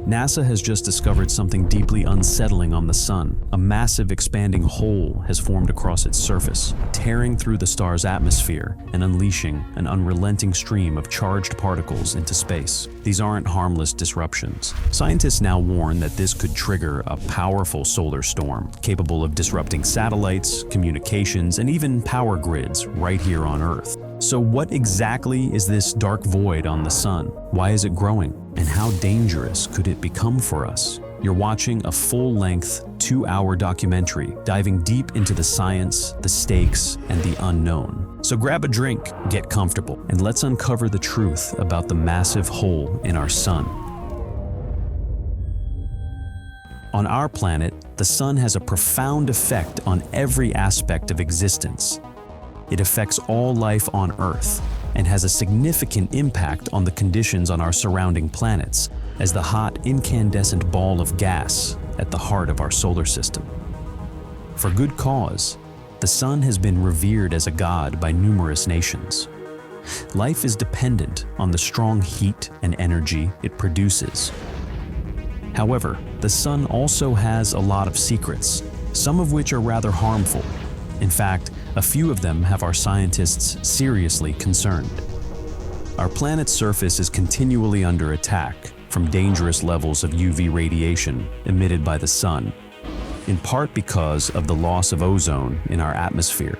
NASA has just discovered something deeply unsettling on the Sun. A massive expanding hole has formed across its surface, tearing through the star's atmosphere and unleashing an unrelenting stream of charged particles into space. These aren't harmless disruptions. Scientists now warn that this could trigger a powerful solar storm, capable of disrupting satellites, communications, and even power grids right here on Earth. So what exactly is this dark void on the Sun? Why is it growing? And how dangerous could it become for us? You're watching a full-length, 2-hour documentary diving deep into the science, the stakes, and the unknown. So grab a drink, get comfortable, and let's uncover the truth about the massive hole in our Sun. On our planet, the Sun has a profound effect on every aspect of existence. It affects all life on Earth and has a significant impact on the conditions on our surrounding planets as the hot, incandescent ball of gas at the heart of our solar system. For good cause, the Sun has been revered as a god by numerous nations. Life is dependent on the strong heat and energy it produces. However, the Sun also has a lot of secrets, some of which are rather harmful. In fact, a few of them have our scientists seriously concerned. Our planet's surface is continually under attack from dangerous levels of UV radiation emitted by the Sun, in part because of the loss of ozone in our atmosphere.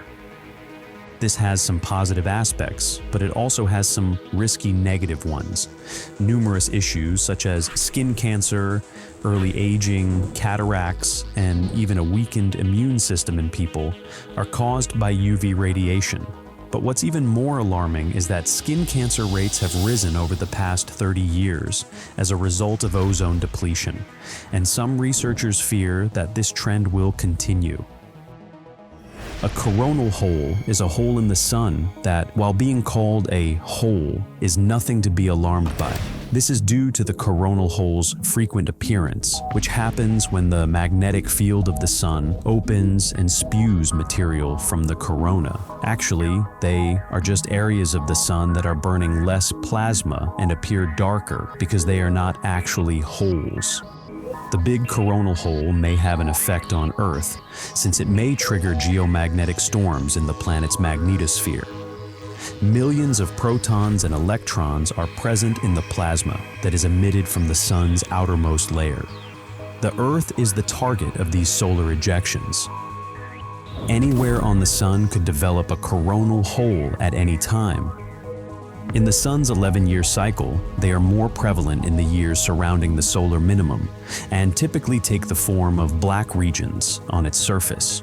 This has some positive aspects, but it also has some risky negative ones. Numerous issues such as skin cancer, early aging, cataracts, and even a weakened immune system in people are caused by UV radiation. But what's even more alarming is that skin cancer rates have risen over the past 30 years as a result of ozone depletion, and some researchers fear that this trend will continue. A coronal hole is a hole in the Sun that, while being called a hole, is nothing to be alarmed by. This is due to the coronal hole's frequent appearance, which happens when the magnetic field of the Sun opens and spews material from the corona. Actually, they are just areas of the Sun that are burning less plasma and appear darker because they are not actually holes. The big coronal hole may have an effect on Earth, since it may trigger geomagnetic storms in the planet's magnetosphere. Millions of protons and electrons are present in the plasma that is emitted from the Sun's outermost layer. The Earth is the target of these solar ejections. Anywhere on the Sun could develop a coronal hole at any time. In the Sun's 11-year cycle, they are more prevalent in the years surrounding the solar minimum and typically take the form of black regions on its surface.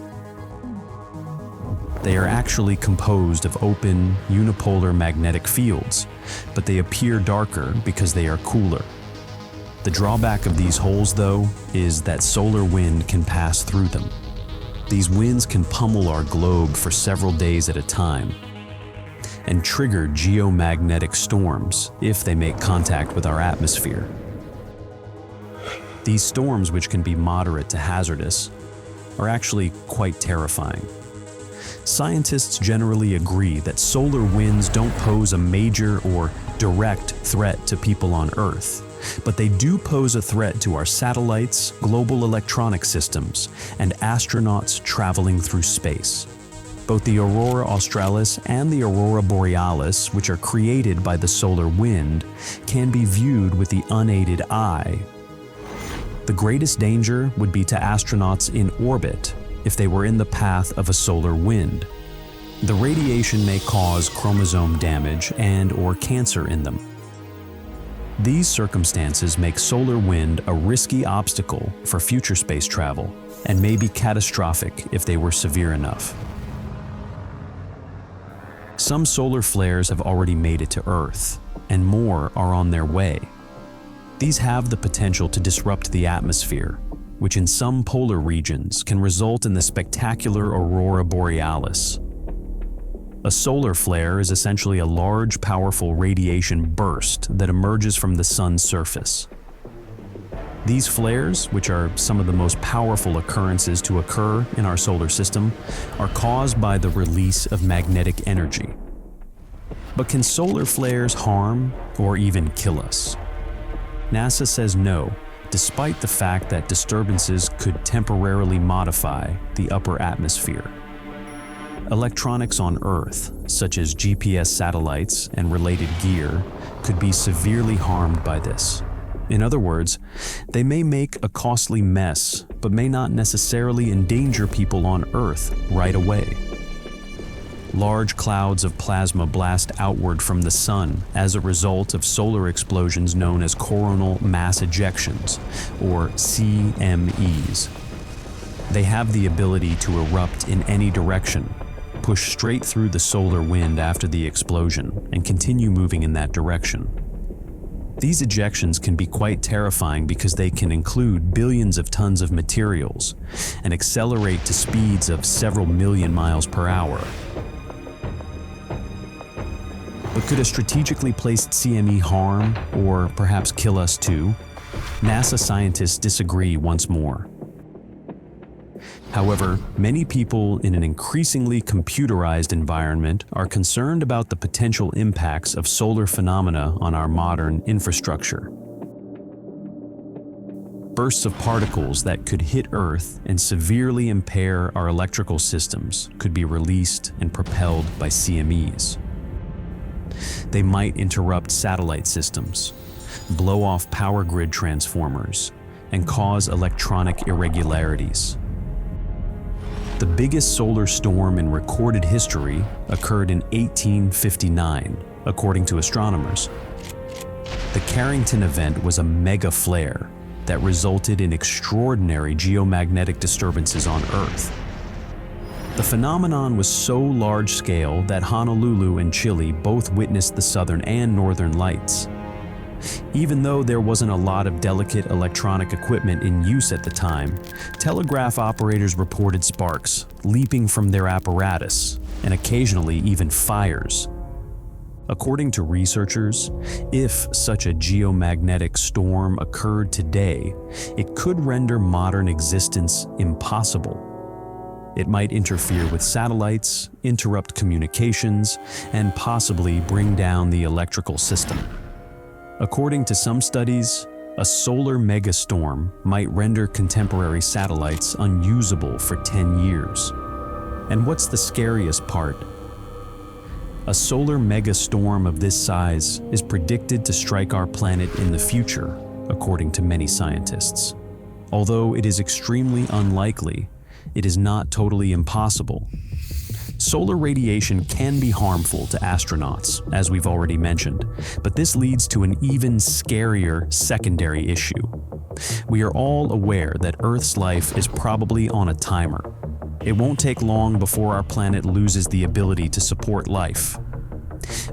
They are actually composed of open, unipolar magnetic fields, but they appear darker because they are cooler. The drawback of these holes, though, is that solar wind can pass through them. These winds can pummel our globe for several days at a time and trigger geomagnetic storms if they make contact with our atmosphere. These storms, which can be moderate to hazardous, are actually quite terrifying. Scientists generally agree that solar winds don't pose a major or direct threat to people on Earth, but they do pose a threat to our satellites, global electronic systems, and astronauts traveling through space. Both the aurora australis and the aurora borealis, which are created by the solar wind, can be viewed with the unaided eye. The greatest danger would be to astronauts in orbit if they were in the path of a solar wind. The radiation may cause chromosome damage and/or cancer in them. These circumstances make solar wind a risky obstacle for future space travel and may be catastrophic if they were severe enough. Some solar flares have already made it to Earth, and more are on their way. These have the potential to disrupt the atmosphere, which in some polar regions can result in the spectacular aurora borealis. A solar flare is essentially a large, powerful radiation burst that emerges from the Sun's surface. These flares, which are some of the most powerful occurrences to occur in our solar system, are caused by the release of magnetic energy. But can solar flares harm or even kill us? NASA says no, despite the fact that disturbances could temporarily modify the upper atmosphere. Electronics on Earth, such as GPS satellites and related gear, could be severely harmed by this. In other words, they may make a costly mess, but may not necessarily endanger people on Earth right away. Large clouds of plasma blast outward from the sun as a result of solar explosions known as coronal mass ejections, or CMEs. They have the ability to erupt in any direction, push straight through the solar wind after the explosion, and continue moving in that direction. These ejections can be quite terrifying because they can include billions of tons of materials and accelerate to speeds of several million miles per hour. But could a strategically placed CME harm, or perhaps kill us too? NASA scientists disagree once more. However, many people in an increasingly computerized environment are concerned about the potential impacts of solar phenomena on our modern infrastructure. Bursts of particles that could hit Earth and severely impair our electrical systems could be released and propelled by CMEs. They might interrupt satellite systems, blow off power grid transformers, and cause electronic irregularities. The biggest solar storm in recorded history occurred in 1859, according to astronomers. The Carrington event was a mega flare that resulted in extraordinary geomagnetic disturbances on Earth. The phenomenon was so large-scale that Honolulu and Chile both witnessed the southern and northern lights. Even though there wasn't a lot of delicate electronic equipment in use at the time, telegraph operators reported sparks leaping from their apparatus, and occasionally even fires. According to researchers, if such a geomagnetic storm occurred today, it could render modern existence impossible. It might interfere with satellites, interrupt communications, and possibly bring down the electrical system. According to some studies, a solar megastorm might render contemporary satellites unusable for 10 years. And what's the scariest part? A solar megastorm of this size is predicted to strike our planet in the future, according to many scientists. Although it is extremely unlikely, it is not totally impossible. Solar radiation can be harmful to astronauts, as we've already mentioned, but this leads to an even scarier secondary issue. We are all aware that Earth's life is probably on a timer. It won't take long before our planet loses the ability to support life.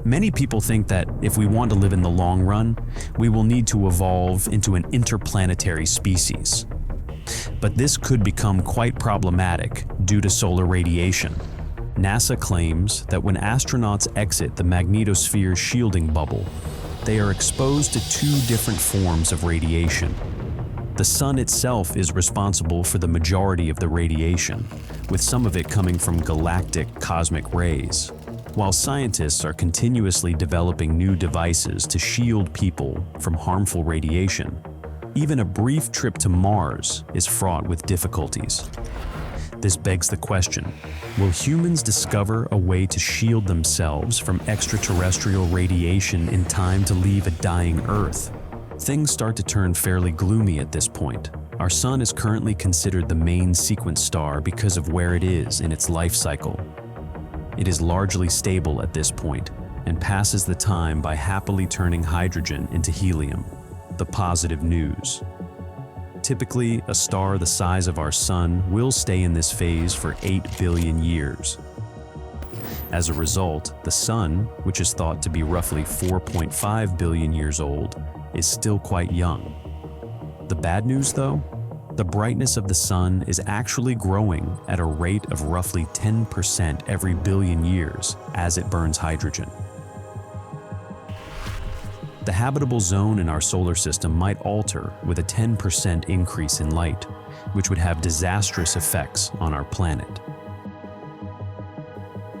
Many people think that if we want to live in the long run, we will need to evolve into an interplanetary species. But this could become quite problematic due to solar radiation. NASA claims that when astronauts exit the magnetosphere's shielding bubble, they are exposed to two different forms of radiation. The sun itself is responsible for the majority of the radiation, with some of it coming from galactic cosmic rays. While scientists are continuously developing new devices to shield people from harmful radiation, even a brief trip to Mars is fraught with difficulties. This begs the question, will humans discover a way to shield themselves from extraterrestrial radiation in time to leave a dying Earth? Things start to turn fairly gloomy at this point. Our sun is currently considered the main sequence star because of where it is in its life cycle. It is largely stable at this point and passes the time by happily turning hydrogen into helium, the positive news. Typically, a star the size of our sun will stay in this phase for 8 billion years. As a result, the sun, which is thought to be roughly 4.5 billion years old, is still quite young. The bad news, though? The brightness of the sun is actually growing at a rate of roughly 10% every billion years as it burns hydrogen. The habitable zone in our solar system might alter with a 10% increase in light, which would have disastrous effects on our planet.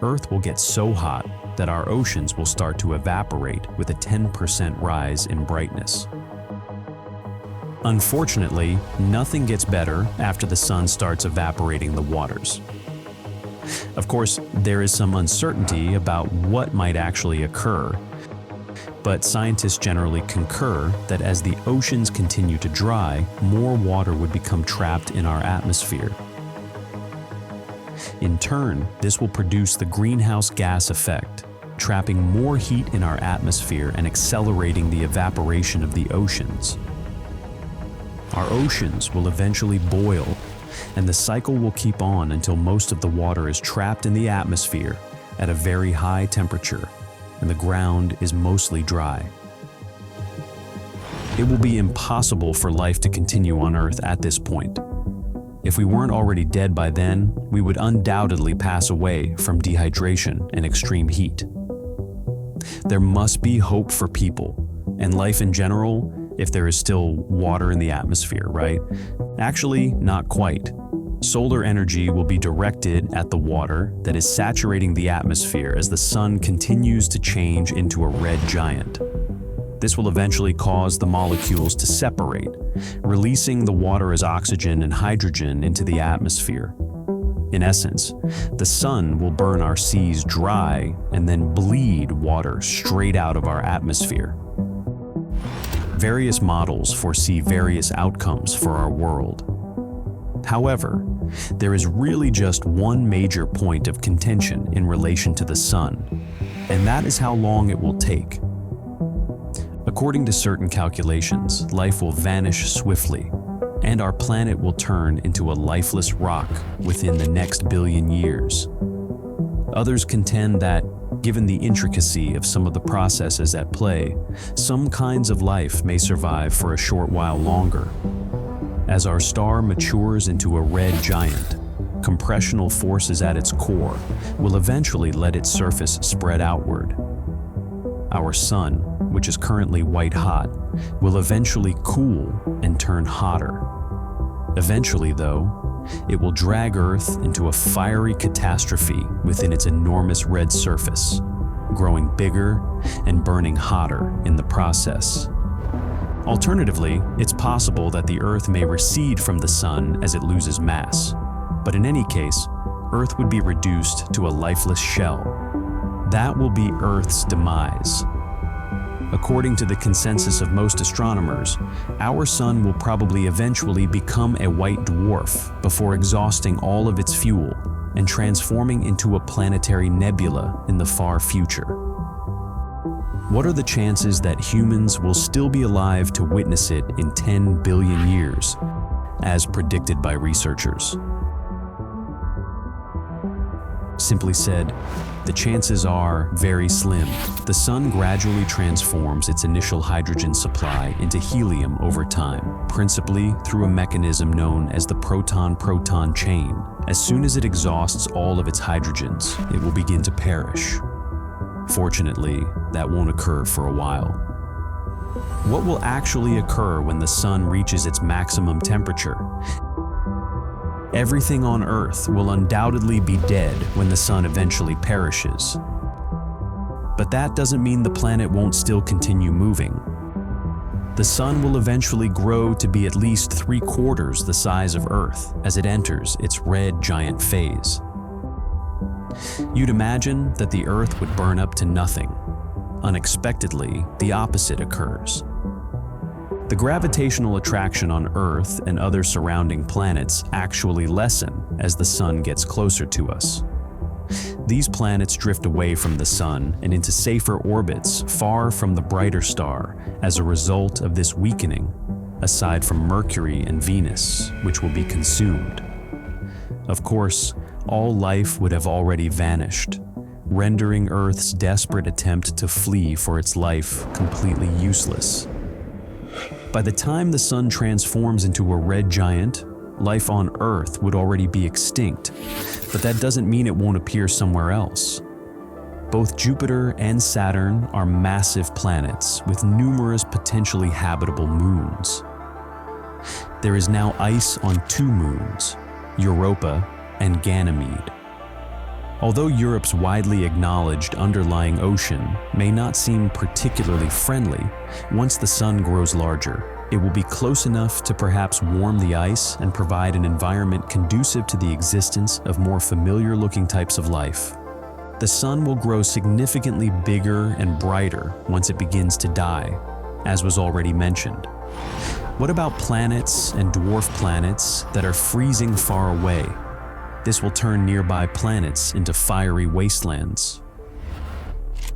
Earth will get so hot that our oceans will start to evaporate with a 10% rise in brightness. Unfortunately, nothing gets better after the sun starts evaporating the waters. Of course, there is some uncertainty about what might actually occur, but scientists generally concur that as the oceans continue to dry, more water would become trapped in our atmosphere. In turn, this will produce the greenhouse gas effect, trapping more heat in our atmosphere and accelerating the evaporation of the oceans. Our oceans will eventually boil, and the cycle will keep on until most of the water is trapped in the atmosphere at a very high temperature, and the ground is mostly dry. It will be impossible for life to continue on Earth at this point. If we weren't already dead by then, we would undoubtedly pass away from dehydration and extreme heat. There must be hope for people, and life in general, if there is still water in the atmosphere, right? Actually, not quite. Solar energy will be directed at the water that is saturating the atmosphere as the sun continues to change into a red giant. This will eventually cause the molecules to separate, releasing the water as oxygen and hydrogen into the atmosphere. In essence, the sun will burn our seas dry and then bleed water straight out of our atmosphere. Various models foresee various outcomes for our world. However, there is really just one major point of contention in relation to the sun, and that is how long it will take. According to certain calculations, life will vanish swiftly, and our planet will turn into a lifeless rock within the next billion years. Others contend that, given the intricacy of some of the processes at play, some kinds of life may survive for a short while longer. As our star matures into a red giant, compressional forces at its core will eventually let its surface spread outward. Our sun, which is currently white hot, will eventually cool and turn hotter. Eventually, though, it will drag Earth into a fiery catastrophe within its enormous red surface, growing bigger and burning hotter in the process. Alternatively, it's possible that the Earth may recede from the sun as it loses mass, but in any case, Earth would be reduced to a lifeless shell. That will be Earth's demise. According to the consensus of most astronomers, our sun will probably eventually become a white dwarf before exhausting all of its fuel and transforming into a planetary nebula in the far future. What are the chances that humans will still be alive to witness it in 10 billion years, as predicted by researchers? Simply said, the chances are very slim. The sun gradually transforms its initial hydrogen supply into helium over time, principally through a mechanism known as the proton-proton chain. As soon as it exhausts all of its hydrogens, it will begin to perish. Fortunately, that won't occur for a while. What will actually occur when the sun reaches its maximum temperature? Everything on Earth will undoubtedly be dead when the sun eventually perishes. But that doesn't mean the planet won't still continue moving. The sun will eventually grow to be at least 3/4 the size of Earth as it enters its red giant phase. You'd imagine that the Earth would burn up to nothing. Unexpectedly, the opposite occurs. The gravitational attraction on Earth and other surrounding planets actually lessen as the sun gets closer to us. These planets drift away from the sun and into safer orbits far from the brighter star as a result of this weakening, aside from Mercury and Venus, which will be consumed. Of course, all life would have already vanished, rendering Earth's desperate attempt to flee for its life completely useless. By the time the sun transforms into a red giant, life on Earth would already be extinct, but that doesn't mean it won't appear somewhere else. Both Jupiter and Saturn are massive planets with numerous potentially habitable moons. There is now ice on 2 moons, Europa and Ganymede. Although Europe's widely acknowledged underlying ocean may not seem particularly friendly, once the sun grows larger, It will be close enough to perhaps warm the ice and provide an environment conducive to the existence of more familiar-looking types of life. The sun will grow significantly bigger and brighter once it begins to die, as was already mentioned. What about planets and dwarf planets that are freezing far away? This will turn nearby planets into fiery wastelands.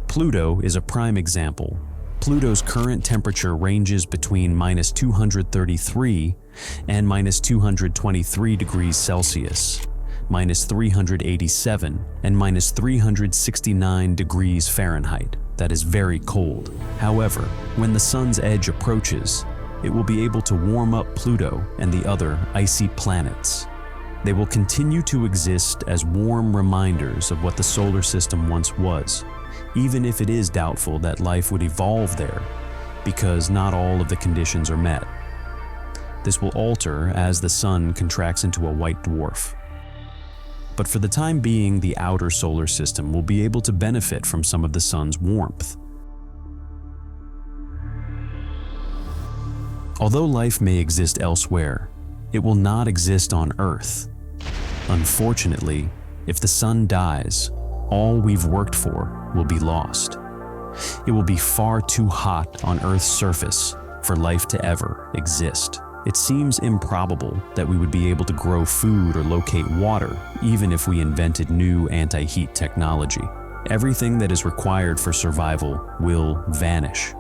Pluto is a prime example. Pluto's current temperature ranges between -233 and -223 degrees Celsius, -387 and -369 degrees Fahrenheit. That is very cold. However, when the sun's edge approaches, it will be able to warm up Pluto and the other icy planets. They will continue to exist as warm reminders of what the solar system once was, even if it is doubtful that life would evolve there, because not all of the conditions are met. This will alter as the sun contracts into a white dwarf. But for the time being, the outer solar system will be able to benefit from some of the sun's warmth. Although life may exist elsewhere, it will not exist on Earth. Unfortunately, if the sun dies, all we've worked for will be lost. It will be far too hot on Earth's surface for life to ever exist. It seems improbable that we would be able to grow food or locate water, even if we invented new anti-heat technology. Everything that is required for survival will vanish.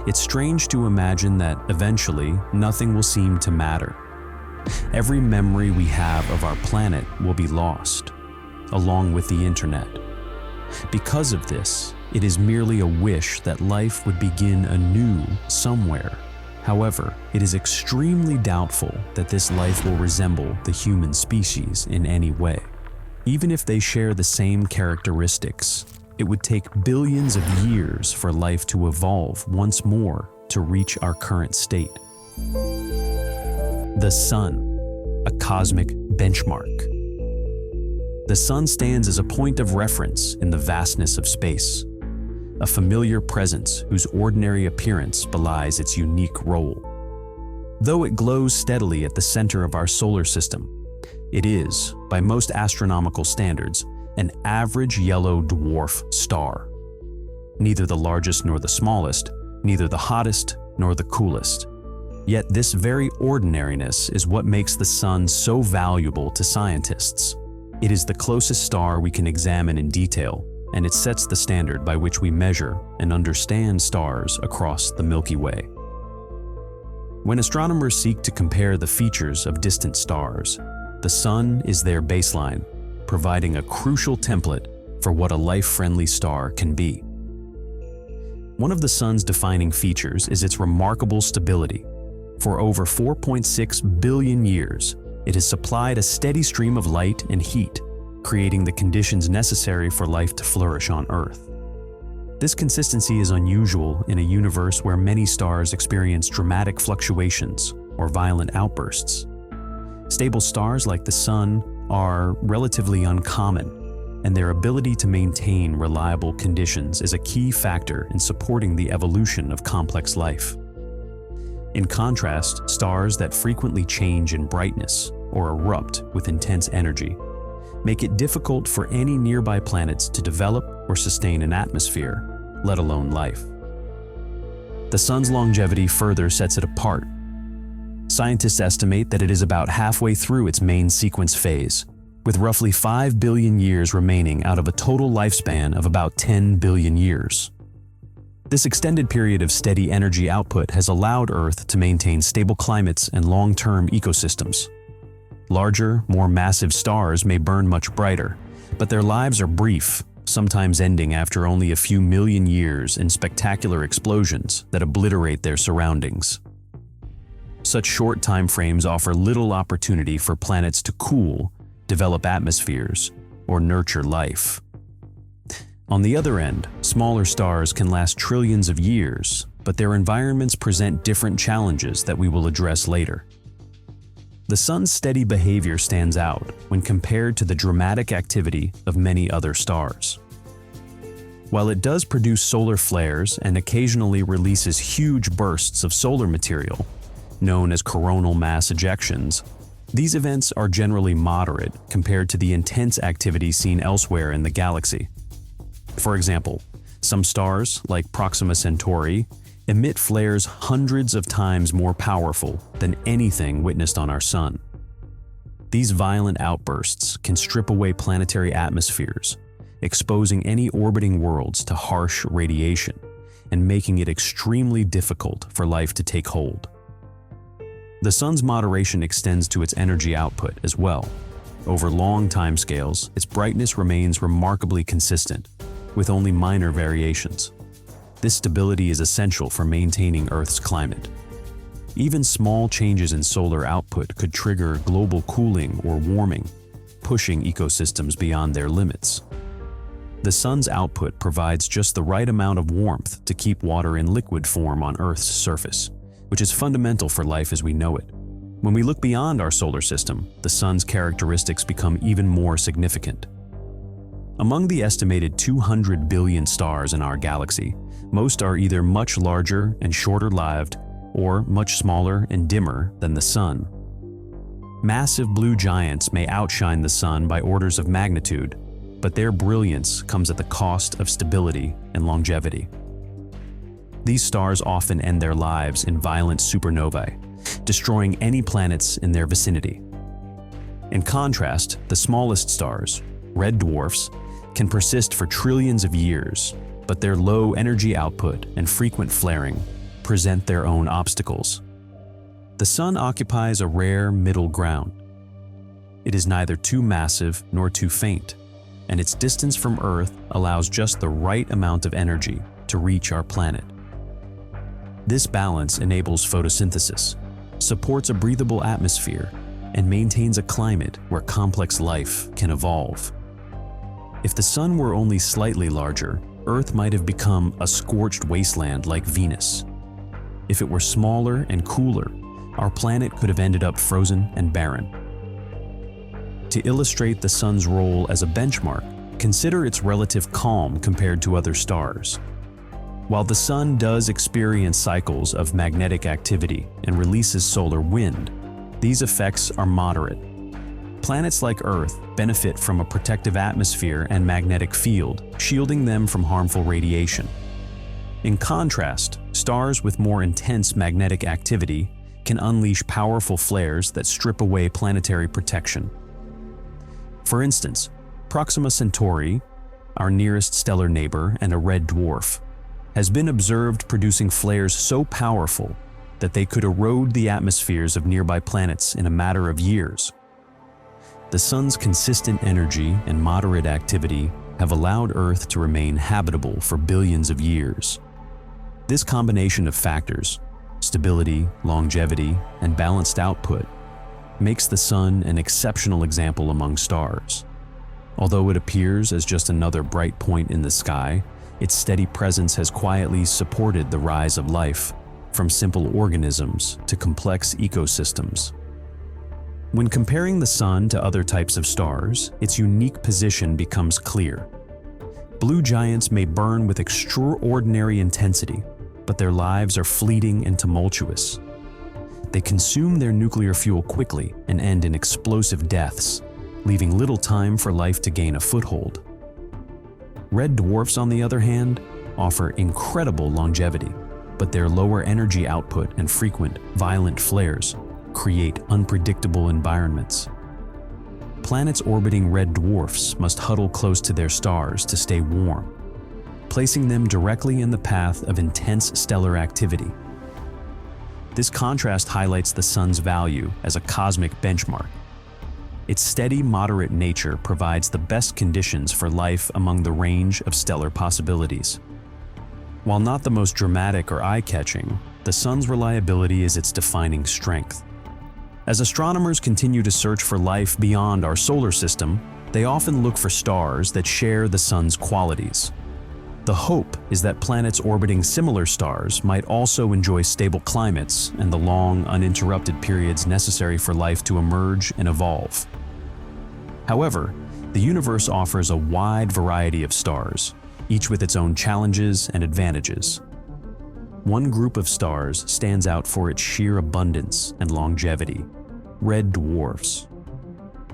It's strange to imagine that eventually nothing will seem to matter. Every memory we have of our planet will be lost, along with the internet. Because of this, it is merely a wish that life would begin anew somewhere. However, it is extremely doubtful that this life will resemble the human species in any way. Even if they share the same characteristics, it would take billions of years for life to evolve once more to reach our current state. The Sun, a cosmic benchmark. The Sun stands as a point of reference in the vastness of space, a familiar presence whose ordinary appearance belies its unique role. Though it glows steadily at the center of our solar system, it is, by most astronomical standards, an average yellow dwarf star. Neither the largest nor the smallest, neither the hottest nor the coolest. Yet this very ordinariness is what makes the Sun so valuable to scientists. It is the closest star we can examine in detail, and it sets the standard by which we measure and understand stars across the Milky Way. When astronomers seek to compare the features of distant stars, the Sun is their baseline, providing a crucial template for what a life-friendly star can be. One of the Sun's defining features is its remarkable stability. For over 4.6 billion years, it has supplied a steady stream of light and heat, creating the conditions necessary for life to flourish on Earth. This consistency is unusual in a universe where many stars experience dramatic fluctuations or violent outbursts. Stable stars like the Sun are relatively uncommon, and their ability to maintain reliable conditions is a key factor in supporting the evolution of complex life. In contrast, stars that frequently change in brightness or erupt with intense energy make it difficult for any nearby planets to develop or sustain an atmosphere, let alone life. The Sun's longevity further sets it apart. Scientists estimate that it is about halfway through its main sequence phase, with roughly 5 billion years remaining out of a total lifespan of about 10 billion years. This extended period of steady energy output has allowed Earth to maintain stable climates and long-term ecosystems. Larger, more massive stars may burn much brighter, but their lives are brief, sometimes ending after only a few million years in spectacular explosions that obliterate their surroundings. Such short time frames offer little opportunity for planets to cool, develop atmospheres, or nurture life. On the other end, smaller stars can last trillions of years, but their environments present different challenges that we will address later. The Sun's steady behavior stands out when compared to the dramatic activity of many other stars. While it does produce solar flares and occasionally releases huge bursts of solar material, known as coronal mass ejections, these events are generally moderate compared to the intense activity seen elsewhere in the galaxy. For example, some stars, like Proxima Centauri, emit flares hundreds of times more powerful than anything witnessed on our Sun. These violent outbursts can strip away planetary atmospheres, exposing any orbiting worlds to harsh radiation and making it extremely difficult for life to take hold. The Sun's moderation extends to its energy output as well. Over long timescales, its brightness remains remarkably consistent, with only minor variations. This stability is essential for maintaining Earth's climate. Even small changes in solar output could trigger global cooling or warming, pushing ecosystems beyond their limits. The Sun's output provides just the right amount of warmth to keep water in liquid form on Earth's surface, which is fundamental for life as we know it. When we look beyond our solar system, the Sun's characteristics become even more significant. Among the estimated 200 billion stars in our galaxy, most are either much larger and shorter-lived or much smaller and dimmer than the Sun. Massive blue giants may outshine the Sun by orders of magnitude, but their brilliance comes at the cost of stability and longevity. These stars often end their lives in violent supernovae, destroying any planets in their vicinity. In contrast, the smallest stars, red dwarfs, can persist for trillions of years, but their low energy output and frequent flaring present their own obstacles. The Sun occupies a rare middle ground. It is neither too massive nor too faint, and its distance from Earth allows just the right amount of energy to reach our planet. This balance enables photosynthesis, supports a breathable atmosphere, and maintains a climate where complex life can evolve. If the Sun were only slightly larger, Earth might have become a scorched wasteland like Venus. If it were smaller and cooler, our planet could have ended up frozen and barren. To illustrate the Sun's role as a benchmark, consider its relative calm compared to other stars. While the Sun does experience cycles of magnetic activity and releases solar wind, these effects are moderate. Planets like Earth benefit from a protective atmosphere and magnetic field, shielding them from harmful radiation. In contrast, stars with more intense magnetic activity can unleash powerful flares that strip away planetary protection. For instance, Proxima Centauri, our nearest stellar neighbor and a red dwarf, has been observed producing flares so powerful that they could erode the atmospheres of nearby planets in a matter of years. The Sun's consistent energy and moderate activity have allowed Earth to remain habitable for billions of years. This combination of factors, stability, longevity, and balanced output, makes the Sun an exceptional example among stars. Although it appears as just another bright point in the sky, its steady presence has quietly supported the rise of life, from simple organisms to complex ecosystems. When comparing the Sun to other types of stars, its unique position becomes clear. Blue giants may burn with extraordinary intensity, but their lives are fleeting and tumultuous. They consume their nuclear fuel quickly and end in explosive deaths, leaving little time for life to gain a foothold. Red dwarfs, on the other hand, offer incredible longevity, but their lower energy output and frequent, violent flares create unpredictable environments. Planets orbiting red dwarfs must huddle close to their stars to stay warm, placing them directly in the path of intense stellar activity. This contrast highlights the Sun's value as a cosmic benchmark. Its steady, moderate nature provides the best conditions for life among the range of stellar possibilities. While not the most dramatic or eye-catching, the Sun's reliability is its defining strength. As astronomers continue to search for life beyond our solar system, they often look for stars that share the Sun's qualities. The hope is that planets orbiting similar stars might also enjoy stable climates and the long, uninterrupted periods necessary for life to emerge and evolve. However, the universe offers a wide variety of stars, each with its own challenges and advantages. One group of stars stands out for its sheer abundance and longevity: red dwarfs.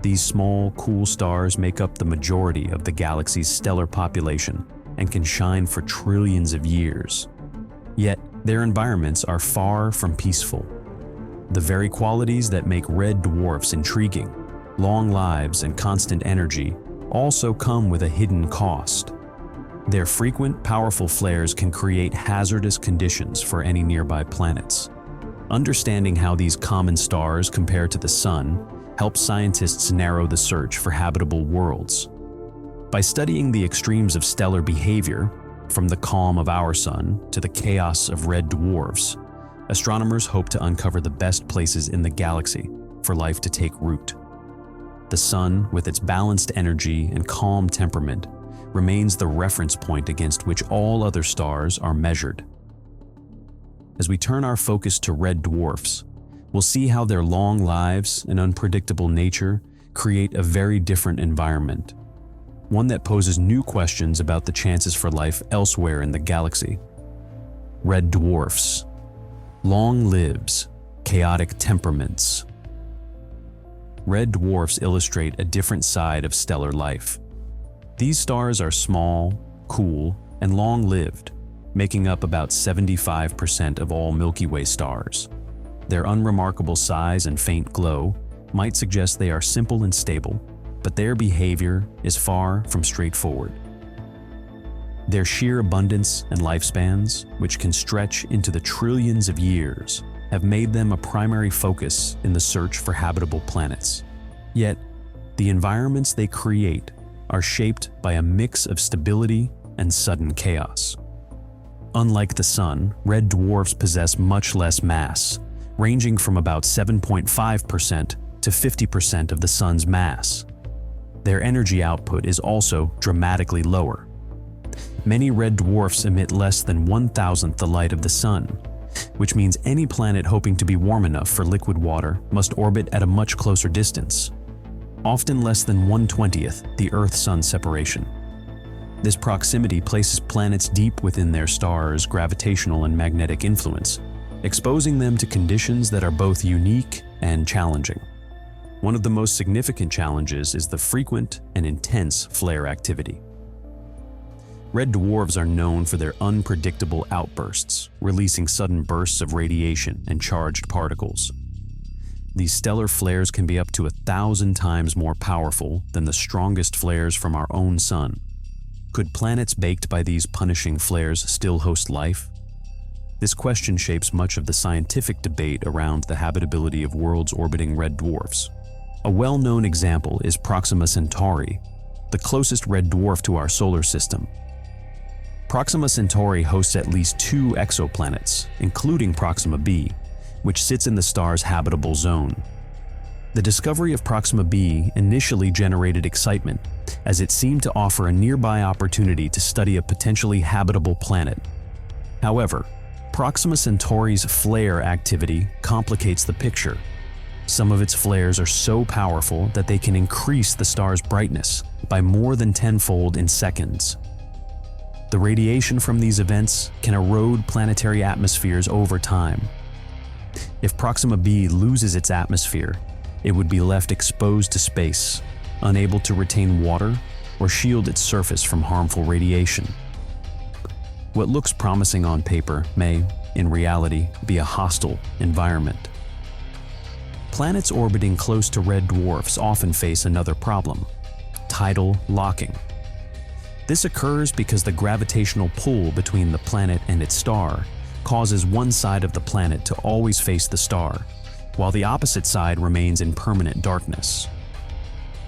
These small, cool stars make up the majority of the galaxy's stellar population and can shine for trillions of years. Yet, their environments are far from peaceful. The very qualities that make red dwarfs intriguing, long lives and constant energy, also come with a hidden cost. Their frequent, powerful flares can create hazardous conditions for any nearby planets. Understanding how these common stars compare to the Sun helps scientists narrow the search for habitable worlds. By studying the extremes of stellar behavior, from the calm of our Sun to the chaos of red dwarfs, astronomers hope to uncover the best places in the galaxy for life to take root. The Sun, with its balanced energy and calm temperament, remains the reference point against which all other stars are measured. As we turn our focus to red dwarfs, we'll see how their long lives and unpredictable nature create a very different environment, one that poses new questions about the chances for life elsewhere in the galaxy. Red dwarfs. Long lives, chaotic temperaments. Red dwarfs illustrate a different side of stellar life. These stars are small, cool, and long-lived, making up about 75% of all Milky Way stars. Their unremarkable size and faint glow might suggest they are simple and stable, but their behavior is far from straightforward. Their sheer abundance and lifespans, which can stretch into the trillions of years, have made them a primary focus in the search for habitable planets. Yet, the environments they create are shaped by a mix of stability and sudden chaos. Unlike the Sun, red dwarfs possess much less mass, ranging from about 7.5% to 50% of the Sun's mass. Their energy output is also dramatically lower. Many red dwarfs emit less than 1,000th the light of the Sun, which means any planet hoping to be warm enough for liquid water must orbit at a much closer distance, often less than 1/20th the Earth-Sun separation. This proximity places planets deep within their star's gravitational and magnetic influence, exposing them to conditions that are both unique and challenging. One of the most significant challenges is the frequent and intense flare activity. Red dwarfs are known for their unpredictable outbursts, releasing sudden bursts of radiation and charged particles. These stellar flares can be up to 1,000 times more powerful than the strongest flares from our own Sun. Could planets baked by these punishing flares still host life? This question shapes much of the scientific debate around the habitability of worlds orbiting red dwarfs. A well-known example is Proxima Centauri, the closest red dwarf to our solar system. Proxima Centauri hosts at least 2 exoplanets, including Proxima b, which sits in the star's habitable zone. The discovery of Proxima b initially generated excitement, as it seemed to offer a nearby opportunity to study a potentially habitable planet. However, Proxima Centauri's flare activity complicates the picture. Some of its flares are so powerful that they can increase the star's brightness by more than tenfold in seconds. The radiation from these events can erode planetary atmospheres over time. If Proxima b loses its atmosphere, it would be left exposed to space, unable to retain water or shield its surface from harmful radiation. What looks promising on paper may, in reality, be a hostile environment. Planets orbiting close to red dwarfs often face another problem: tidal locking. This occurs because the gravitational pull between the planet and its star causes one side of the planet to always face the star, while the opposite side remains in permanent darkness.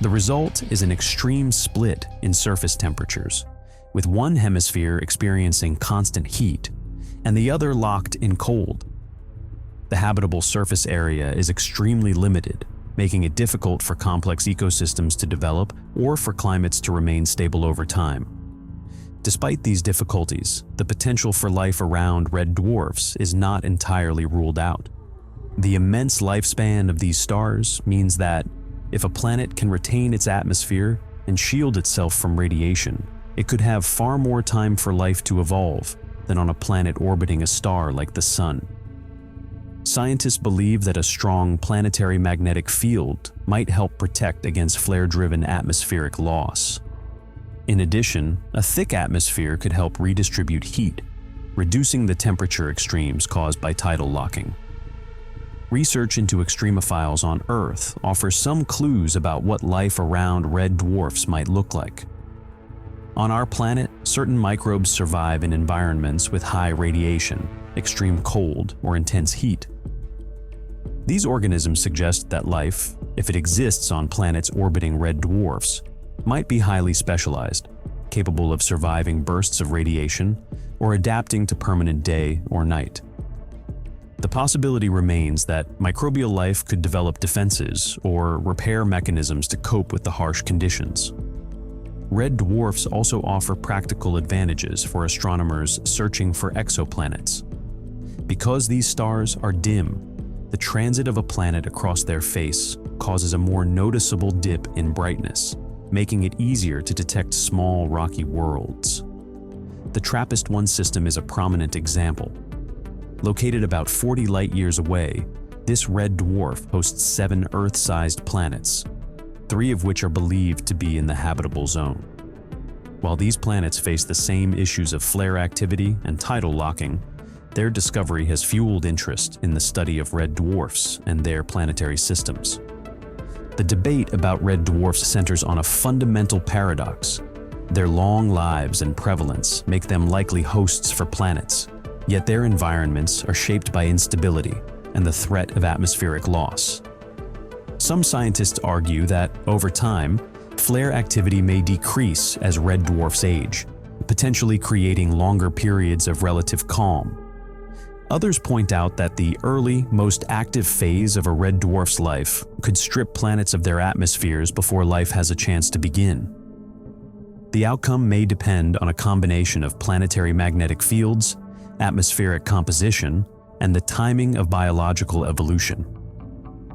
The result is an extreme split in surface temperatures, with one hemisphere experiencing constant heat and the other locked in cold. The habitable surface area is extremely limited, making it difficult for complex ecosystems to develop or for climates to remain stable over time. Despite these difficulties, the potential for life around red dwarfs is not entirely ruled out. The immense lifespan of these stars means that, if a planet can retain its atmosphere and shield itself from radiation, it could have far more time for life to evolve than on a planet orbiting a star like the Sun. Scientists believe that a strong planetary magnetic field might help protect against flare-driven atmospheric loss. In addition, a thick atmosphere could help redistribute heat, reducing the temperature extremes caused by tidal locking. Research into extremophiles on Earth offers some clues about what life around red dwarfs might look like. On our planet, certain microbes survive in environments with high radiation, extreme cold, or intense heat. These organisms suggest that life, if it exists on planets orbiting red dwarfs, might be highly specialized, capable of surviving bursts of radiation or adapting to permanent day or night. The possibility remains that microbial life could develop defenses or repair mechanisms to cope with the harsh conditions. Red dwarfs also offer practical advantages for astronomers searching for exoplanets. Because these stars are dim, the transit of a planet across their face causes a more noticeable dip in brightness, making it easier to detect small rocky worlds. The TRAPPIST-1 system is a prominent example. Located about 40 light-years away, this red dwarf hosts 7 Earth-sized planets, 3 of which are believed to be in the habitable zone. While these planets face the same issues of flare activity and tidal locking, their discovery has fueled interest in the study of red dwarfs and their planetary systems. The debate about red dwarfs centers on a fundamental paradox. Their long lives and prevalence make them likely hosts for planets, yet their environments are shaped by instability and the threat of atmospheric loss. Some scientists argue that, over time, flare activity may decrease as red dwarfs age, potentially creating longer periods of relative calm. Others point out that the early, most active phase of a red dwarf's life could strip planets of their atmospheres before life has a chance to begin. The outcome may depend on a combination of planetary magnetic fields, atmospheric composition, and the timing of biological evolution.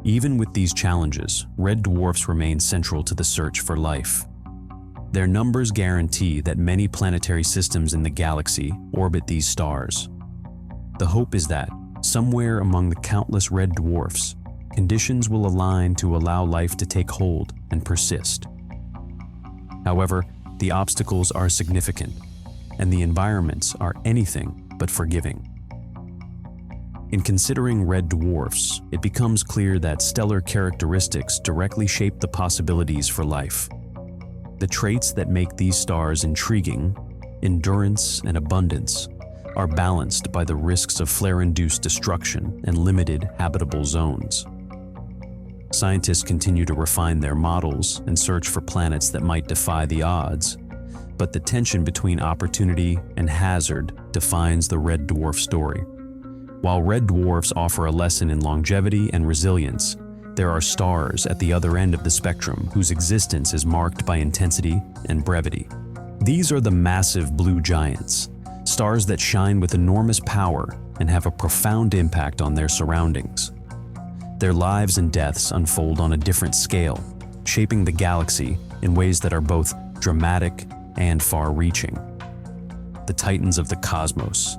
Even with these challenges, red dwarfs remain central to the search for life. Their numbers guarantee that many planetary systems in the galaxy orbit these stars. The hope is that, somewhere among the countless red dwarfs, conditions will align to allow life to take hold and persist. However, the obstacles are significant, and the environments are anything but forgiving. In considering red dwarfs, it becomes clear that stellar characteristics directly shape the possibilities for life. The traits that make these stars intriguing, endurance and abundance, are balanced by the risks of flare-induced destruction and limited habitable zones. Scientists continue to refine their models and search for planets that might defy the odds, but the tension between opportunity and hazard defines the red dwarf story. While red dwarfs offer a lesson in longevity and resilience, there are stars at the other end of the spectrum whose existence is marked by intensity and brevity. These are the massive blue giants, stars that shine with enormous power and have a profound impact on their surroundings. Their lives and deaths unfold on a different scale, shaping the galaxy in ways that are both dramatic and far-reaching. The titans of the cosmos,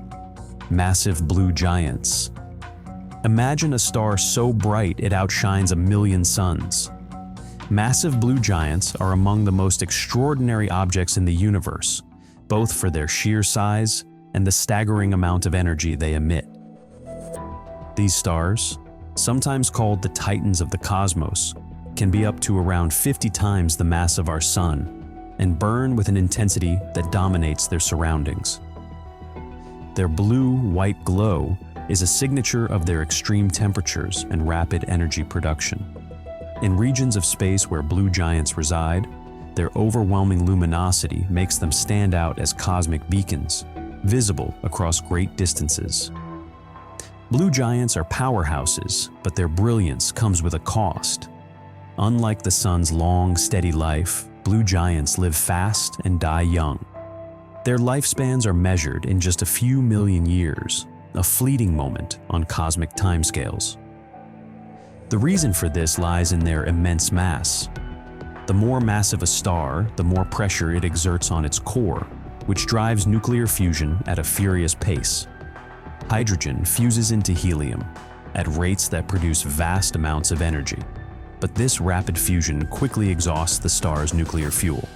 massive blue giants. Imagine a star so bright it outshines a million suns. Massive blue giants are among the most extraordinary objects in the universe, both for their sheer size and the staggering amount of energy they emit. These stars, sometimes called the titans of the cosmos, can be up to around 50 times the mass of our sun and burn with an intensity that dominates their surroundings. Their blue-white glow is a signature of their extreme temperatures and rapid energy production. In regions of space where blue giants reside, their overwhelming luminosity makes them stand out as cosmic beacons, visible across great distances. Blue giants are powerhouses, but their brilliance comes with a cost. Unlike the sun's long, steady life, blue giants live fast and die young. Their lifespans are measured in just a few million years, a fleeting moment on cosmic timescales. The reason for this lies in their immense mass. The more massive a star, the more pressure it exerts on its core, which drives nuclear fusion at a furious pace. Hydrogen fuses into helium at rates that produce vast amounts of energy, but this rapid fusion quickly exhausts the star's nuclear fuel.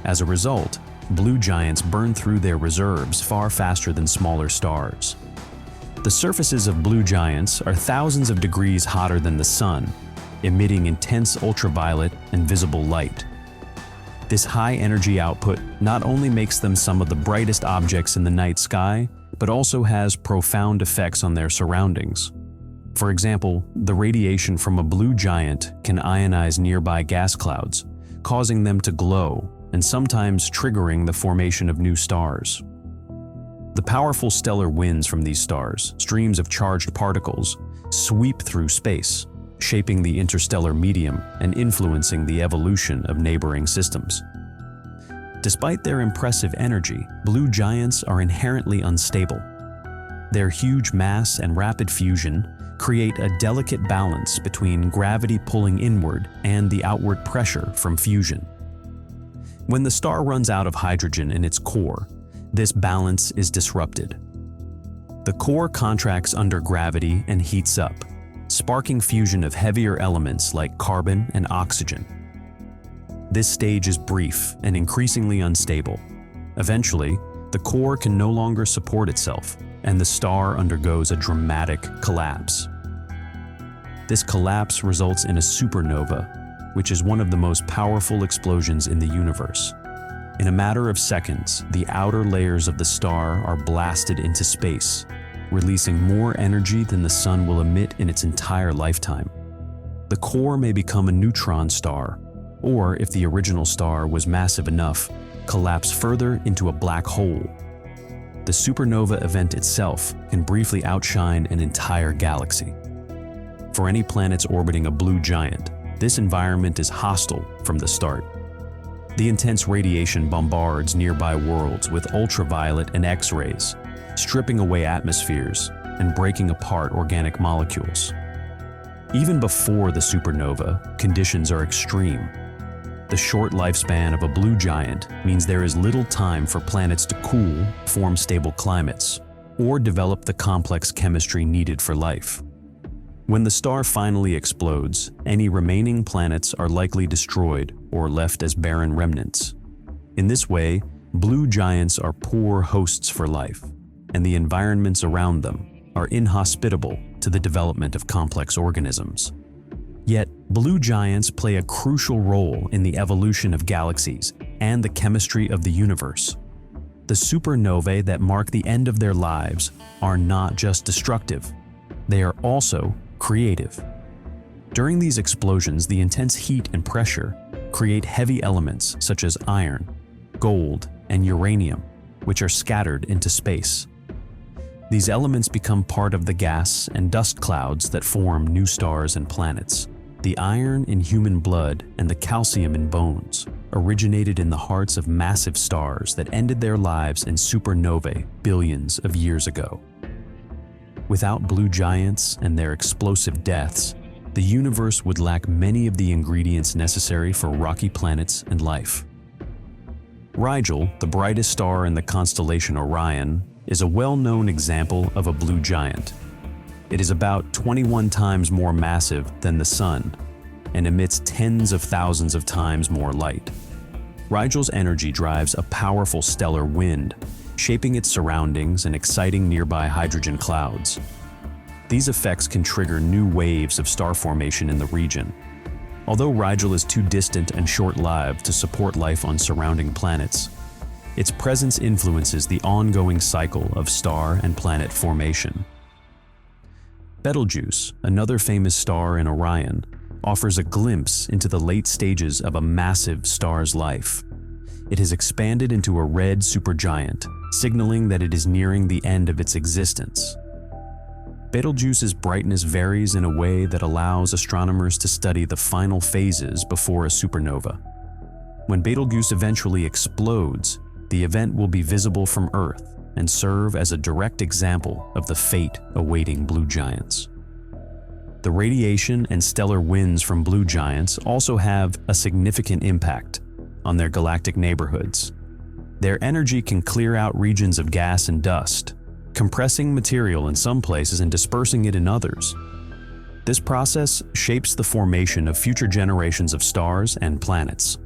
As a result, blue giants burn through their reserves far faster than smaller stars. The surfaces of blue giants are thousands of degrees hotter than the sun, emitting intense ultraviolet and visible light. This high energy output not only makes them some of the brightest objects in the night sky, but also has profound effects on their surroundings. For example, the radiation from a blue giant can ionize nearby gas clouds, causing them to glow and sometimes triggering the formation of new stars. The powerful stellar winds from these stars, streams of charged particles, sweep through space, shaping the interstellar medium and influencing the evolution of neighboring systems. Despite their impressive energy, blue giants are inherently unstable. Their huge mass and rapid fusion create a delicate balance between gravity pulling inward and the outward pressure from fusion. When the star runs out of hydrogen in its core, this balance is disrupted. The core contracts under gravity and heats up, sparking fusion of heavier elements like carbon and oxygen. This stage is brief and increasingly unstable. Eventually, the core can no longer support itself, and the star undergoes a dramatic collapse. This collapse results in a supernova, which is one of the most powerful explosions in the universe. In a matter of seconds, the outer layers of the star are blasted into space, releasing more energy than the sun will emit in its entire lifetime. The core may become a neutron star, or if the original star was massive enough, collapse further into a black hole. The supernova event itself can briefly outshine an entire galaxy. For any planets orbiting a blue giant, this environment is hostile from the start. The intense radiation bombards nearby worlds with ultraviolet and X-rays, stripping away atmospheres and breaking apart organic molecules. Even before the supernova, conditions are extreme. The short lifespan of a blue giant means there is little time for planets to cool, form stable climates, or develop the complex chemistry needed for life. When the star finally explodes, any remaining planets are likely destroyed or left as barren remnants. In this way, blue giants are poor hosts for life, and the environments around them are inhospitable to the development of complex organisms. Yet, blue giants play a crucial role in the evolution of galaxies and the chemistry of the universe. The supernovae that mark the end of their lives are not just destructive, they are also creative. During these explosions, the intense heat and pressure create heavy elements such as iron, gold, and uranium, which are scattered into space. These elements become part of the gas and dust clouds that form new stars and planets. The iron in human blood and the calcium in bones originated in the hearts of massive stars that ended their lives in supernovae billions of years ago. Without blue giants and their explosive deaths, the universe would lack many of the ingredients necessary for rocky planets and life. Rigel, the brightest star in the constellation Orion, is a well-known example of a blue giant. It is about 21 times more massive than the Sun and emits tens of thousands of times more light. Rigel's energy drives a powerful stellar wind, shaping its surroundings and exciting nearby hydrogen clouds. These effects can trigger new waves of star formation in the region. Although Rigel is too distant and short-lived to support life on surrounding planets, its presence influences the ongoing cycle of star and planet formation. Betelgeuse, another famous star in Orion, offers a glimpse into the late stages of a massive star's life. It has expanded into a red supergiant, signaling that it is nearing the end of its existence. Betelgeuse's brightness varies in a way that allows astronomers to study the final phases before a supernova. When Betelgeuse eventually explodes, the event will be visible from Earth and serve as a direct example of the fate awaiting blue giants. The radiation and stellar winds from blue giants also have a significant impact on their galactic neighborhoods. Their energy can clear out regions of gas and dust, compressing material in some places and dispersing it in others. This process shapes the formation of future generations of stars and planets.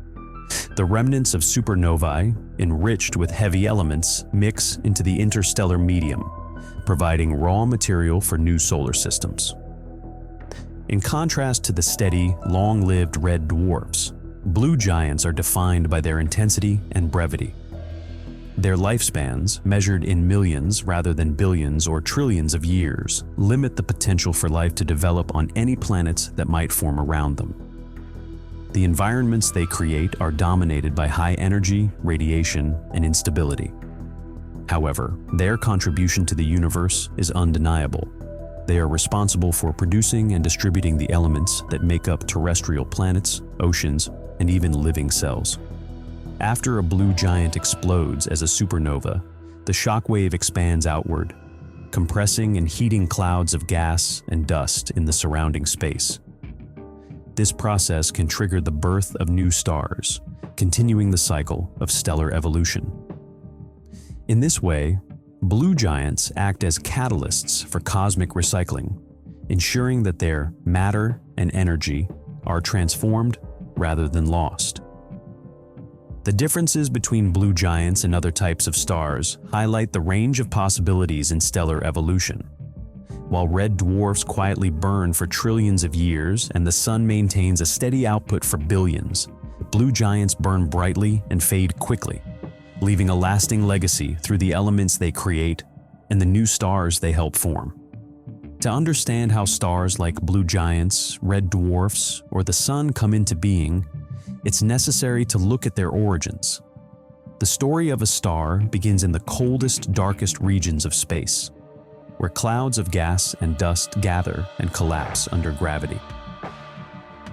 The remnants of supernovae, enriched with heavy elements, mix into the interstellar medium, providing raw material for new solar systems. In contrast to the steady, long-lived red dwarfs, blue giants are defined by their intensity and brevity. Their lifespans, measured in millions rather than billions or trillions of years, limit the potential for life to develop on any planets that might form around them. The environments they create are dominated by high energy, radiation, and instability. However, their contribution to the universe is undeniable. They are responsible for producing and distributing the elements that make up terrestrial planets, oceans, and even living cells. After a blue giant explodes as a supernova, the shockwave expands outward, compressing and heating clouds of gas and dust in the surrounding space. This process can trigger the birth of new stars, continuing the cycle of stellar evolution. In this way, blue giants act as catalysts for cosmic recycling, ensuring that their matter and energy are transformed rather than lost. The differences between blue giants and other types of stars highlight the range of possibilities in stellar evolution. While red dwarfs quietly burn for trillions of years and the sun maintains a steady output for billions, blue giants burn brightly and fade quickly, leaving a lasting legacy through the elements they create and the new stars they help form. To understand how stars like blue giants, red dwarfs, or the sun come into being, it's necessary to look at their origins. The story of a star begins in the coldest, darkest regions of space, where clouds of gas and dust gather and collapse under gravity.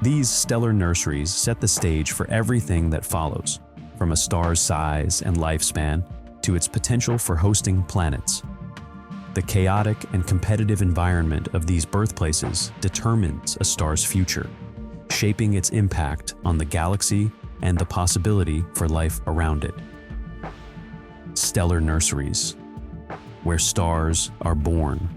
These stellar nurseries set the stage for everything that follows, from a star's size and lifespan to its potential for hosting planets. The chaotic and competitive environment of these birthplaces determines a star's future, shaping its impact on the galaxy and the possibility for life around it. Stellar nurseries, where stars are born.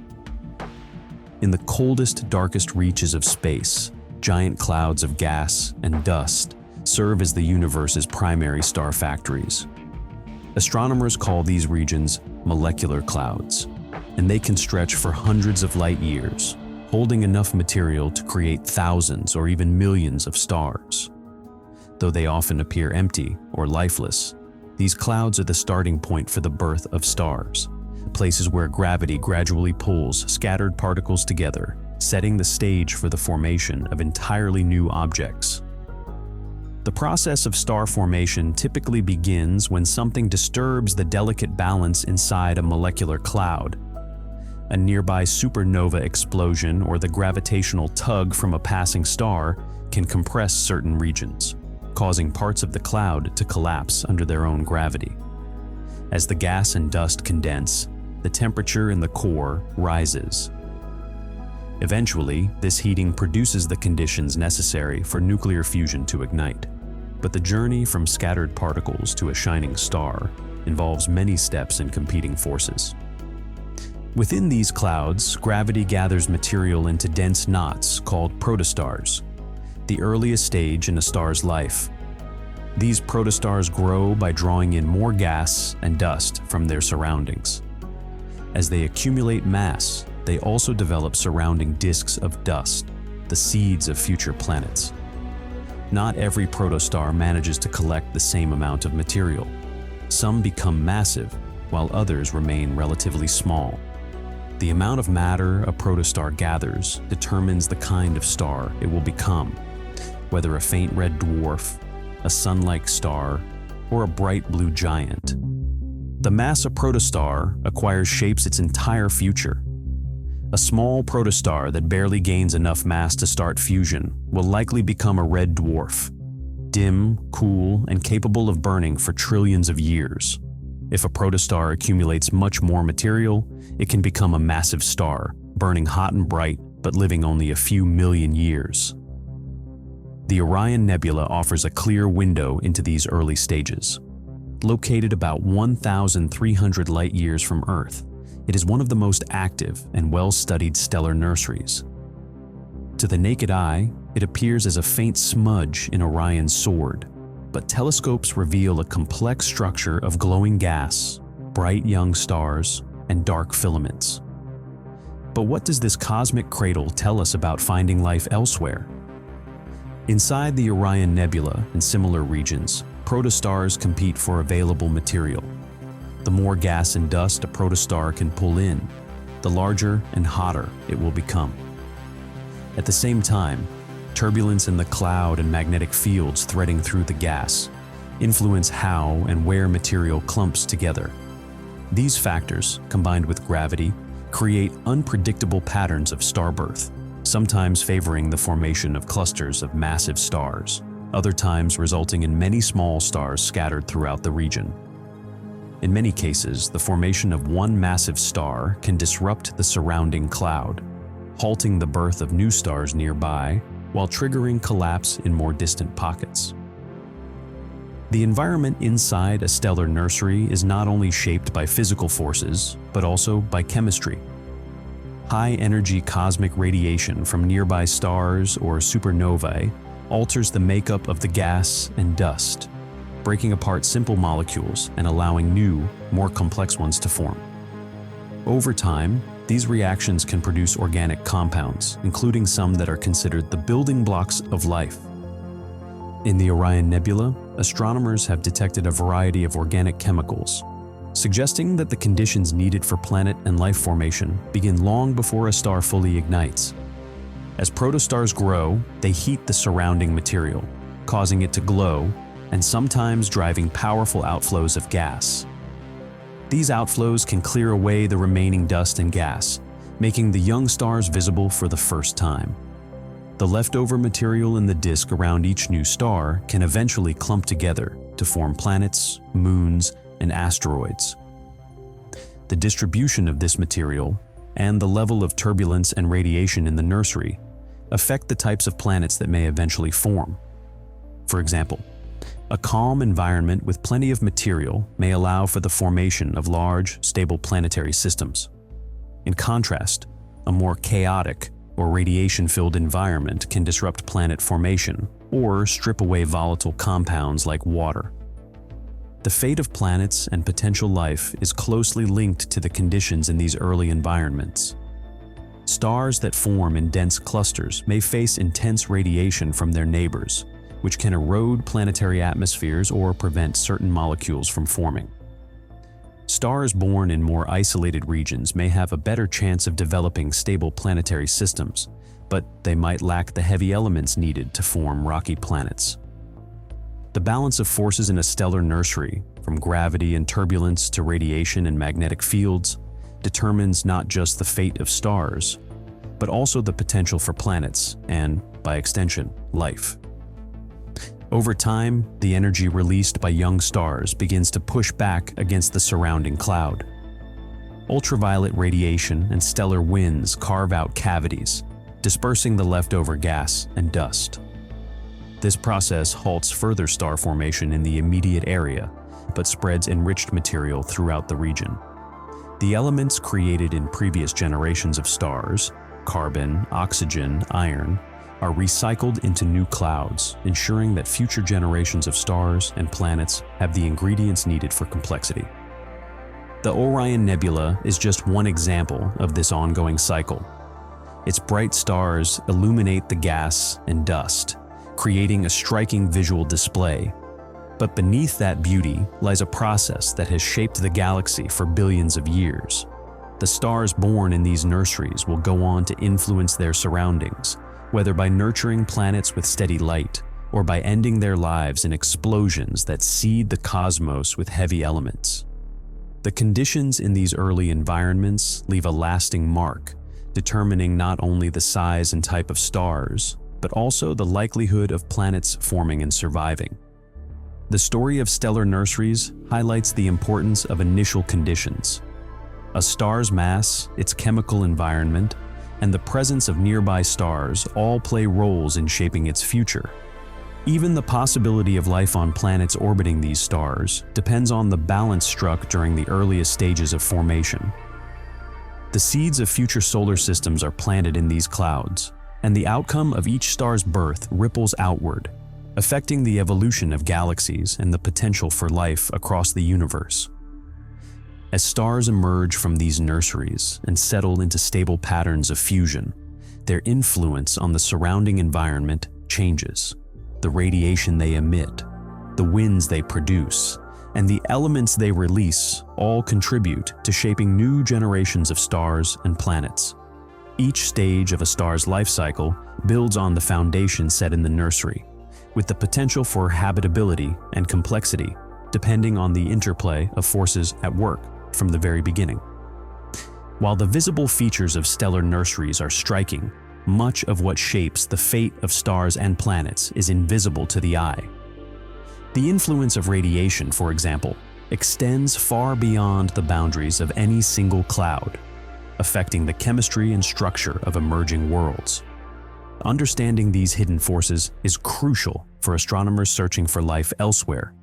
In the coldest, darkest reaches of space, giant clouds of gas and dust serve as the universe's primary star factories. Astronomers call these regions molecular clouds, and they can stretch for hundreds of light years, holding enough material to create thousands or even millions of stars. Though they often appear empty or lifeless, these clouds are the starting point for the birth of stars, places where gravity gradually pulls scattered particles together, setting the stage for the formation of entirely new objects. The process of star formation typically begins when something disturbs the delicate balance inside a molecular cloud. A nearby supernova explosion or the gravitational tug from a passing star can compress certain regions, causing parts of the cloud to collapse under their own gravity. As the gas and dust condense, the temperature in the core rises. Eventually, this heating produces the conditions necessary for nuclear fusion to ignite. But the journey from scattered particles to a shining star involves many steps and competing forces. Within these clouds, gravity gathers material into dense knots called protostars, the earliest stage in a star's life. These protostars grow by drawing in more gas and dust from their surroundings. As they accumulate mass, they also develop surrounding disks of dust, the seeds of future planets. Not every protostar manages to collect the same amount of material. Some become massive, while others remain relatively small. The amount of matter a protostar gathers determines the kind of star it will become, whether a faint red dwarf, a sun-like star, or a bright blue giant. The mass a protostar acquires shapes its entire future. A small protostar that barely gains enough mass to start fusion will likely become a red dwarf, dim, cool, and capable of burning for trillions of years. If a protostar accumulates much more material, it can become a massive star, burning hot and bright but living only a few million years. The Orion Nebula offers a clear window into these early stages. Located about 1,300 light-years from Earth, it is one of the most active and well-studied stellar nurseries. To the naked eye, it appears as a faint smudge in Orion's sword, but telescopes reveal a complex structure of glowing gas, bright young stars, and dark filaments. But what does this cosmic cradle tell us about finding life elsewhere? Inside the Orion Nebula and similar regions, protostars compete for available material. The more gas and dust a protostar can pull in, the larger and hotter it will become. At the same time, turbulence in the cloud and magnetic fields threading through the gas influence how and where material clumps together. These factors, combined with gravity, create unpredictable patterns of starbirth, sometimes favoring the formation of clusters of massive stars, other times resulting in many small stars scattered throughout the region. In many cases, the formation of one massive star can disrupt the surrounding cloud, halting the birth of new stars nearby while triggering collapse in more distant pockets. The environment inside a stellar nursery is not only shaped by physical forces, but also by chemistry. High-energy cosmic radiation from nearby stars or supernovae alters the makeup of the gas and dust, breaking apart simple molecules and allowing new, more complex ones to form. Over time, these reactions can produce organic compounds, including some that are considered the building blocks of life. In the Orion Nebula, astronomers have detected a variety of organic chemicals, suggesting that the conditions needed for planet and life formation begin long before a star fully ignites. As protostars grow, they heat the surrounding material, causing it to glow and sometimes driving powerful outflows of gas. These outflows can clear away the remaining dust and gas, making the young stars visible for the first time. The leftover material in the disk around each new star can eventually clump together to form planets, moons, and asteroids. The distribution of this material and the level of turbulence and radiation in the nursery affect the types of planets that may eventually form. For example, a calm environment with plenty of material may allow for the formation of large, stable planetary systems. In contrast, a more chaotic or radiation-filled environment can disrupt planet formation or strip away volatile compounds like water. The fate of planets and potential life is closely linked to the conditions in these early environments. Stars that form in dense clusters may face intense radiation from their neighbors, which can erode planetary atmospheres or prevent certain molecules from forming. Stars born in more isolated regions may have a better chance of developing stable planetary systems, but they might lack the heavy elements needed to form rocky planets. The balance of forces in a stellar nursery, from gravity and turbulence to radiation and magnetic fields, determines not just the fate of stars, but also the potential for planets and, by extension, life. Over time, the energy released by young stars begins to push back against the surrounding cloud. Ultraviolet radiation and stellar winds carve out cavities, dispersing the leftover gas and dust. This process halts further star formation in the immediate area, but spreads enriched material throughout the region. The elements created in previous generations of stars, carbon, oxygen, iron, are recycled into new clouds, ensuring that future generations of stars and planets have the ingredients needed for complexity. The Orion Nebula is just one example of this ongoing cycle. Its bright stars illuminate the gas and dust, creating a striking visual display. But beneath that beauty lies a process that has shaped the galaxy for billions of years. The stars born in these nurseries will go on to influence their surroundings, whether by nurturing planets with steady light or by ending their lives in explosions that seed the cosmos with heavy elements. The conditions in these early environments leave a lasting mark, determining not only the size and type of stars, but also the likelihood of planets forming and surviving. The story of stellar nurseries highlights the importance of initial conditions. A star's mass, its chemical environment, and the presence of nearby stars all play roles in shaping its future. Even the possibility of life on planets orbiting these stars depends on the balance struck during the earliest stages of formation. The seeds of future solar systems are planted in these clouds, and the outcome of each star's birth ripples outward, affecting the evolution of galaxies and the potential for life across the universe. As stars emerge from these nurseries and settle into stable patterns of fusion, their influence on the surrounding environment changes. The radiation they emit, the winds they produce, and the elements they release all contribute to shaping new generations of stars and planets. Each stage of a star's life cycle builds on the foundation set in the nursery, with the potential for habitability and complexity, depending on the interplay of forces at work from the very beginning. While the visible features of stellar nurseries are striking, much of what shapes the fate of stars and planets is invisible to the eye. The influence of radiation, for example, extends far beyond the boundaries of any single cloud, affecting the chemistry and structure of emerging worlds. Understanding these hidden forces is crucial for astronomers searching for life elsewhere,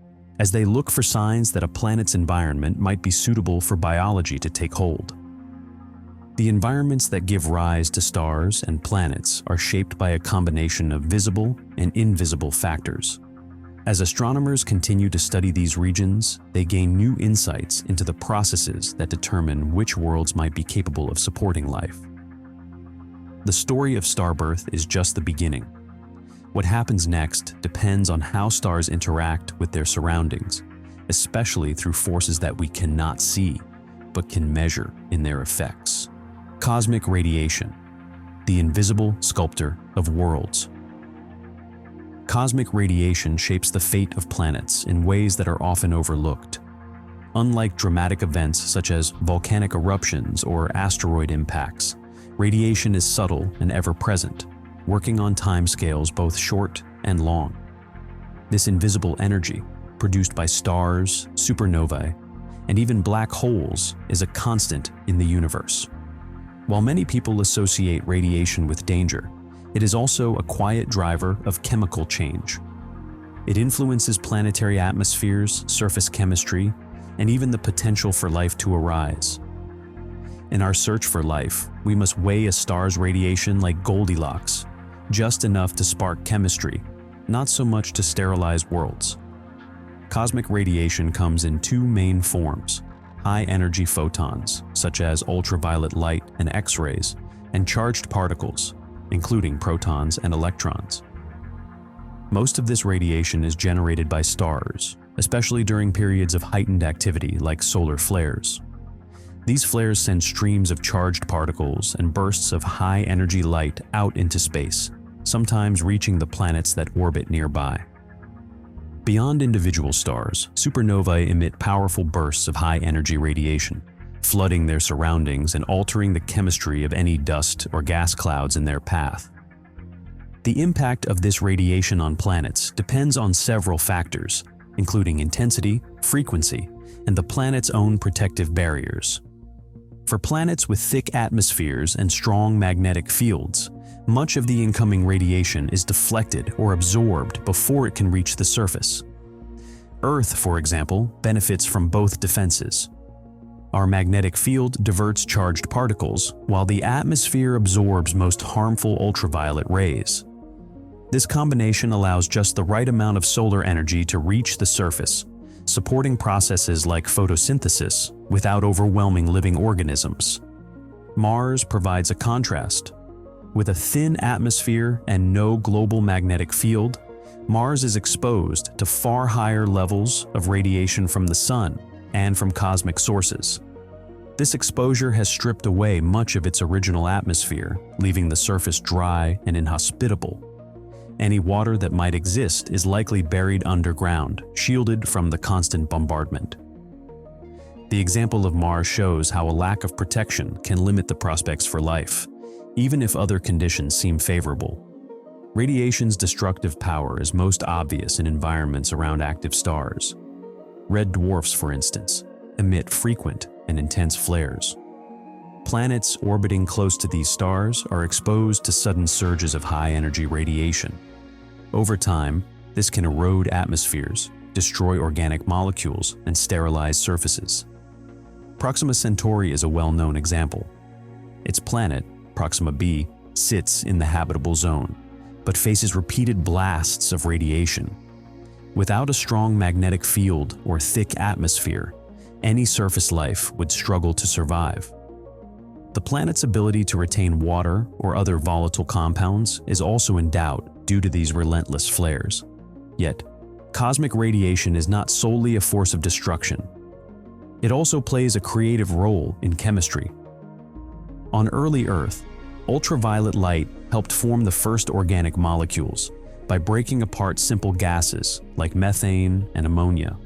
as they look for signs that a planet's environment might be suitable for biology to take hold. The environments that give rise to stars and planets are shaped by a combination of visible and invisible factors. As astronomers continue to study these regions, they gain new insights into the processes that determine which worlds might be capable of supporting life. The story of star birth is just the beginning. What happens next depends on how stars interact with their surroundings, especially through forces that we cannot see, but can measure in their effects. Cosmic radiation, the invisible sculptor of worlds. Cosmic radiation shapes the fate of planets in ways that are often overlooked. Unlike dramatic events such as volcanic eruptions or asteroid impacts, radiation is subtle and ever-present, working on timescales both short and long. This invisible energy, produced by stars, supernovae, and even black holes, is a constant in the universe. While many people associate radiation with danger, it is also a quiet driver of chemical change. It influences planetary atmospheres, surface chemistry, and even the potential for life to arise. In our search for life, we must weigh a star's radiation like Goldilocks, just enough to spark chemistry, not so much to sterilize worlds. Cosmic radiation comes in two main forms: high-energy photons, such as ultraviolet light and X-rays, and charged particles, including protons and electrons. Most of this radiation is generated by stars, especially during periods of heightened activity like solar flares. These flares send streams of charged particles and bursts of high-energy light out into space, sometimes reaching the planets that orbit nearby. Beyond individual stars, supernovae emit powerful bursts of high-energy radiation, flooding their surroundings and altering the chemistry of any dust or gas clouds in their path. The impact of this radiation on planets depends on several factors, including intensity, frequency, and the planet's own protective barriers. For planets with thick atmospheres and strong magnetic fields, much of the incoming radiation is deflected or absorbed before it can reach the surface. Earth, for example, benefits from both defenses. Our magnetic field diverts charged particles, while the atmosphere absorbs most harmful ultraviolet rays. This combination allows just the right amount of solar energy to reach the surface, supporting processes like photosynthesis without overwhelming living organisms. Mars provides a contrast. With a thin atmosphere and no global magnetic field, Mars is exposed to far higher levels of radiation from the Sun and from cosmic sources. This exposure has stripped away much of its original atmosphere, leaving the surface dry and inhospitable. Any water that might exist is likely buried underground, shielded from the constant bombardment. The example of Mars shows how a lack of protection can limit the prospects for life, even if other conditions seem favorable. Radiation's destructive power is most obvious in environments around active stars. Red dwarfs, for instance, emit frequent and intense flares. Planets orbiting close to these stars are exposed to sudden surges of high-energy radiation. Over time, this can erode atmospheres, destroy organic molecules, and sterilize surfaces. Proxima Centauri is a well-known example. Its planet, Proxima b, sits in the habitable zone, but faces repeated blasts of radiation. Without a strong magnetic field or thick atmosphere, any surface life would struggle to survive. The planet's ability to retain water or other volatile compounds is also in doubt due to these relentless flares. Yet, cosmic radiation is not solely a force of destruction. It also plays a creative role in chemistry. On early Earth, ultraviolet light helped form the first organic molecules by breaking apart simple gases like methane and ammonia.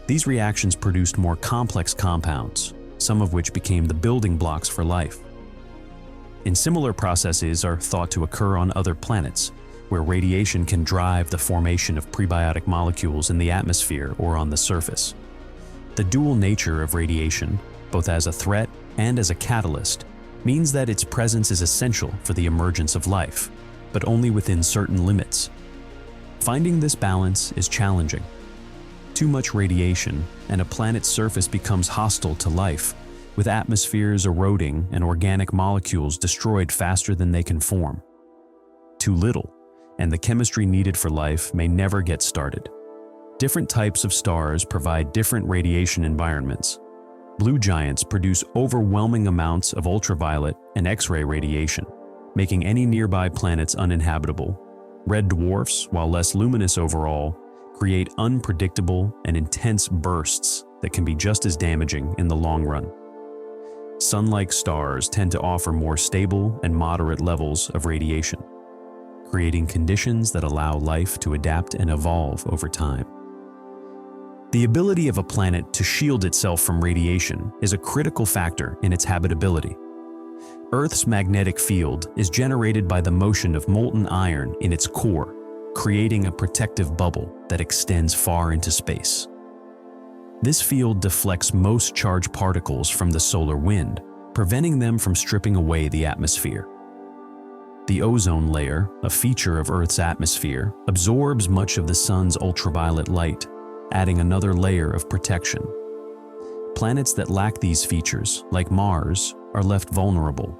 These reactions produced more complex compounds, some of which became the building blocks for life. And similar processes are thought to occur on other planets, where radiation can drive the formation of prebiotic molecules in the atmosphere or on the surface. The dual nature of radiation, both as a threat and as a catalyst, means that its presence is essential for the emergence of life, but only within certain limits. Finding this balance is challenging. Too much radiation, and a planet's surface becomes hostile to life, with atmospheres eroding and organic molecules destroyed faster than they can form. Too little, and the chemistry needed for life may never get started. Different types of stars provide different radiation environments. Blue giants produce overwhelming amounts of ultraviolet and X-ray radiation, making any nearby planets uninhabitable. Red dwarfs, while less luminous overall, create unpredictable and intense bursts that can be just as damaging in the long run. Sun-like stars tend to offer more stable and moderate levels of radiation, creating conditions that allow life to adapt and evolve over time. The ability of a planet to shield itself from radiation is a critical factor in its habitability. Earth's magnetic field is generated by the motion of molten iron in its core, creating a protective bubble that extends far into space. This field deflects most charged particles from the solar wind, preventing them from stripping away the atmosphere. The ozone layer, a feature of Earth's atmosphere, absorbs much of the sun's ultraviolet light, adding another layer of protection. Planets that lack these features, like Mars, are left vulnerable.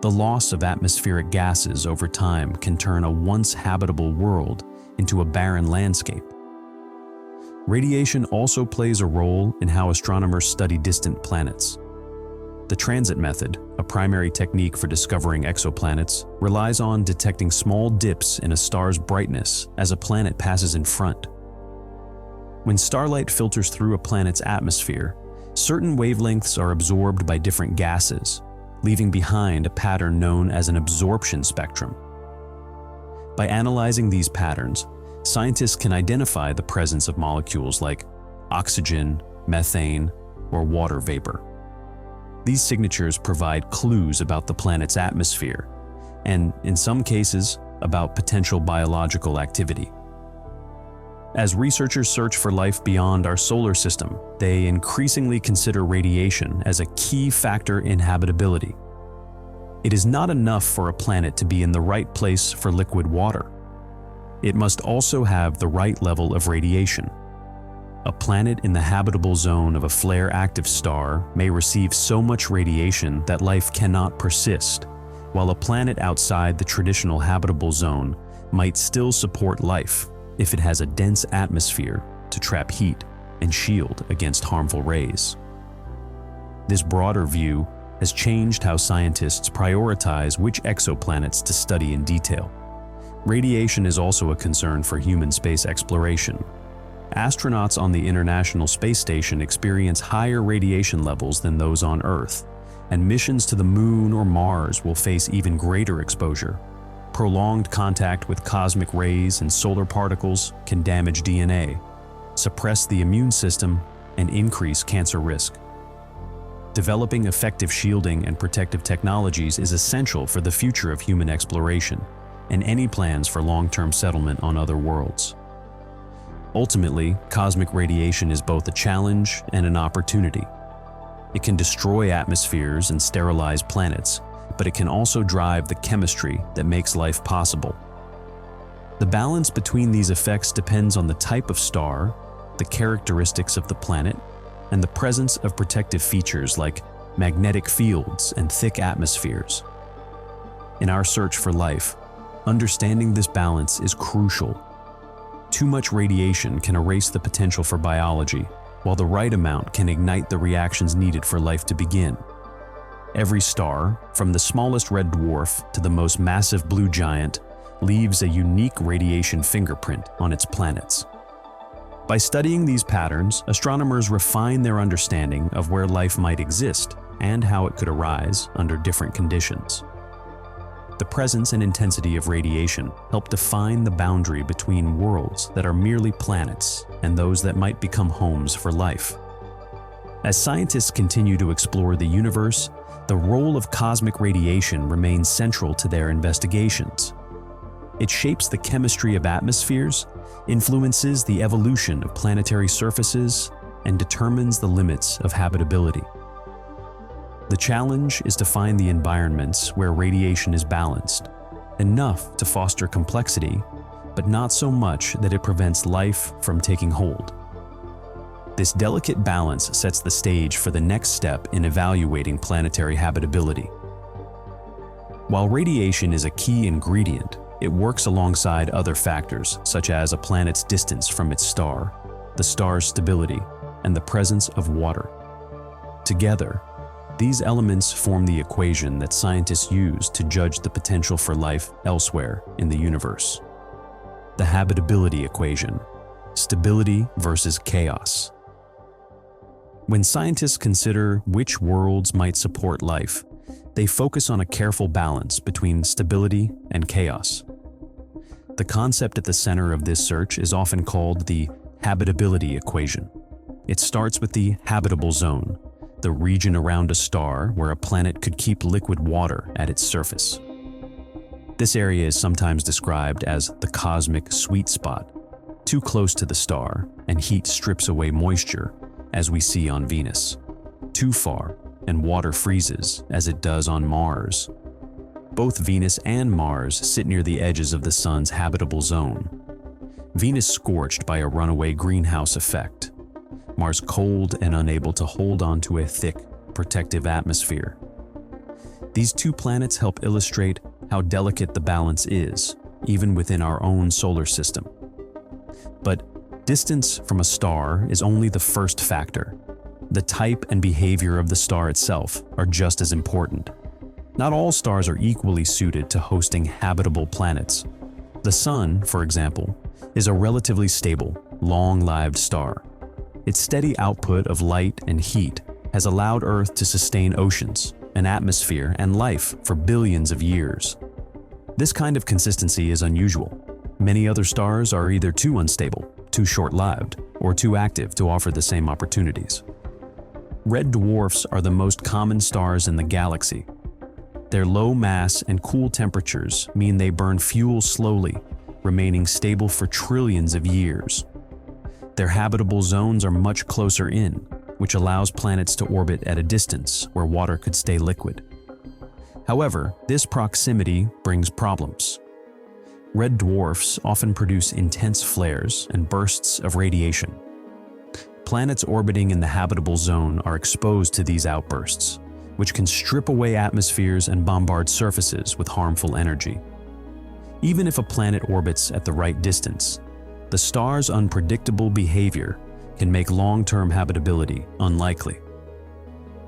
The loss of atmospheric gases over time can turn a once habitable world into a barren landscape. Radiation also plays a role in how astronomers study distant planets. The transit method, a primary technique for discovering exoplanets, relies on detecting small dips in a star's brightness as a planet passes in front. When starlight filters through a planet's atmosphere, certain wavelengths are absorbed by different gases, leaving behind a pattern known as an absorption spectrum. By analyzing these patterns, scientists can identify the presence of molecules like oxygen, methane, or water vapor. These signatures provide clues about the planet's atmosphere, and in some cases, about potential biological activity. As researchers search for life beyond our solar system, they increasingly consider radiation as a key factor in habitability. It is not enough for a planet to be in the right place for liquid water. It must also have the right level of radiation. A planet in the habitable zone of a flare-active star may receive so much radiation that life cannot persist, while a planet outside the traditional habitable zone might still support life if it has a dense atmosphere to trap heat and shield against harmful rays. This broader view has changed how scientists prioritize which exoplanets to study in detail. Radiation is also a concern for human space exploration. Astronauts on the International Space Station experience higher radiation levels than those on Earth, and missions to the Moon or Mars will face even greater exposure. Prolonged contact with cosmic rays and solar particles can damage DNA, suppress the immune system, and increase cancer risk. Developing effective shielding and protective technologies is essential for the future of human exploration and any plans for long-term settlement on other worlds. Ultimately, cosmic radiation is both a challenge and an opportunity. It can destroy atmospheres and sterilize planets, but it can also drive the chemistry that makes life possible. The balance between these effects depends on the type of star, the characteristics of the planet, and the presence of protective features like magnetic fields and thick atmospheres. In our search for life, understanding this balance is crucial. Too much radiation can erase the potential for biology, while the right amount can ignite the reactions needed for life to begin. Every star, from the smallest red dwarf to the most massive blue giant, leaves a unique radiation fingerprint on its planets. By studying these patterns, astronomers refine their understanding of where life might exist and how it could arise under different conditions. The presence and intensity of radiation help define the boundary between worlds that are merely planets and those that might become homes for life. As scientists continue to explore the universe, the role of cosmic radiation remains central to their investigations. It shapes the chemistry of atmospheres, influences the evolution of planetary surfaces, and determines the limits of habitability. The challenge is to find the environments where radiation is balanced, enough to foster complexity, but not so much that it prevents life from taking hold. This delicate balance sets the stage for the next step in evaluating planetary habitability. While radiation is a key ingredient, it works alongside other factors, such as a planet's distance from its star, the star's stability, and the presence of water. Together, these elements form the equation that scientists use to judge the potential for life elsewhere in the universe. The habitability equation: stability versus chaos. When scientists consider which worlds might support life, they focus on a careful balance between stability and chaos. The concept at the center of this search is often called the habitability equation. It starts with the habitable zone, the region around a star where a planet could keep liquid water at its surface. This area is sometimes described as the cosmic sweet spot. Too close to the star, and heat strips away moisture, as we see on Venus. Too far, and water freezes, as it does on Mars. Both Venus and Mars sit near the edges of the Sun's habitable zone. Venus scorched by a runaway greenhouse effect. Mars cold and unable to hold onto a thick, protective atmosphere. These two planets help illustrate how delicate the balance is, even within our own solar system. But distance from a star is only the first factor. The type and behavior of the star itself are just as important. Not all stars are equally suited to hosting habitable planets. The Sun, for example, is a relatively stable, long-lived star. Its steady output of light and heat has allowed Earth to sustain oceans, an atmosphere, and life for billions of years. This kind of consistency is unusual. Many other stars are either too unstable, too short-lived, or too active to offer the same opportunities. Red dwarfs are the most common stars in the galaxy. Their low mass and cool temperatures mean they burn fuel slowly, remaining stable for trillions of years. Their habitable zones are much closer in, which allows planets to orbit at a distance where water could stay liquid. However, this proximity brings problems. Red dwarfs often produce intense flares and bursts of radiation. Planets orbiting in the habitable zone are exposed to these outbursts, which can strip away atmospheres and bombard surfaces with harmful energy. Even if a planet orbits at the right distance, the star's unpredictable behavior can make long-term habitability unlikely.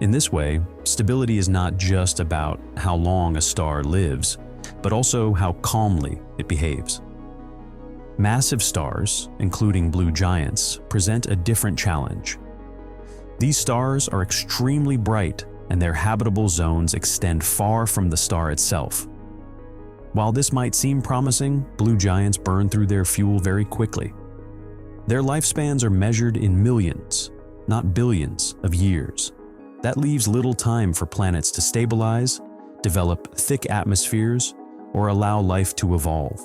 In this way, stability is not just about how long a star lives, but also how calmly it behaves. Massive stars, including blue giants, present a different challenge. These stars are extremely bright, and their habitable zones extend far from the star itself. While this might seem promising, blue giants burn through their fuel very quickly. Their lifespans are measured in millions, not billions, of years. That leaves little time for planets to stabilize, develop thick atmospheres, or allow life to evolve.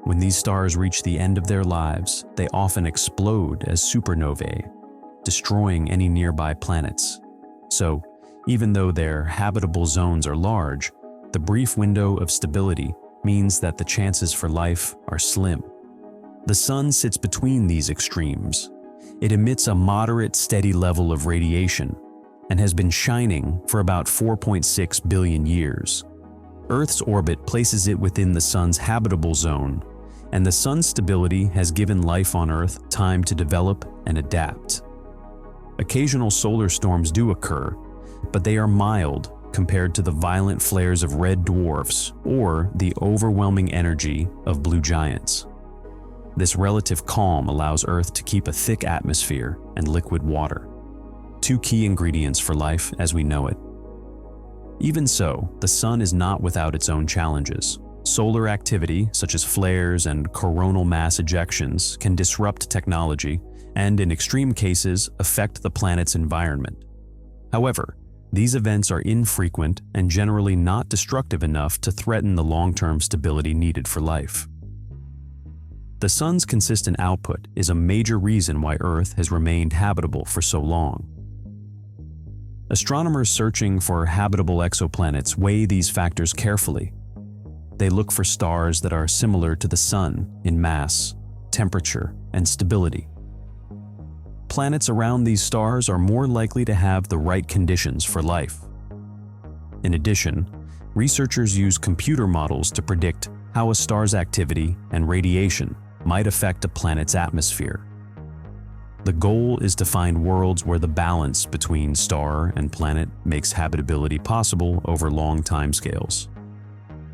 When these stars reach the end of their lives, they often explode as supernovae, destroying any nearby planets. So, even though their habitable zones are large, the brief window of stability means that the chances for life are slim. The sun sits between these extremes. It emits a moderate, steady level of radiation and has been shining for about 4.6 billion years. Earth's orbit places it within the sun's habitable zone, and the sun's stability has given life on Earth time to develop and adapt. Occasional solar storms do occur, but they are mild compared to the violent flares of red dwarfs or the overwhelming energy of blue giants. This relative calm allows Earth to keep a thick atmosphere and liquid water, two key ingredients for life as we know it. Even so, the sun is not without its own challenges. Solar activity, such as flares and coronal mass ejections, can disrupt technology and, in extreme cases, affect the planet's environment. However, these events are infrequent and generally not destructive enough to threaten the long-term stability needed for life. The sun's consistent output is a major reason why Earth has remained habitable for so long. Astronomers searching for habitable exoplanets weigh these factors carefully. They look for stars that are similar to the sun in mass, temperature, and stability. Planets around these stars are more likely to have the right conditions for life. In addition, researchers use computer models to predict how a star's activity and radiation might affect a planet's atmosphere. The goal is to find worlds where the balance between star and planet makes habitability possible over long timescales.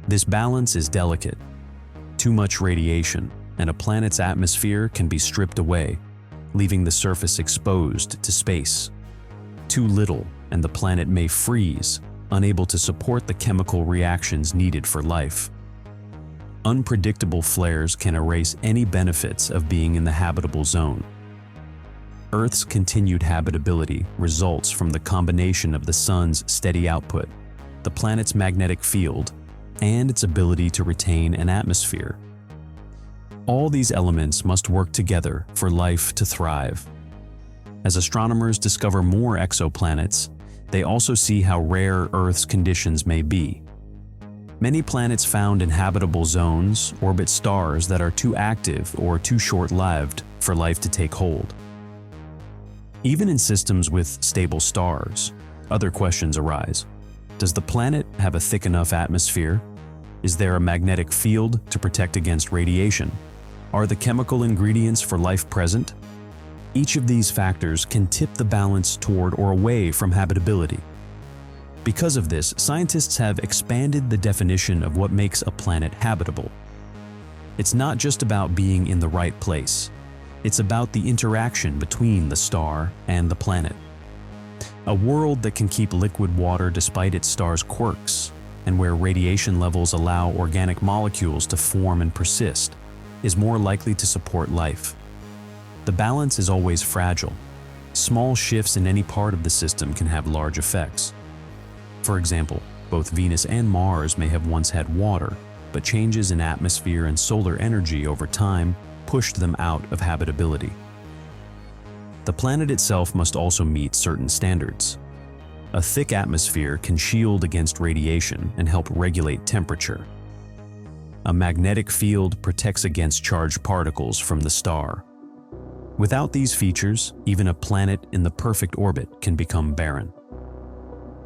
This balance is delicate. Too much radiation, and a planet's atmosphere can be stripped away, leaving the surface exposed to space. Too little, and the planet may freeze, unable to support the chemical reactions needed for life. Unpredictable flares can erase any benefits of being in the habitable zone. Earth's continued habitability results from the combination of the sun's steady output, the planet's magnetic field, and its ability to retain an atmosphere. All these elements must work together for life to thrive. As astronomers discover more exoplanets, they also see how rare Earth's conditions may be. Many planets found in habitable zones orbit stars that are too active or too short-lived for life to take hold. Even in systems with stable stars, other questions arise. Does the planet have a thick enough atmosphere? Is there a magnetic field to protect against radiation? Are the chemical ingredients for life present? Each of these factors can tip the balance toward or away from habitability. Because of this, scientists have expanded the definition of what makes a planet habitable. It's not just about being in the right place. It's about the interaction between the star and the planet. A world that can keep liquid water despite its star's quirks, and where radiation levels allow organic molecules to form and persist, is more likely to support life. The balance is always fragile. Small shifts in any part of the system can have large effects. For example, both Venus and Mars may have once had water, but changes in atmosphere and solar energy over time pushed them out of habitability. The planet itself must also meet certain standards. A thick atmosphere can shield against radiation and help regulate temperature. A magnetic field protects against charged particles from the star. Without these features, even a planet in the perfect orbit can become barren.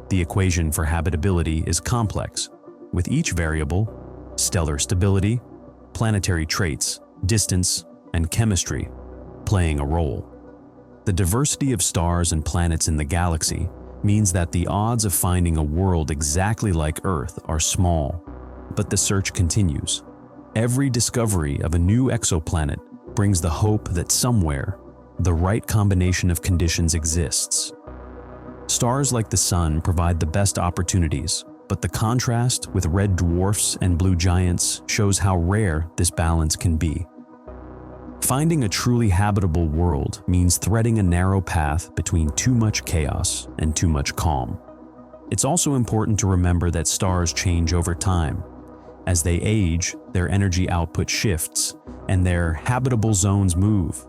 The equation for habitability is complex, with each variable, stellar stability, planetary traits, distance, and chemistry, playing a role. The diversity of stars and planets in the galaxy means that the odds of finding a world exactly like Earth are small, but the search continues. Every discovery of a new exoplanet brings the hope that somewhere, the right combination of conditions exists. Stars like the Sun provide the best opportunities, but the contrast with red dwarfs and blue giants shows how rare this balance can be. Finding a truly habitable world means threading a narrow path between too much chaos and too much calm. It's also important to remember that stars change over time. As they age, their energy output shifts, and their habitable zones move.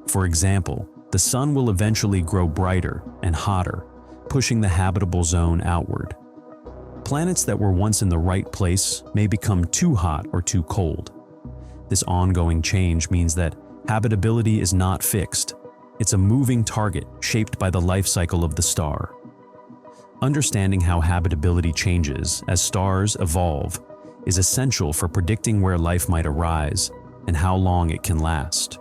For example, the Sun will eventually grow brighter and hotter, pushing the habitable zone outward. Planets that were once in the right place may become too hot or too cold. This ongoing change means that habitability is not fixed. It's a moving target shaped by the life cycle of the star. Understanding how habitability changes as stars evolve is essential for predicting where life might arise and how long it can last.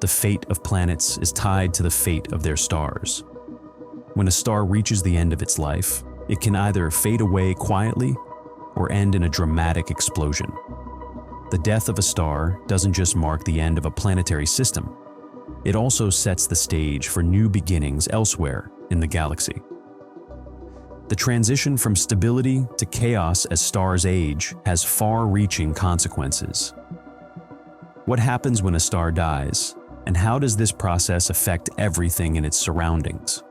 The fate of planets is tied to the fate of their stars. When a star reaches the end of its life, it can either fade away quietly or end in a dramatic explosion. The death of a star doesn't just mark the end of a planetary system. It also sets the stage for new beginnings elsewhere in the galaxy. The transition from stability to chaos as stars age has far-reaching consequences. What happens when a star dies, and how does this process affect everything in its surroundings?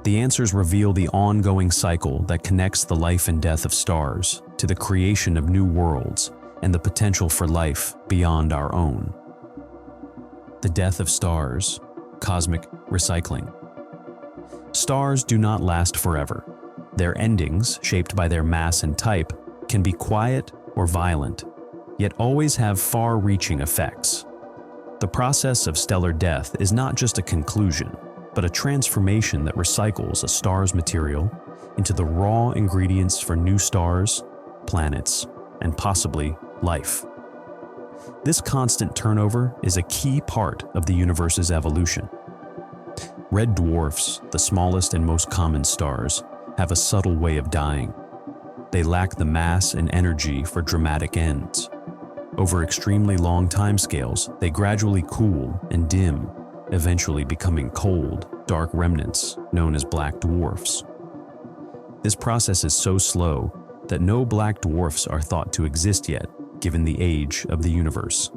The answers reveal the ongoing cycle that connects the life and death of stars to the creation of new worlds and the potential for life beyond our own. The death of stars, cosmic recycling. Stars do not last forever. Their endings, shaped by their mass and type, can be quiet or violent, yet always have far-reaching effects. The process of stellar death is not just a conclusion, but a transformation that recycles a star's material into the raw ingredients for new stars, planets, and possibly life. This constant turnover is a key part of the universe's evolution. Red dwarfs, the smallest and most common stars, have a subtle way of dying. They lack the mass and energy for dramatic ends. Over extremely long timescales, they gradually cool and dim, eventually becoming cold, dark remnants known as black dwarfs. This process is so slow that no black dwarfs are thought to exist yet, given the age of the universe.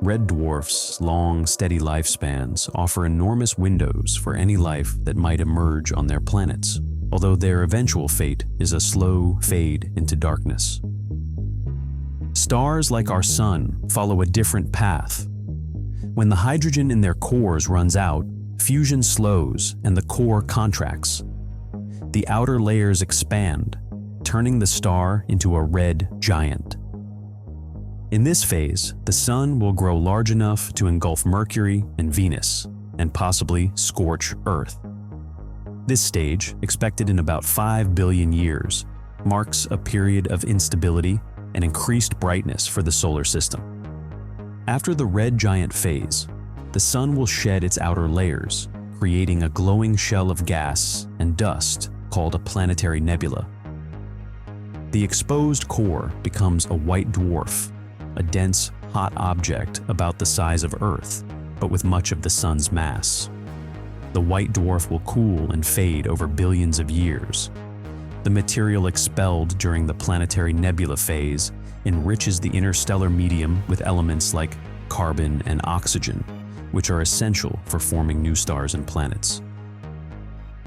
Red dwarfs' long, steady lifespans offer enormous windows for any life that might emerge on their planets, although their eventual fate is a slow fade into darkness. Stars like our Sun follow a different path. When the hydrogen in their cores runs out, fusion slows and the core contracts. The outer layers expand, turning the star into a red giant. In this phase, the Sun will grow large enough to engulf Mercury and Venus, and possibly scorch Earth. This stage, expected in about 5 billion years, marks a period of instability and increased brightness for the solar system. After the red giant phase, the Sun will shed its outer layers, creating a glowing shell of gas and dust called a planetary nebula. The exposed core becomes a white dwarf, a dense, hot object about the size of Earth, but with much of the Sun's mass. The white dwarf will cool and fade over billions of years. The material expelled during the planetary nebula phase enriches the interstellar medium with elements like carbon and oxygen, which are essential for forming new stars and planets.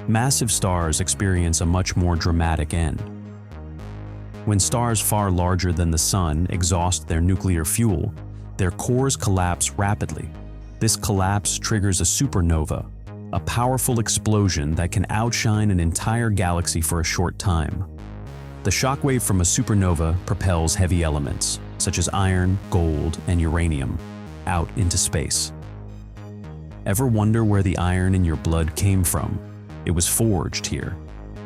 Massive stars experience a much more dramatic end. When stars far larger than the Sun exhaust their nuclear fuel, their cores collapse rapidly. This collapse triggers a supernova, a powerful explosion that can outshine an entire galaxy for a short time. The shockwave from a supernova propels heavy elements, such as iron, gold, and uranium, out into space. Ever wonder where the iron in your blood came from? It was forged here.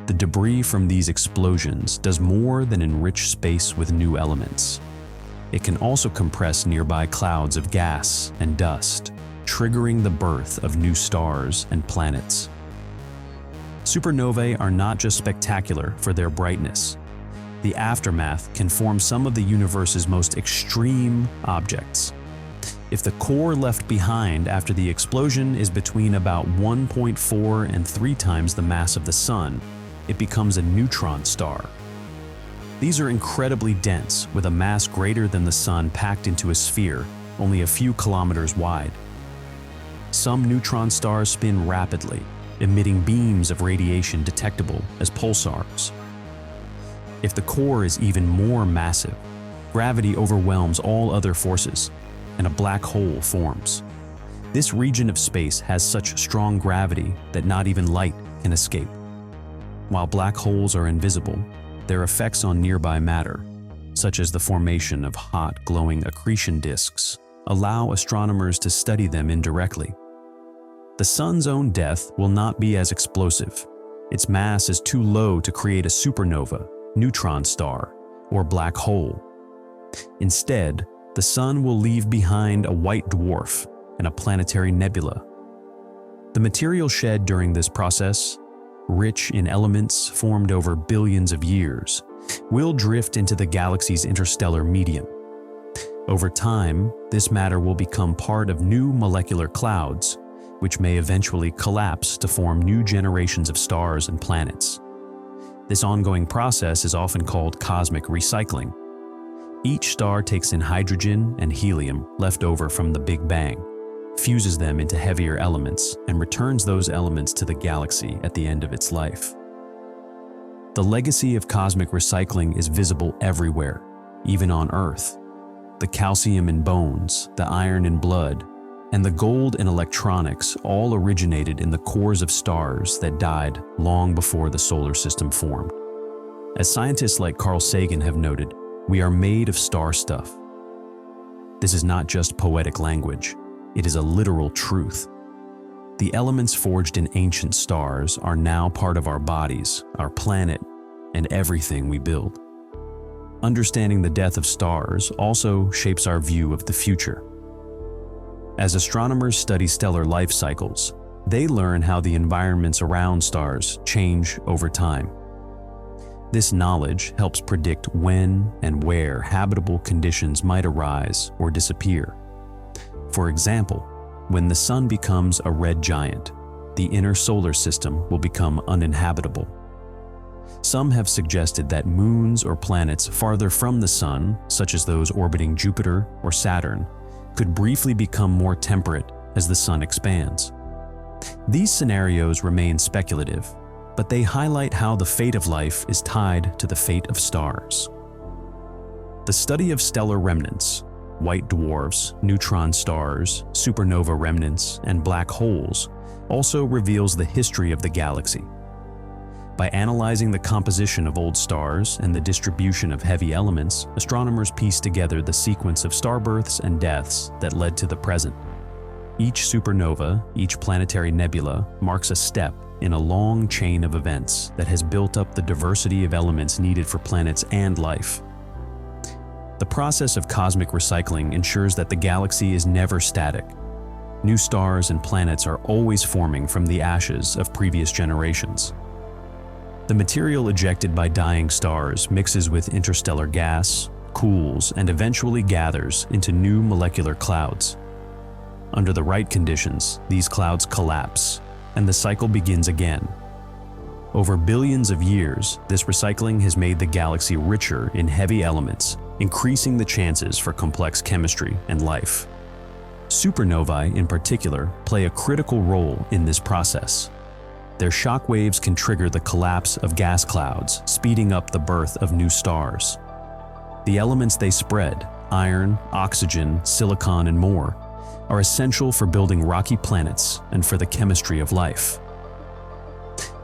The debris from these explosions does more than enrich space with new elements. It can also compress nearby clouds of gas and dust, triggering the birth of new stars and planets. Supernovae are not just spectacular for their brightness. The aftermath can form some of the universe's most extreme objects. If the core left behind after the explosion is between about 1.4 and 3 times the mass of the Sun, it becomes a neutron star. These are incredibly dense, with a mass greater than the Sun packed into a sphere, only a few kilometers wide. Some neutron stars spin rapidly, emitting beams of radiation detectable as pulsars. If the core is even more massive, gravity overwhelms all other forces, and a black hole forms. This region of space has such strong gravity that not even light can escape. While black holes are invisible, their effects on nearby matter, such as the formation of hot, glowing accretion disks, allow astronomers to study them indirectly. The sun's own death will not be as explosive. Its mass is too low to create a supernova, neutron star, or black hole. Instead, the sun will leave behind a white dwarf and a planetary nebula. The material shed during this process, rich in elements formed over billions of years, will drift into the galaxy's interstellar medium. Over time, this matter will become part of new molecular clouds, which may eventually collapse to form new generations of stars and planets. This ongoing process is often called cosmic recycling. Each star takes in hydrogen and helium left over from the Big Bang, fuses them into heavier elements, and returns those elements to the galaxy at the end of its life. The legacy of cosmic recycling is visible everywhere, even on Earth. The calcium in bones, the iron in blood, and the gold in electronics all originated in the cores of stars that died long before the solar system formed. As scientists like Carl Sagan have noted, we are made of star stuff. This is not just poetic language, it is a literal truth. The elements forged in ancient stars are now part of our bodies, our planet, and everything we build. Understanding the death of stars also shapes our view of the future. As astronomers study stellar life cycles, they learn how the environments around stars change over time. This knowledge helps predict when and where habitable conditions might arise or disappear. For example, when the sun becomes a red giant, the inner solar system will become uninhabitable. Some have suggested that moons or planets farther from the sun, such as those orbiting Jupiter or Saturn, could briefly become more temperate as the sun expands. These scenarios remain speculative, but they highlight how the fate of life is tied to the fate of stars. The study of stellar remnants, white dwarfs, neutron stars, supernova remnants, and black holes also reveals the history of the galaxy. By analyzing the composition of old stars and the distribution of heavy elements, astronomers piece together the sequence of star births and deaths that led to the present. Each supernova, each planetary nebula, marks a step in a long chain of events that has built up the diversity of elements needed for planets and life. The process of cosmic recycling ensures that the galaxy is never static. New stars and planets are always forming from the ashes of previous generations. The material ejected by dying stars mixes with interstellar gas, cools, and eventually gathers into new molecular clouds. Under the right conditions, these clouds collapse, and the cycle begins again. Over billions of years, this recycling has made the galaxy richer in heavy elements, increasing the chances for complex chemistry and life. Supernovae, in particular, play a critical role in this process. Their shock waves can trigger the collapse of gas clouds, speeding up the birth of new stars. The elements they spread, iron, oxygen, silicon, and more, are essential for building rocky planets and for the chemistry of life.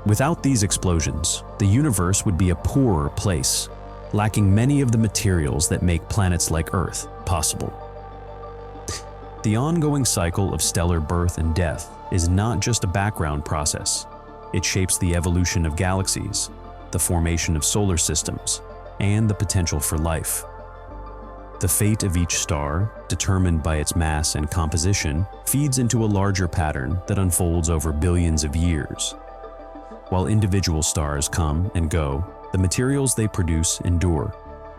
Without these explosions, the universe would be a poorer place, lacking many of the materials that make planets like Earth possible. The ongoing cycle of stellar birth and death is not just a background process. It shapes the evolution of galaxies, the formation of solar systems, and the potential for life. The fate of each star, determined by its mass and composition, feeds into a larger pattern that unfolds over billions of years. While individual stars come and go, the materials they produce endure,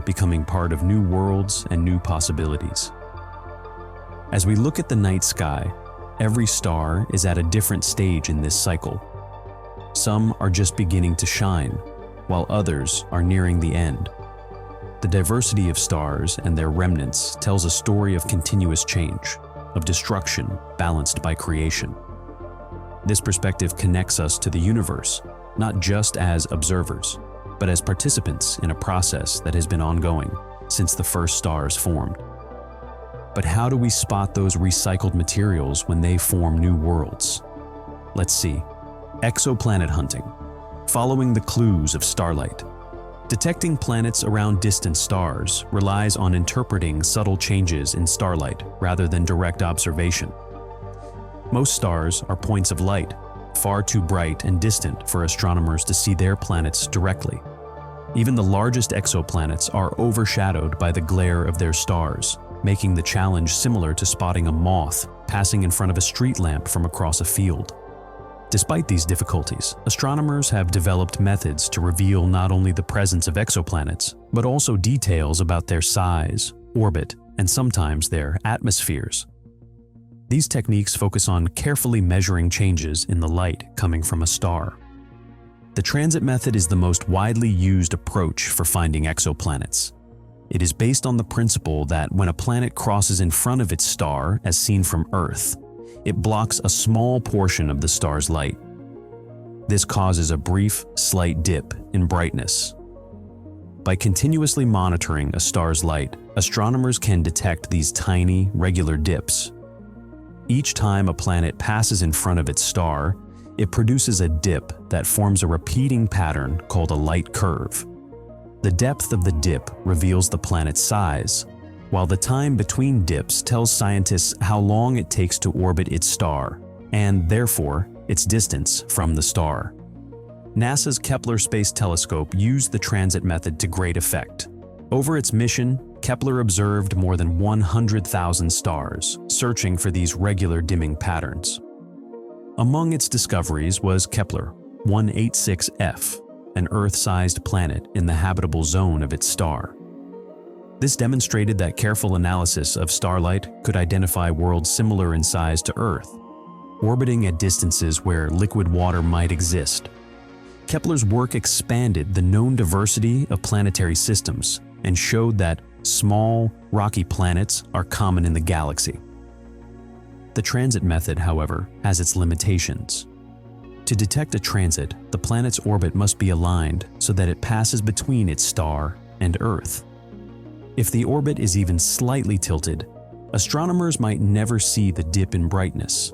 becoming part of new worlds and new possibilities. As we look at the night sky, every star is at a different stage in this cycle. Some are just beginning to shine, while others are nearing the end. The diversity of stars and their remnants tells a story of continuous change, of destruction balanced by creation. This perspective connects us to the universe, not just as observers, but as participants in a process that has been ongoing since the first stars formed. But how do we spot those recycled materials when they form new worlds? Let's see. Exoplanet hunting, following the clues of starlight. Detecting planets around distant stars relies on interpreting subtle changes in starlight rather than direct observation. Most stars are points of light, far too bright and distant for astronomers to see their planets directly. Even the largest exoplanets are overshadowed by the glare of their stars, making the challenge similar to spotting a moth passing in front of a street lamp from across a field. Despite these difficulties, astronomers have developed methods to reveal not only the presence of exoplanets, but also details about their size, orbit, and sometimes their atmospheres. These techniques focus on carefully measuring changes in the light coming from a star. The transit method is the most widely used approach for finding exoplanets. It is based on the principle that when a planet crosses in front of its star, as seen from Earth, it blocks a small portion of the star's light. This causes a brief, slight dip in brightness. By continuously monitoring a star's light, astronomers can detect these tiny, regular dips. Each time a planet passes in front of its star, it produces a dip that forms a repeating pattern called a light curve. The depth of the dip reveals the planet's size, while the time between dips tells scientists how long it takes to orbit its star, and therefore its distance from the star. NASA's Kepler Space Telescope used the transit method to great effect. Over its mission, Kepler observed more than 100,000 stars, searching for these regular dimming patterns. Among its discoveries was Kepler 186f, an Earth-sized planet in the habitable zone of its star. This demonstrated that careful analysis of starlight could identify worlds similar in size to Earth, orbiting at distances where liquid water might exist. Kepler's work expanded the known diversity of planetary systems and showed that small, rocky planets are common in the galaxy. The transit method, however, has its limitations. To detect a transit, the planet's orbit must be aligned so that it passes between its star and Earth. If the orbit is even slightly tilted, astronomers might never see the dip in brightness.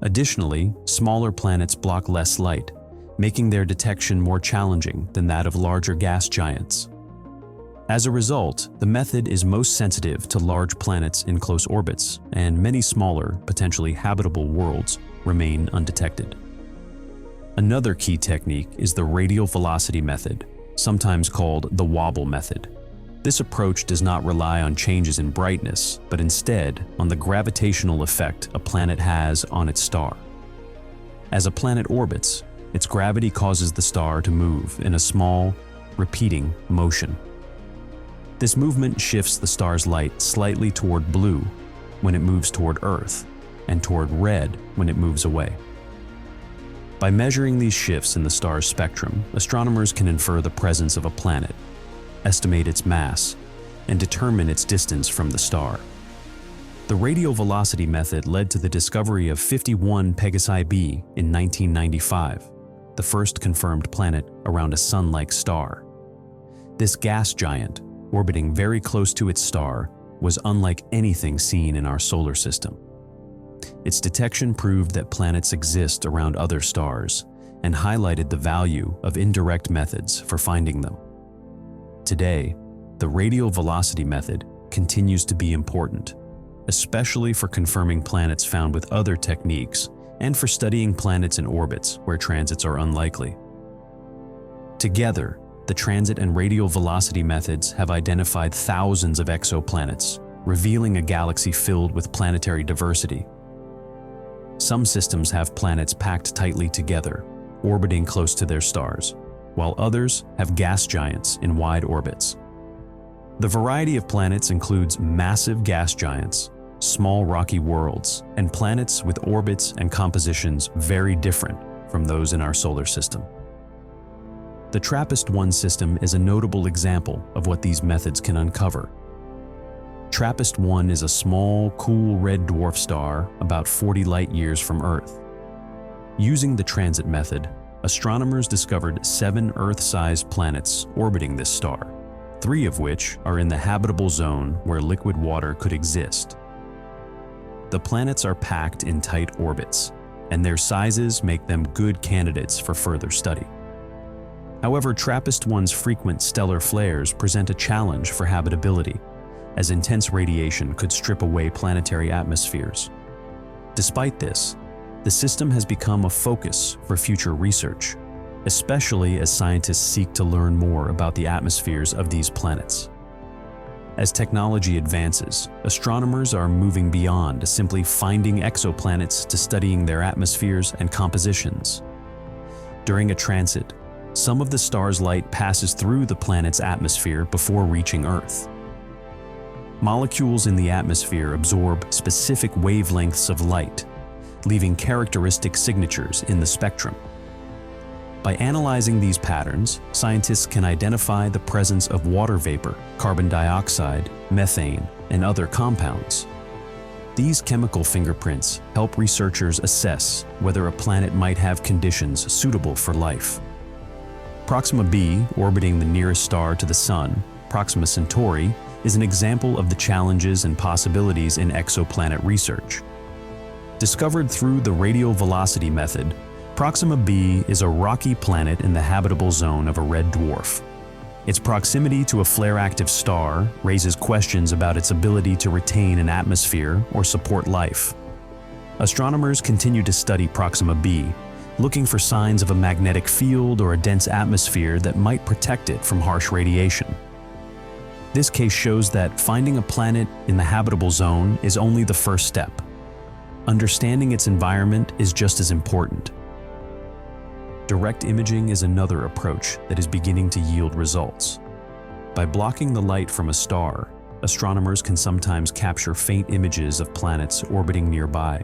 Additionally, smaller planets block less light, making their detection more challenging than that of larger gas giants. As a result, the method is most sensitive to large planets in close orbits, and many smaller, potentially habitable worlds remain undetected. Another key technique is the radial velocity method, sometimes called the wobble method. This approach does not rely on changes in brightness, but instead on the gravitational effect a planet has on its star. As a planet orbits, its gravity causes the star to move in a small, repeating motion. This movement shifts the star's light slightly toward blue when it moves toward Earth, and toward red when it moves away. By measuring these shifts in the star's spectrum, astronomers can infer the presence of a planet, estimate its mass, and determine its distance from the star. The radial velocity method led to the discovery of 51 Pegasi b in 1995, the first confirmed planet around a sun-like star. This gas giant, orbiting very close to its star, was unlike anything seen in our solar system. Its detection proved that planets exist around other stars and highlighted the value of indirect methods for finding them. Today, the radial velocity method continues to be important, especially for confirming planets found with other techniques and for studying planets in orbits where transits are unlikely. Together, the transit and radial velocity methods have identified thousands of exoplanets, revealing a galaxy filled with planetary diversity. Some systems have planets packed tightly together, orbiting close to their stars, while others have gas giants in wide orbits. The variety of planets includes massive gas giants, small rocky worlds, and planets with orbits and compositions very different from those in our solar system. The TRAPPIST-1 system is a notable example of what these methods can uncover. TRAPPIST-1 is a small, cool red dwarf star about 40 light-years from Earth. Using the transit method, astronomers discovered 7 Earth-sized planets orbiting this star, 3 of which are in the habitable zone where liquid water could exist. The planets are packed in tight orbits, and their sizes make them good candidates for further study. However, TRAPPIST-1's frequent stellar flares present a challenge for habitability, as intense radiation could strip away planetary atmospheres. Despite this, the system has become a focus for future research, especially as scientists seek to learn more about the atmospheres of these planets. As technology advances, astronomers are moving beyond simply finding exoplanets to studying their atmospheres and compositions. During a transit, some of the star's light passes through the planet's atmosphere before reaching Earth. Molecules in the atmosphere absorb specific wavelengths of light, leaving characteristic signatures in the spectrum. By analyzing these patterns, scientists can identify the presence of water vapor, carbon dioxide, methane, and other compounds. These chemical fingerprints help researchers assess whether a planet might have conditions suitable for life. Proxima b, orbiting the nearest star to the Sun, Proxima Centauri, is an example of the challenges and possibilities in exoplanet research. Discovered through the radial velocity method, Proxima b is a rocky planet in the habitable zone of a red dwarf. Its proximity to a flare-active star raises questions about its ability to retain an atmosphere or support life. Astronomers continue to study Proxima b, looking for signs of a magnetic field or a dense atmosphere that might protect it from harsh radiation. This case shows that finding a planet in the habitable zone is only the first step. Understanding its environment is just as important. Direct imaging is another approach that is beginning to yield results. By blocking the light from a star, astronomers can sometimes capture faint images of planets orbiting nearby.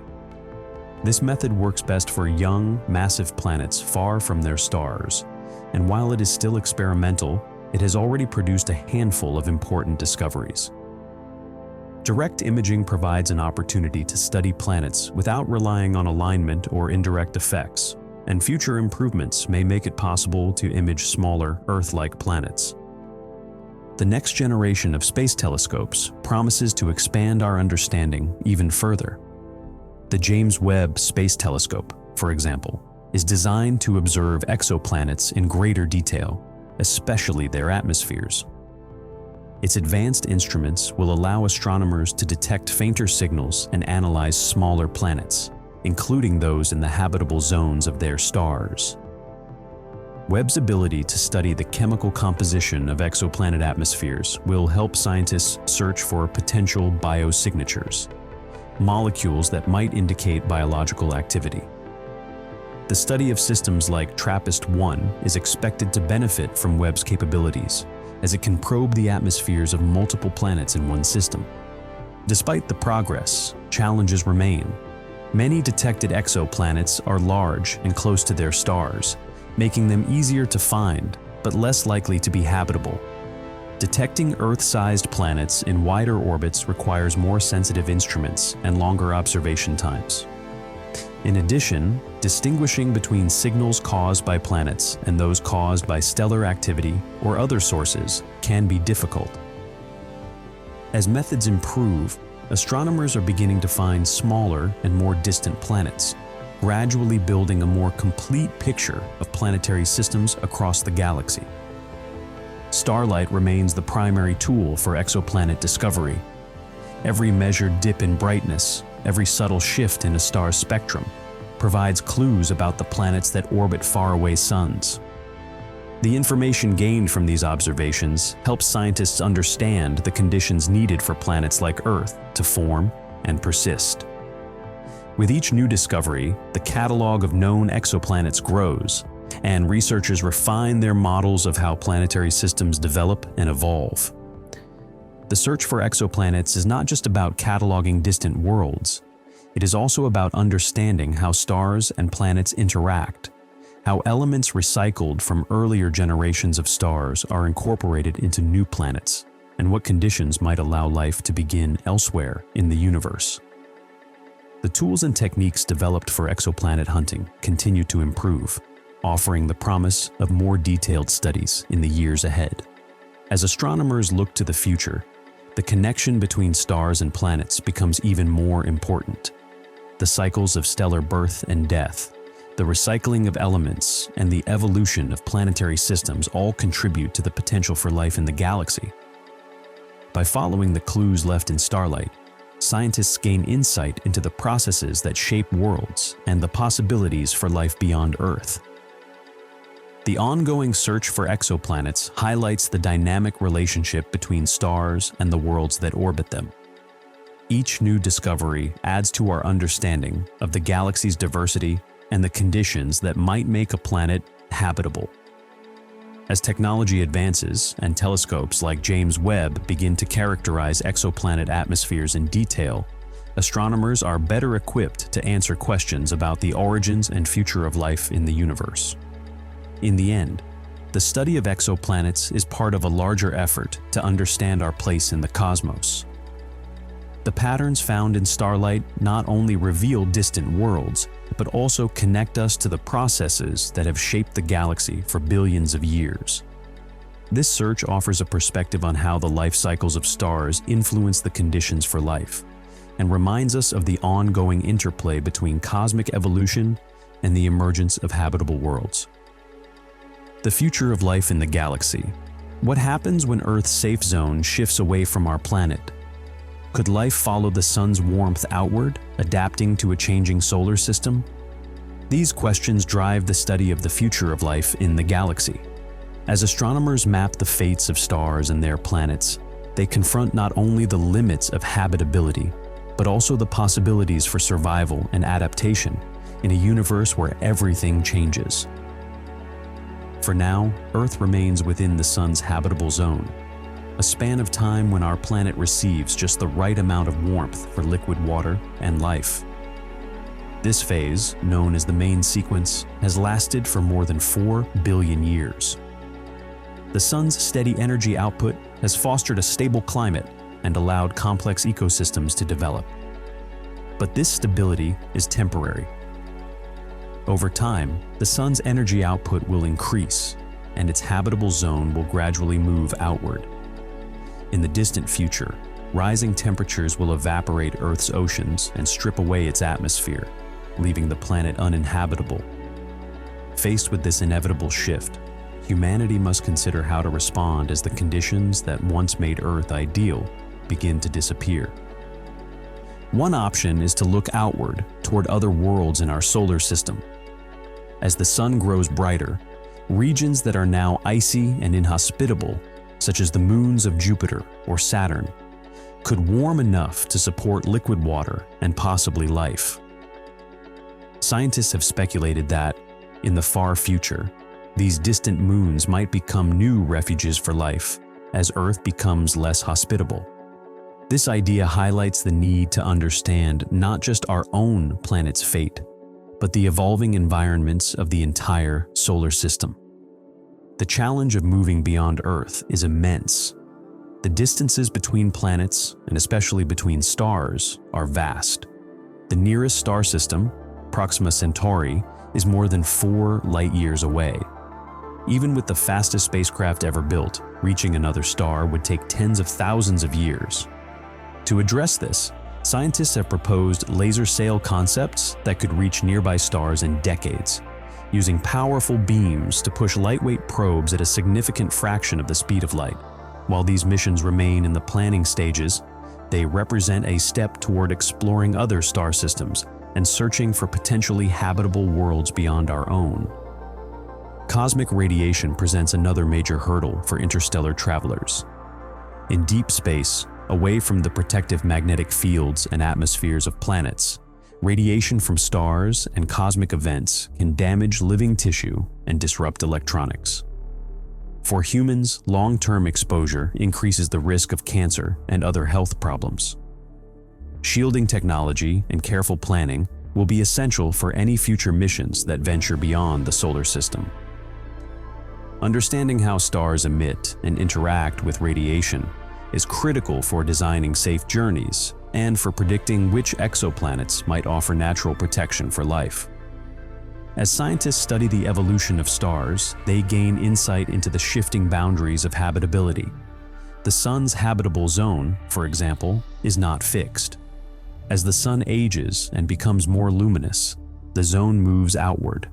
This method works best for young, massive planets far from their stars, and while it is still experimental, it has already produced a handful of important discoveries. Direct imaging provides an opportunity to study planets without relying on alignment or indirect effects, and future improvements may make it possible to image smaller, Earth-like planets. The next generation of space telescopes promises to expand our understanding even further. The James Webb Space Telescope, for example, is designed to observe exoplanets in greater detail, especially their atmospheres. Its advanced instruments will allow astronomers to detect fainter signals and analyze smaller planets, including those in the habitable zones of their stars. Webb's ability to study the chemical composition of exoplanet atmospheres will help scientists search for potential biosignatures, molecules that might indicate biological activity. The study of systems like TRAPPIST-1 is expected to benefit from Webb's capabilities, as it can probe the atmospheres of multiple planets in one system. Despite the progress, challenges remain. Many detected exoplanets are large and close to their stars, making them easier to find, but less likely to be habitable. Detecting Earth-sized planets in wider orbits requires more sensitive instruments and longer observation times. In addition, distinguishing between signals caused by planets and those caused by stellar activity or other sources can be difficult. As methods improve, astronomers are beginning to find smaller and more distant planets, gradually building a more complete picture of planetary systems across the galaxy. Starlight remains the primary tool for exoplanet discovery. Every measured dip in brightness, every subtle shift in a star's spectrum, provides clues about the planets that orbit faraway suns. The information gained from these observations helps scientists understand the conditions needed for planets like Earth to form and persist. With each new discovery, the catalog of known exoplanets grows, and researchers refine their models of how planetary systems develop and evolve. The search for exoplanets is not just about cataloging distant worlds. It is also about understanding how stars and planets interact, how elements recycled from earlier generations of stars are incorporated into new planets, and what conditions might allow life to begin elsewhere in the universe. The tools and techniques developed for exoplanet hunting continue to improve, offering the promise of more detailed studies in the years ahead. As astronomers look to the future, the connection between stars and planets becomes even more important. the cycles of stellar birth and death, the recycling of elements, and the evolution of planetary systems all contribute to the potential for life in the galaxy. By following the clues left in starlight, scientists gain insight into the processes that shape worlds and the possibilities for life beyond Earth. The ongoing search for exoplanets highlights the dynamic relationship between stars and the worlds that orbit them. Each new discovery adds to our understanding of the galaxy's diversity and the conditions that might make a planet habitable. As technology advances and telescopes like James Webb begin to characterize exoplanet atmospheres in detail, astronomers are better equipped to answer questions about the origins and future of life in the universe. In the end, the study of exoplanets is part of a larger effort to understand our place in the cosmos. The patterns found in starlight not only reveal distant worlds, but also connect us to the processes that have shaped the galaxy for billions of years. This search offers a perspective on how the life cycles of stars influence the conditions for life, and reminds us of the ongoing interplay between cosmic evolution and the emergence of habitable worlds. The future of life in the galaxy. What happens when Earth's safe zone shifts away from our planet? Could life follow the sun's warmth outward, adapting to a changing solar system? These questions drive the study of the future of life in the galaxy. As astronomers map the fates of stars and their planets, they confront not only the limits of habitability, but also the possibilities for survival and adaptation in a universe where everything changes. For now, Earth remains within the sun's habitable zone, a span of time when our planet receives just the right amount of warmth for liquid water and life. This phase, known as the main sequence, has lasted for more than 4 billion years. The sun's steady energy output has fostered a stable climate and allowed complex ecosystems to develop. But this stability is temporary. Over time, the sun's energy output will increase, and its habitable zone will gradually move outward. In the distant future, rising temperatures will evaporate Earth's oceans and strip away its atmosphere, leaving the planet uninhabitable. Faced with this inevitable shift, humanity must consider how to respond as the conditions that once made Earth ideal begin to disappear. One option is to look outward toward other worlds in our solar system. As the sun grows brighter, regions that are now icy and inhospitable, such as the moons of Jupiter or Saturn, could warm enough to support liquid water and possibly life. Scientists have speculated that, in the far future, these distant moons might become new refuges for life as Earth becomes less hospitable. This idea highlights the need to understand not just our own planet's fate, but the evolving environments of the entire solar system. The challenge of moving beyond Earth is immense. The distances between planets, and especially between stars, are vast. The nearest star system, Proxima Centauri, is more than 4 light-years away. Even with the fastest spacecraft ever built, reaching another star would take tens of thousands of years. To address this, scientists have proposed laser sail concepts that could reach nearby stars in decades, using powerful beams to push lightweight probes at a significant fraction of the speed of light. While these missions remain in the planning stages, they represent a step toward exploring other star systems and searching for potentially habitable worlds beyond our own. Cosmic radiation presents another major hurdle for interstellar travelers. In deep space, away from the protective magnetic fields and atmospheres of planets, radiation from stars and cosmic events can damage living tissue and disrupt electronics. For humans, long-term exposure increases the risk of cancer and other health problems. Shielding technology and careful planning will be essential for any future missions that venture beyond the solar system. Understanding how stars emit and interact with radiation is critical for designing safe journeys and for predicting which exoplanets might offer natural protection for life. As scientists study the evolution of stars, they gain insight into the shifting boundaries of habitability. The sun's habitable zone, for example, is not fixed. As the sun ages and becomes more luminous, the zone moves outward.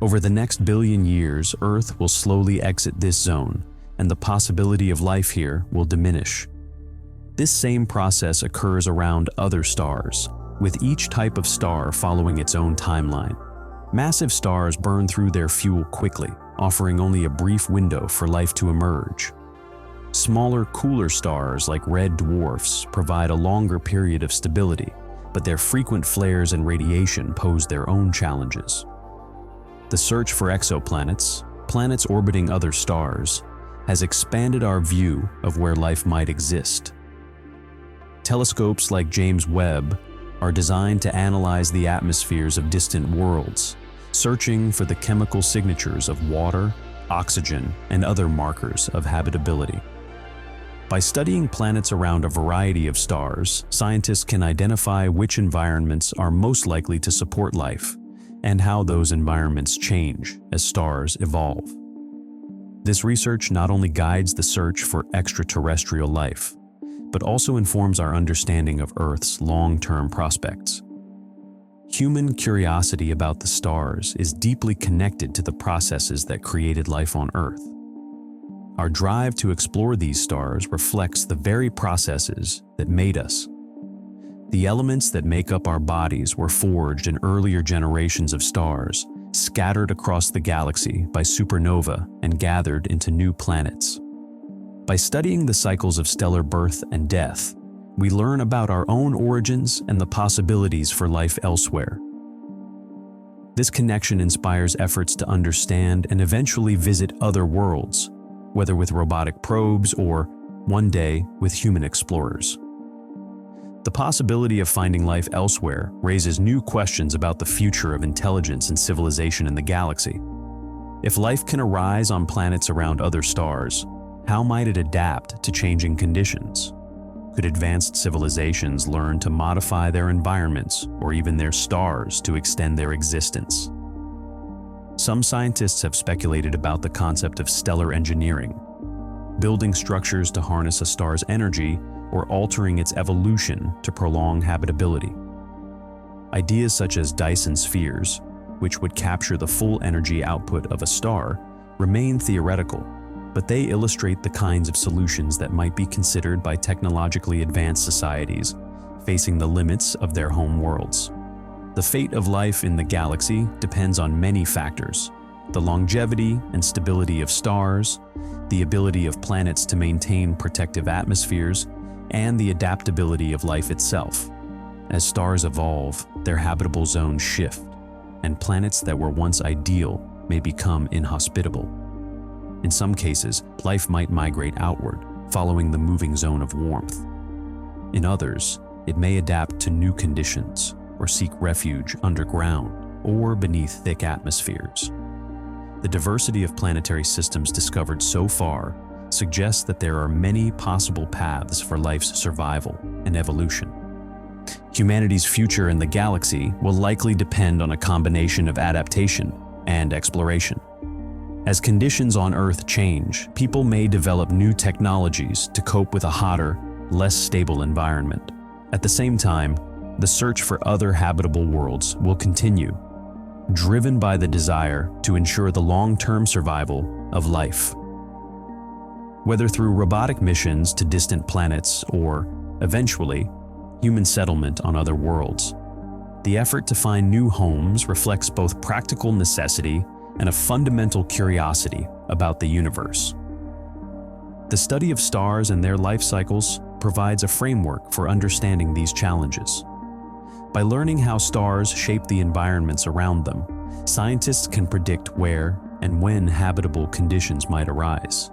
Over the next billion years, Earth will slowly exit this zone, and the possibility of life here will diminish. This same process occurs around other stars, with each type of star following its own timeline. Massive stars burn through their fuel quickly, offering only a brief window for life to emerge. Smaller, cooler stars like red dwarfs provide a longer period of stability, but their frequent flares and radiation pose their own challenges. The search for exoplanets, planets orbiting other stars, has expanded our view of where life might exist. Telescopes like James Webb are designed to analyze the atmospheres of distant worlds, searching for the chemical signatures of water, oxygen, and other markers of habitability. By studying planets around a variety of stars, scientists can identify which environments are most likely to support life and how those environments change as stars evolve. This research not only guides the search for extraterrestrial life, but also informs our understanding of Earth's long-term prospects. Human curiosity about the stars is deeply connected to the processes that created life on Earth. Our drive to explore these stars reflects the very processes that made us. The elements that make up our bodies were forged in earlier generations of stars, scattered across the galaxy by supernova and gathered into new planets. By studying the cycles of stellar birth and death, we learn about our own origins and the possibilities for life elsewhere. This connection inspires efforts to understand and eventually visit other worlds, whether with robotic probes or, one day, with human explorers. The possibility of finding life elsewhere raises new questions about the future of intelligence and civilization in the galaxy. If life can arise on planets around other stars, how might it adapt to changing conditions? Could advanced civilizations learn to modify their environments or even their stars to extend their existence? Some scientists have speculated about the concept of stellar engineering, building structures to harness a star's energy or altering its evolution to prolong habitability. Ideas such as Dyson spheres, which would capture the full energy output of a star, remain theoretical, but they illustrate the kinds of solutions that might be considered by technologically advanced societies facing the limits of their home worlds. The fate of life in the galaxy depends on many factors: the longevity and stability of stars, the ability of planets to maintain protective atmospheres, and the adaptability of life itself. As stars evolve, their habitable zones shift, and planets that were once ideal may become inhospitable. In some cases, life might migrate outward, following the moving zone of warmth. In others, it may adapt to new conditions or seek refuge underground or beneath thick atmospheres. The diversity of planetary systems discovered so far suggests that there are many possible paths for life's survival and evolution. Humanity's future in the galaxy will likely depend on a combination of adaptation and exploration. As conditions on Earth change, people may develop new technologies to cope with a hotter, less stable environment. At the same time, the search for other habitable worlds will continue, driven by the desire to ensure the long-term survival of life. Whether through robotic missions to distant planets or, eventually, human settlement on other worlds, the effort to find new homes reflects both practical necessity and a fundamental curiosity about the universe. The study of stars and their life cycles provides a framework for understanding these challenges. By learning how stars shape the environments around them, scientists can predict where and when habitable conditions might arise.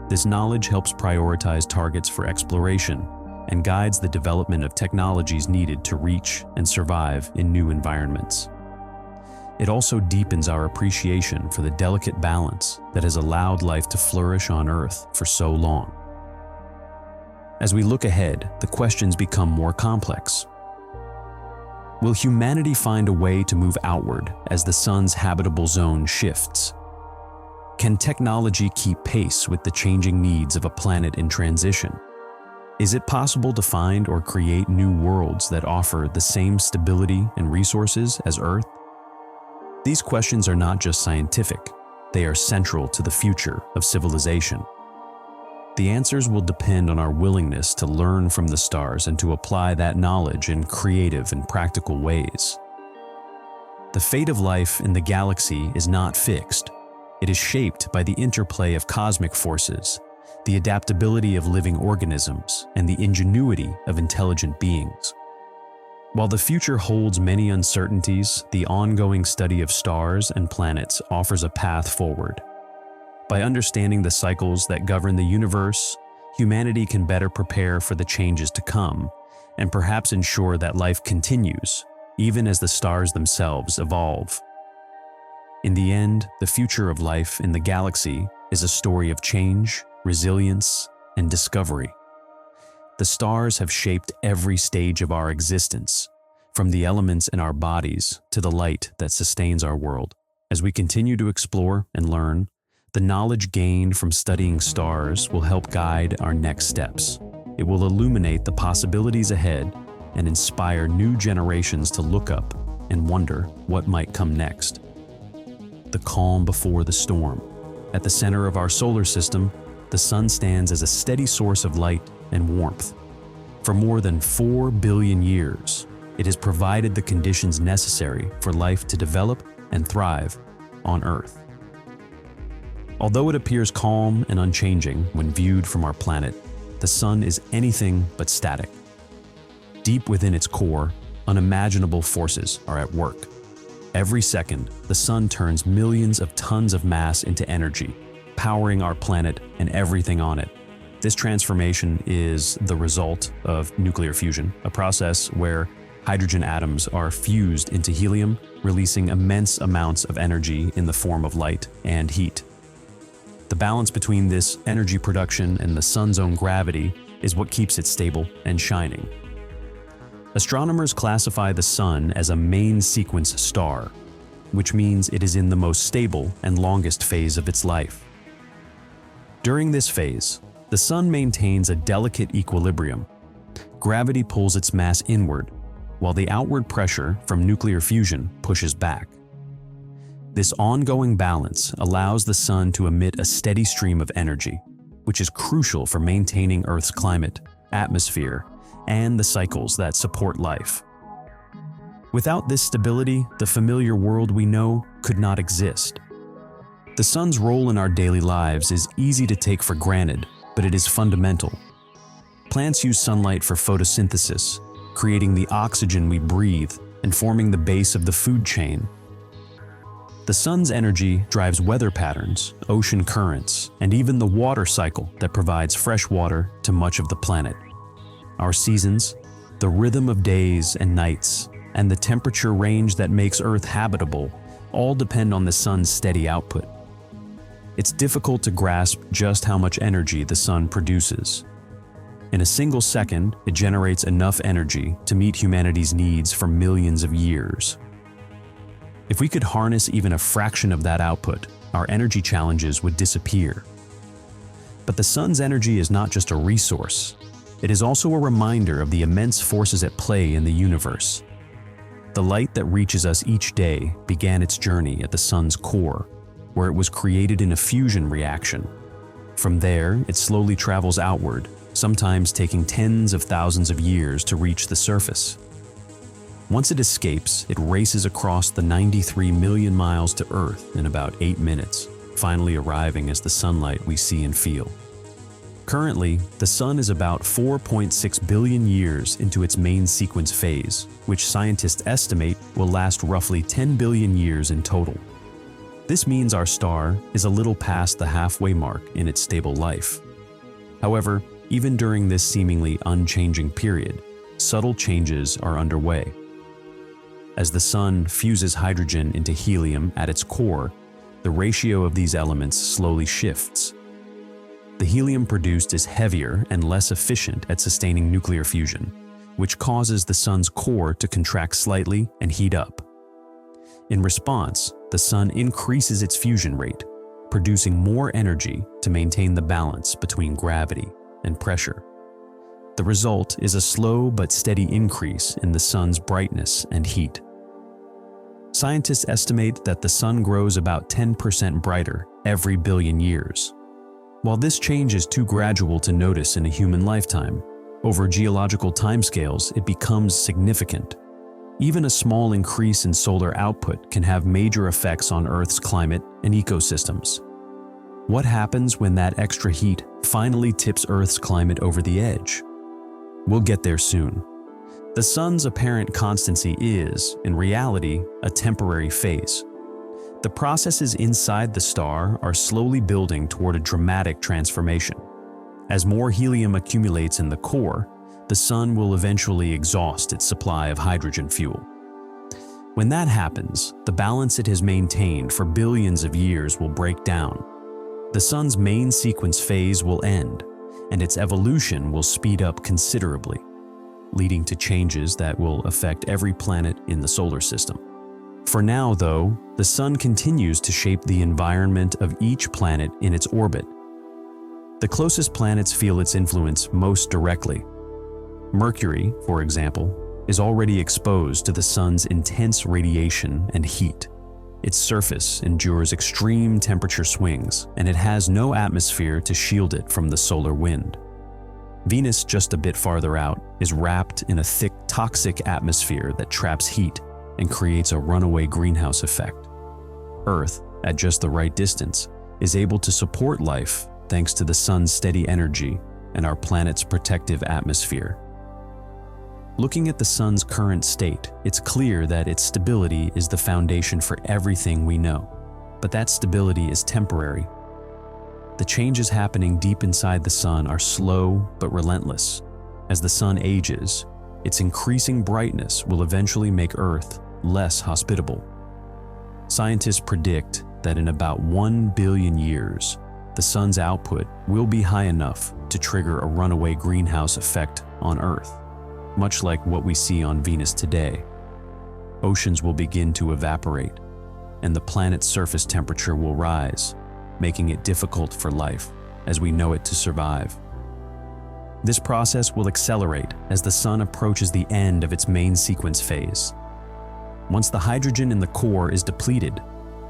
This knowledge helps prioritize targets for exploration and guides the development of technologies needed to reach and survive in new environments. It also deepens our appreciation for the delicate balance that has allowed life to flourish on Earth for so long. As we look ahead, the questions become more complex. Will humanity find a way to move outward as the sun's habitable zone shifts? Can technology keep pace with the changing needs of a planet in transition? Is it possible to find or create new worlds that offer the same stability and resources as Earth? These questions are not just scientific, they are central to the future of civilization. The answers will depend on our willingness to learn from the stars and to apply that knowledge in creative and practical ways. The fate of life in the galaxy is not fixed. It is shaped by the interplay of cosmic forces, the adaptability of living organisms, and the ingenuity of intelligent beings. While the future holds many uncertainties, the ongoing study of stars and planets offers a path forward. By understanding the cycles that govern the universe, humanity can better prepare for the changes to come, and perhaps ensure that life continues, even as the stars themselves evolve. In the end, the future of life in the galaxy is a story of change, resilience, and discovery. The stars have shaped every stage of our existence, from the elements in our bodies to the light that sustains our world. As we continue to explore and learn, the knowledge gained from studying stars will help guide our next steps. It will illuminate the possibilities ahead and inspire new generations to look up and wonder what might come next. The calm before the storm. At the center of our solar system, the sun stands as a steady source of light and warmth. For more than 4 billion years, it has provided the conditions necessary for life to develop and thrive on Earth. Although it appears calm and unchanging when viewed from our planet, the sun is anything but static. Deep within its core, unimaginable forces are at work. Every second, the sun turns millions of tons of mass into energy, powering our planet and everything on it. This transformation is the result of nuclear fusion, a process where hydrogen atoms are fused into helium, releasing immense amounts of energy in the form of light and heat. The balance between this energy production and the sun's own gravity is what keeps it stable and shining. Astronomers classify the sun as a main sequence star, which means it is in the most stable and longest phase of its life. During this phase, the sun maintains a delicate equilibrium. Gravity pulls its mass inward, while the outward pressure from nuclear fusion pushes back. This ongoing balance allows the sun to emit a steady stream of energy, which is crucial for maintaining Earth's climate, atmosphere, and the cycles that support life. Without this stability, the familiar world we know could not exist. The sun's role in our daily lives is easy to take for granted, but it is fundamental. Plants use sunlight for photosynthesis, creating the oxygen we breathe and forming the base of the food chain. The sun's energy drives weather patterns, ocean currents, and even the water cycle that provides fresh water to much of the planet. Our seasons, the rhythm of days and nights, and the temperature range that makes Earth habitable all depend on the sun's steady output. It's difficult to grasp just how much energy the sun produces. In a single second, it generates enough energy to meet humanity's needs for millions of years. If we could harness even a fraction of that output, our energy challenges would disappear. But the sun's energy is not just a resource. It is also a reminder of the immense forces at play in the universe. The light that reaches us each day began its journey at the sun's core, where it was created in a fusion reaction. From there, it slowly travels outward, sometimes taking tens of thousands of years to reach the surface. Once it escapes, it races across the 93 million miles to Earth in about 8 minutes, finally arriving as the sunlight we see and feel. Currently, the sun is about 4.6 billion years into its main sequence phase, which scientists estimate will last roughly 10 billion years in total. This means our star is a little past the halfway mark in its stable life. However, even during this seemingly unchanging period, subtle changes are underway. As the sun fuses hydrogen into helium at its core, the ratio of these elements slowly shifts. The helium produced is heavier and less efficient at sustaining nuclear fusion, which causes the sun's core to contract slightly and heat up. In response, the sun increases its fusion rate, producing more energy to maintain the balance between gravity and pressure. The result is a slow but steady increase in the sun's brightness and heat. Scientists estimate that the sun grows about 10% brighter every billion years. While this change is too gradual to notice in a human lifetime, over geological timescales it becomes significant. Even a small increase in solar output can have major effects on Earth's climate and ecosystems. What happens when that extra heat finally tips Earth's climate over the edge? We'll get there soon. The sun's apparent constancy is, in reality, a temporary phase. The processes inside the star are slowly building toward a dramatic transformation. As more helium accumulates in the core, the sun will eventually exhaust its supply of hydrogen fuel. When that happens, the balance it has maintained for billions of years will break down. The sun's main sequence phase will end, and its evolution will speed up considerably, leading to changes that will affect every planet in the solar system. For now, though, the sun continues to shape the environment of each planet in its orbit. The closest planets feel its influence most directly. Mercury, for example, is already exposed to the sun's intense radiation and heat. Its surface endures extreme temperature swings, and it has no atmosphere to shield it from the solar wind. Venus, just a bit farther out, is wrapped in a thick, toxic atmosphere that traps heat and creates a runaway greenhouse effect. Earth, at just the right distance, is able to support life thanks to the sun's steady energy and our planet's protective atmosphere. Looking at the sun's current state, it's clear that its stability is the foundation for everything we know. But that stability is temporary. The changes happening deep inside the sun are slow but relentless. As the sun ages, its increasing brightness will eventually make Earth less hospitable. Scientists predict that in about 1 billion years, the sun's output will be high enough to trigger a runaway greenhouse effect on Earth, much like what we see on Venus today. Oceans will begin to evaporate, and the planet's surface temperature will rise, making it difficult for life as we know it to survive. This process will accelerate as the sun approaches the end of its main sequence phase. Once the hydrogen in the core is depleted,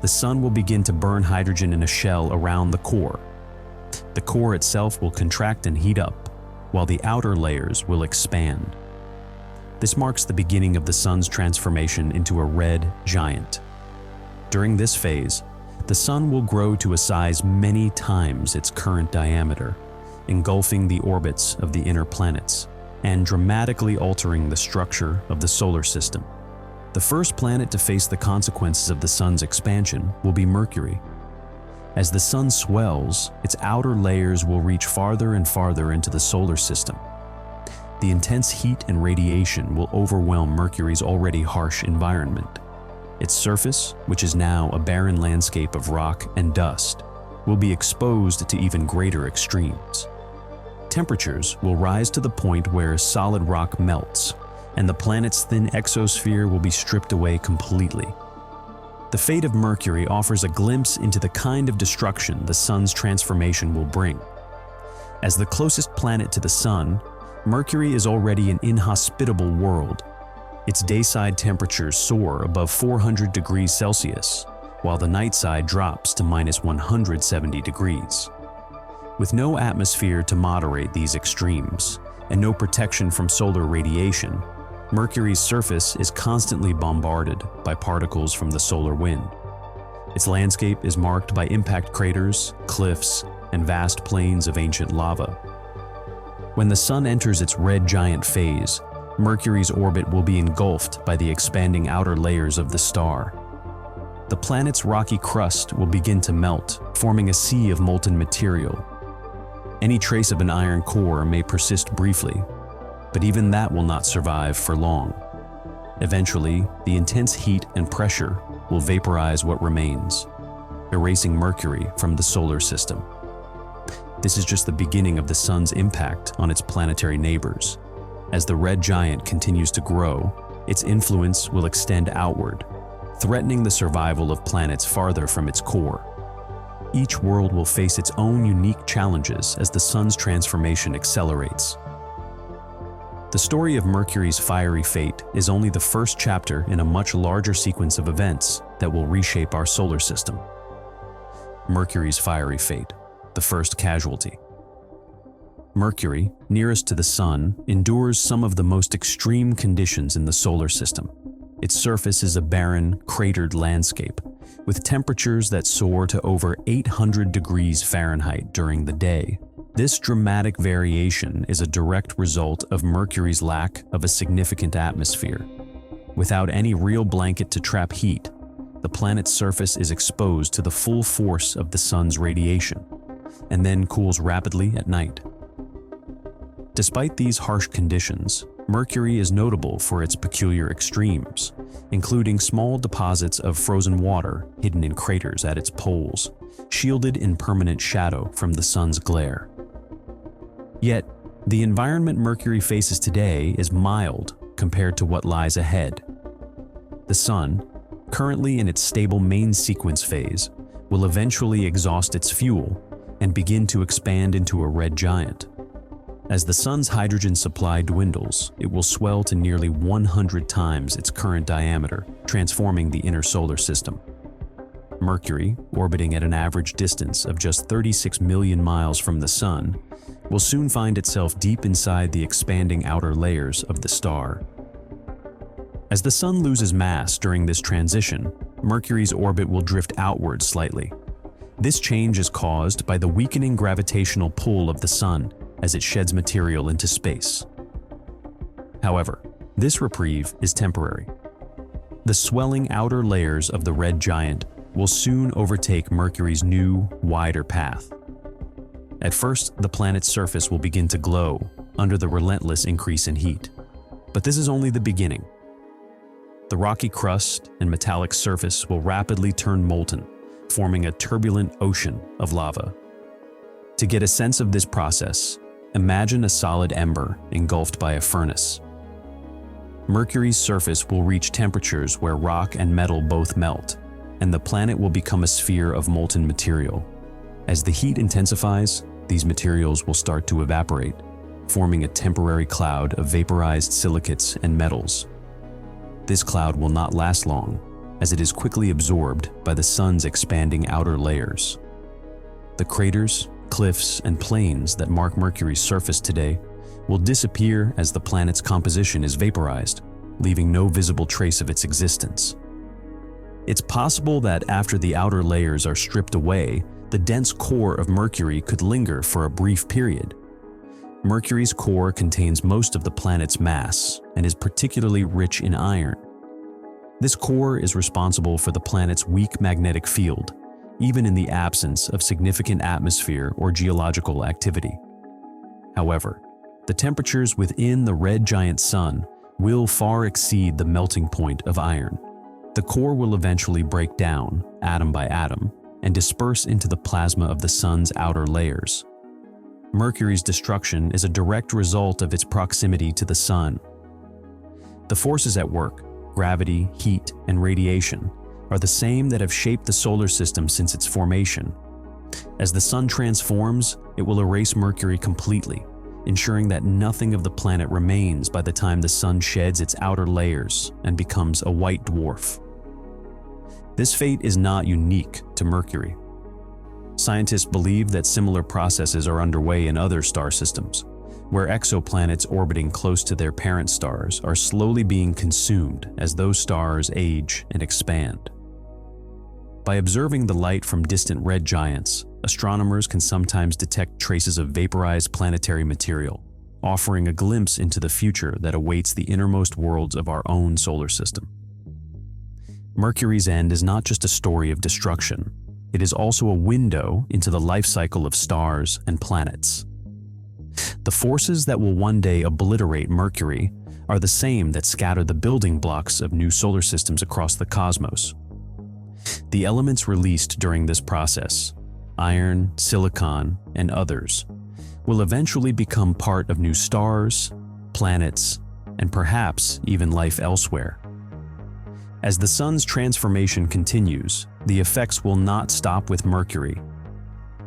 the sun will begin to burn hydrogen in a shell around the core. The core itself will contract and heat up, while the outer layers will expand. This marks the beginning of the sun's transformation into a red giant. During this phase, the sun will grow to a size many times its current diameter, engulfing the orbits of the inner planets and dramatically altering the structure of the solar system. The first planet to face the consequences of the sun's expansion will be Mercury. As the sun swells, its outer layers will reach farther and farther into the solar system. The intense heat and radiation will overwhelm Mercury's already harsh environment. Its surface, which is now a barren landscape of rock and dust, will be exposed to even greater extremes. Temperatures will rise to the point where solid rock melts, and the planet's thin exosphere will be stripped away completely. The fate of Mercury offers a glimpse into the kind of destruction the sun's transformation will bring. As the closest planet to the sun, Mercury is already an inhospitable world. Its dayside temperatures soar above 400 degrees Celsius, while the nightside drops to minus 170 degrees. With no atmosphere to moderate these extremes, and no protection from solar radiation, Mercury's surface is constantly bombarded by particles from the solar wind. Its landscape is marked by impact craters, cliffs, and vast plains of ancient lava. When the sun enters its red giant phase, Mercury's orbit will be engulfed by the expanding outer layers of the star. The planet's rocky crust will begin to melt, forming a sea of molten material. Any trace of an iron core may persist briefly, but even that will not survive for long. Eventually, the intense heat and pressure will vaporize what remains, erasing Mercury from the solar system. This is just the beginning of the sun's impact on its planetary neighbors. As the red giant continues to grow, its influence will extend outward, threatening the survival of planets farther from its core. Each world will face its own unique challenges as the sun's transformation accelerates. The story of Mercury's fiery fate is only the first chapter in a much larger sequence of events that will reshape our solar system. Mercury's fiery fate, the first casualty. Mercury, nearest to the Sun, endures some of the most extreme conditions in the solar system. Its surface is a barren, cratered landscape, with temperatures that soar to over 800 degrees Fahrenheit during the day. This dramatic variation is a direct result of Mercury's lack of a significant atmosphere. Without any real blanket to trap heat, the planet's surface is exposed to the full force of the Sun's radiation, and then cools rapidly at night. Despite these harsh conditions, Mercury is notable for its peculiar extremes, including small deposits of frozen water hidden in craters at its poles, shielded in permanent shadow from the Sun's glare. Yet, the environment Mercury faces today is mild compared to what lies ahead. The Sun, currently in its stable main sequence phase, will eventually exhaust its fuel and begin to expand into a red giant. As the Sun's hydrogen supply dwindles, it will swell to nearly 100 times its current diameter, transforming the inner solar system. Mercury, orbiting at an average distance of just 36 million miles from the Sun, will soon find itself deep inside the expanding outer layers of the star. As the Sun loses mass during this transition, Mercury's orbit will drift outward slightly. This change is caused by the weakening gravitational pull of the Sun as it sheds material into space. However, this reprieve is temporary. The swelling outer layers of the red giant will soon overtake Mercury's new, wider path. At first, the planet's surface will begin to glow under the relentless increase in heat. But this is only the beginning. The rocky crust and metallic surface will rapidly turn molten, forming a turbulent ocean of lava. To get a sense of this process, imagine a solid ember engulfed by a furnace. Mercury's surface will reach temperatures where rock and metal both melt, and the planet will become a sphere of molten material. As the heat intensifies, these materials will start to evaporate, forming a temporary cloud of vaporized silicates and metals. This cloud will not last long, as it is quickly absorbed by the Sun's expanding outer layers. The craters, cliffs, and plains that mark Mercury's surface today will disappear as the planet's composition is vaporized, leaving no visible trace of its existence. It's possible that after the outer layers are stripped away, the dense core of Mercury could linger for a brief period. Mercury's core contains most of the planet's mass and is particularly rich in iron. This core is responsible for the planet's weak magnetic field, even in the absence of significant atmosphere or geological activity. However, the temperatures within the red giant Sun will far exceed the melting point of iron. The core will eventually break down, atom by atom, and disperse into the plasma of the Sun's outer layers. Mercury's destruction is a direct result of its proximity to the Sun. The forces at work, gravity, heat, and radiation, are the same that have shaped the solar system since its formation. As the Sun transforms, it will erase Mercury completely, ensuring that nothing of the planet remains by the time the Sun sheds its outer layers and becomes a white dwarf. This fate is not unique to Mercury. Scientists believe that similar processes are underway in other star systems, where exoplanets orbiting close to their parent stars are slowly being consumed as those stars age and expand. By observing the light from distant red giants, astronomers can sometimes detect traces of vaporized planetary material, offering a glimpse into the future that awaits the innermost worlds of our own solar system. Mercury's end is not just a story of destruction, it is also a window into the life cycle of stars and planets. The forces that will one day obliterate Mercury are the same that scatter the building blocks of new solar systems across the cosmos. The elements released during this process, iron, silicon, and others, will eventually become part of new stars, planets, and perhaps even life elsewhere. As the Sun's transformation continues, the effects will not stop with Mercury.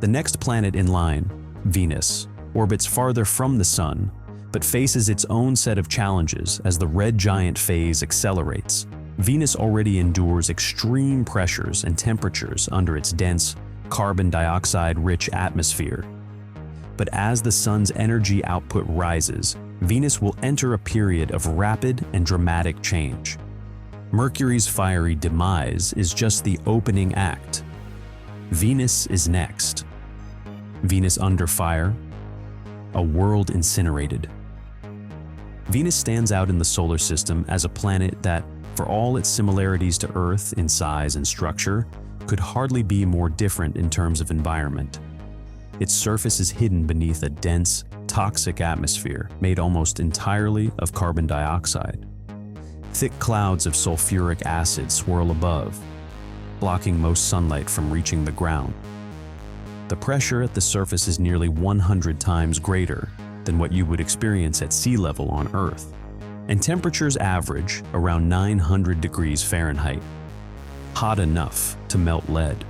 The next planet in line, Venus, orbits farther from the Sun, but faces its own set of challenges as the red giant phase accelerates. Venus already endures extreme pressures and temperatures under its dense, carbon dioxide-rich atmosphere. But as the sun's energy output rises, Venus will enter a period of rapid and dramatic change. Mercury's fiery demise is just the opening act. Venus is next. Venus under fire, a world incinerated. Venus stands out in the solar system as a planet that, for all its similarities to Earth in size and structure, could hardly be more different in terms of environment. Its surface is hidden beneath a dense, toxic atmosphere made almost entirely of carbon dioxide. Thick clouds of sulfuric acid swirl above, blocking most sunlight from reaching the ground. The pressure at the surface is nearly 100 times greater than what you would experience at sea level on Earth, and temperatures average around 900 degrees Fahrenheit, hot enough to melt lead.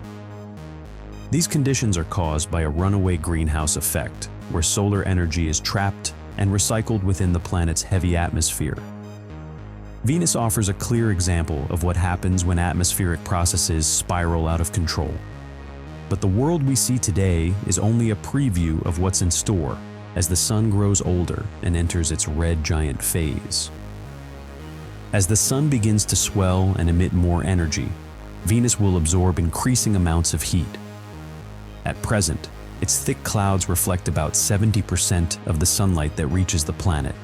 These conditions are caused by a runaway greenhouse effect, where solar energy is trapped and recycled within the planet's heavy atmosphere. Venus offers a clear example of what happens when atmospheric processes spiral out of control. But the world we see today is only a preview of what's in store as the sun grows older and enters its red giant phase. As the sun begins to swell and emit more energy, Venus will absorb increasing amounts of heat. At present, its thick clouds reflect about 70% of the sunlight that reaches the planet,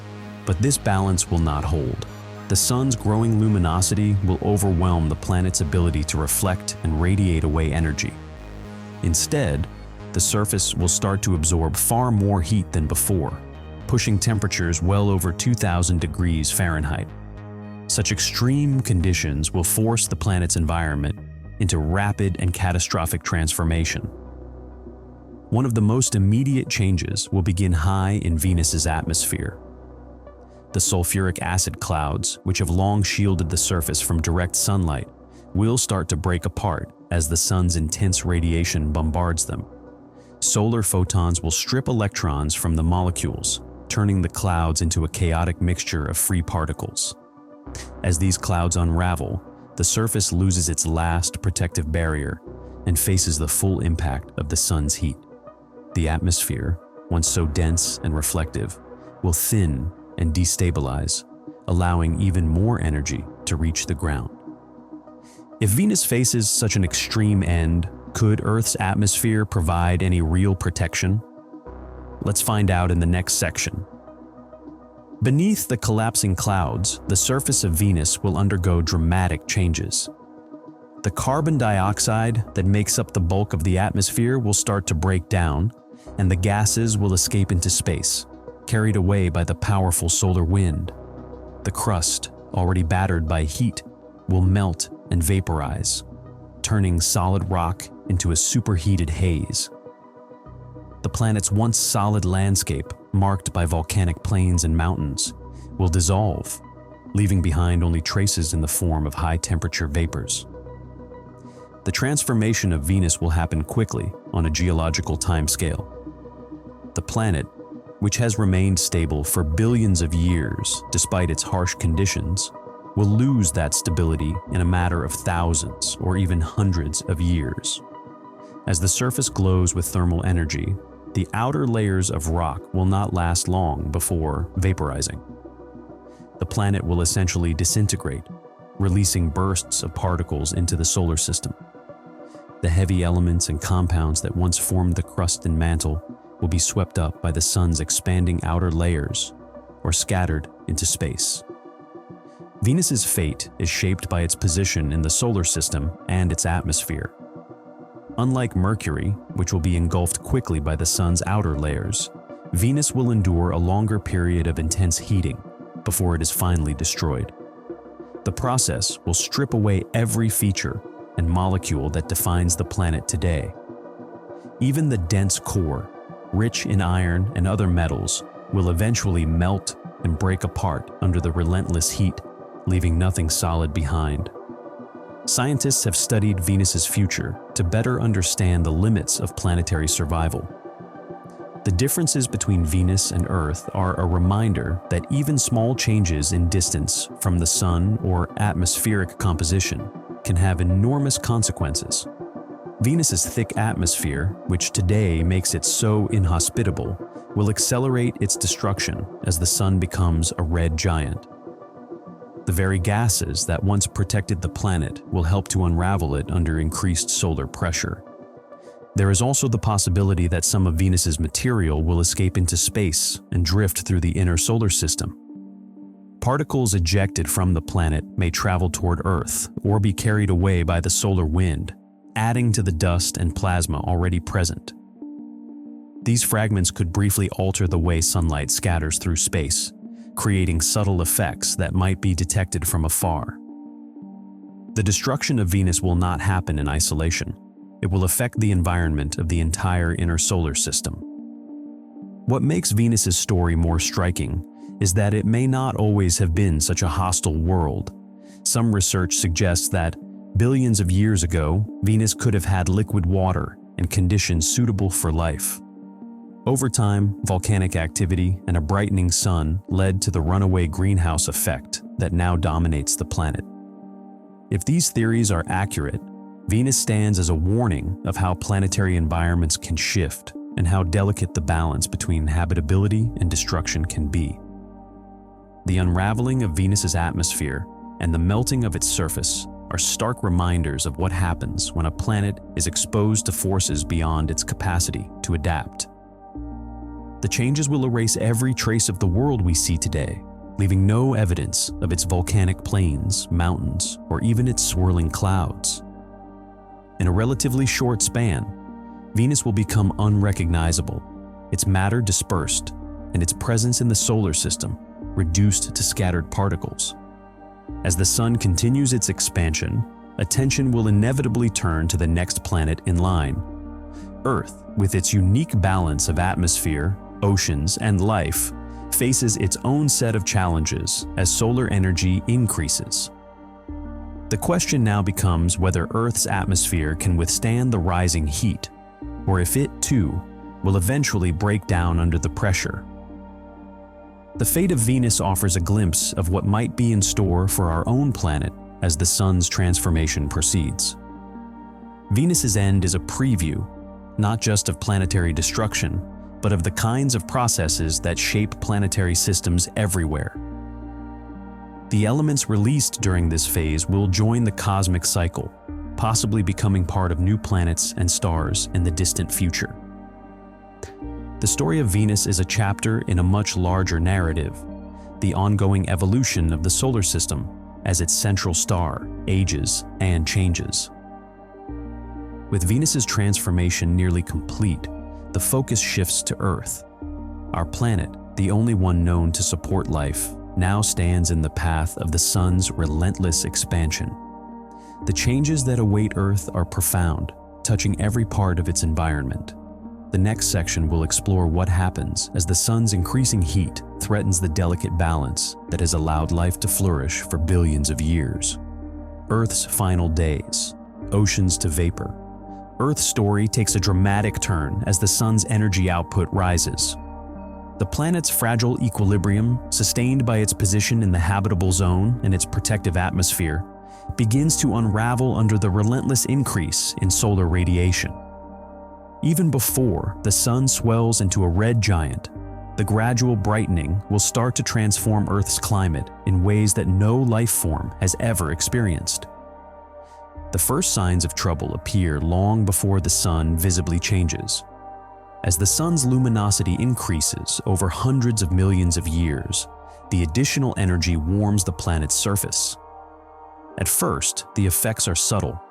but this balance will not hold. The sun's growing luminosity will overwhelm the planet's ability to reflect and radiate away energy. Instead, the surface will start to absorb far more heat than before, pushing temperatures well over 2,000 degrees Fahrenheit. Such extreme conditions will force the planet's environment into rapid and catastrophic transformation. One of the most immediate changes will begin high in Venus's atmosphere. The sulfuric acid clouds, which have long shielded the surface from direct sunlight, will start to break apart as the sun's intense radiation bombards them. Solar photons will strip electrons from the molecules, turning the clouds into a chaotic mixture of free particles. As these clouds unravel, the surface loses its last protective barrier and faces the full impact of the sun's heat. The atmosphere, once so dense and reflective, will thin and destabilize, allowing even more energy to reach the ground. If Venus faces such an extreme end, could Earth's atmosphere provide any real protection? Let's find out in the next section. Beneath the collapsing clouds, the surface of Venus will undergo dramatic changes. The carbon dioxide that makes up the bulk of the atmosphere will start to break down, and the gases will escape into space, carried away by the powerful solar wind. The crust, already battered by heat, will melt and vaporize, turning solid rock into a superheated haze. The planet's once solid landscape, marked by volcanic plains and mountains, will dissolve, leaving behind only traces in the form of high-temperature vapors. The transformation of Venus will happen quickly on a geological timescale. The planet, which has remained stable for billions of years despite its harsh conditions, will lose that stability in a matter of thousands or even hundreds of years. As the surface glows with thermal energy, the outer layers of rock will not last long before vaporizing. The planet will essentially disintegrate, releasing bursts of particles into the solar system. The heavy elements and compounds that once formed the crust and mantle will be swept up by the sun's expanding outer layers or scattered into space. Venus's fate is shaped by its position in the solar system and its atmosphere. Unlike Mercury, which will be engulfed quickly by the sun's outer layers, Venus will endure a longer period of intense heating before it is finally destroyed. The process will strip away every feature and molecule that defines the planet today. Even the dense core, rich in iron and other metals, will eventually melt and break apart under the relentless heat, leaving nothing solid behind. Scientists have studied Venus's future to better understand the limits of planetary survival. The differences between Venus and Earth are a reminder that even small changes in distance from the Sun or atmospheric composition can have enormous consequences. Venus's thick atmosphere, which today makes it so inhospitable, will accelerate its destruction as the Sun becomes a red giant. The very gases that once protected the planet will help to unravel it under increased solar pressure. There is also the possibility that some of Venus's material will escape into space and drift through the inner solar system. Particles ejected from the planet may travel toward Earth or be carried away by the solar wind, adding to the dust and plasma already present. These fragments could briefly alter the way sunlight scatters through space, creating subtle effects that might be detected from afar. The destruction of Venus will not happen in isolation. It will affect the environment of the entire inner solar system. What makes Venus's story more striking is that it may not always have been such a hostile world. Some research suggests that billions of years ago, Venus could have had liquid water and conditions suitable for life. Over time, volcanic activity and a brightening sun led to the runaway greenhouse effect that now dominates the planet. If these theories are accurate, Venus stands as a warning of how planetary environments can shift and how delicate the balance between habitability and destruction can be. The unraveling of Venus's atmosphere and the melting of its surface are stark reminders of what happens when a planet is exposed to forces beyond its capacity to adapt. The changes will erase every trace of the world we see today, leaving no evidence of its volcanic plains, mountains, or even its swirling clouds. In a relatively short span, Venus will become unrecognizable, its matter dispersed, and its presence in the solar system reduced to scattered particles. As the Sun continues its expansion, attention will inevitably turn to the next planet in line. Earth, with its unique balance of atmosphere, oceans, and life, faces its own set of challenges as solar energy increases. The question now becomes whether Earth's atmosphere can withstand the rising heat, or if it, too, will eventually break down under the pressure. The fate of Venus offers a glimpse of what might be in store for our own planet as the Sun's transformation proceeds. Venus's end is a preview, not just of planetary destruction, but of the kinds of processes that shape planetary systems everywhere. The elements released during this phase will join the cosmic cycle, possibly becoming part of new planets and stars in the distant future. The story of Venus is a chapter in a much larger narrative, the ongoing evolution of the solar system as its central star ages and changes. With Venus's transformation nearly complete, the focus shifts to Earth. Our planet, the only one known to support life, now stands in the path of the Sun's relentless expansion. The changes that await Earth are profound, touching every part of its environment. The next section will explore what happens as the Sun's increasing heat threatens the delicate balance that has allowed life to flourish for billions of years. Earth's final days, oceans to vapor. Earth's story takes a dramatic turn as the Sun's energy output rises. The planet's fragile equilibrium, sustained by its position in the habitable zone and its protective atmosphere, begins to unravel under the relentless increase in solar radiation. Even before the Sun swells into a red giant, the gradual brightening will start to transform Earth's climate in ways that no life form has ever experienced. The first signs of trouble appear long before the Sun visibly changes. As the Sun's luminosity increases over hundreds of millions of years, the additional energy warms the planet's surface. At first, the effects are subtle: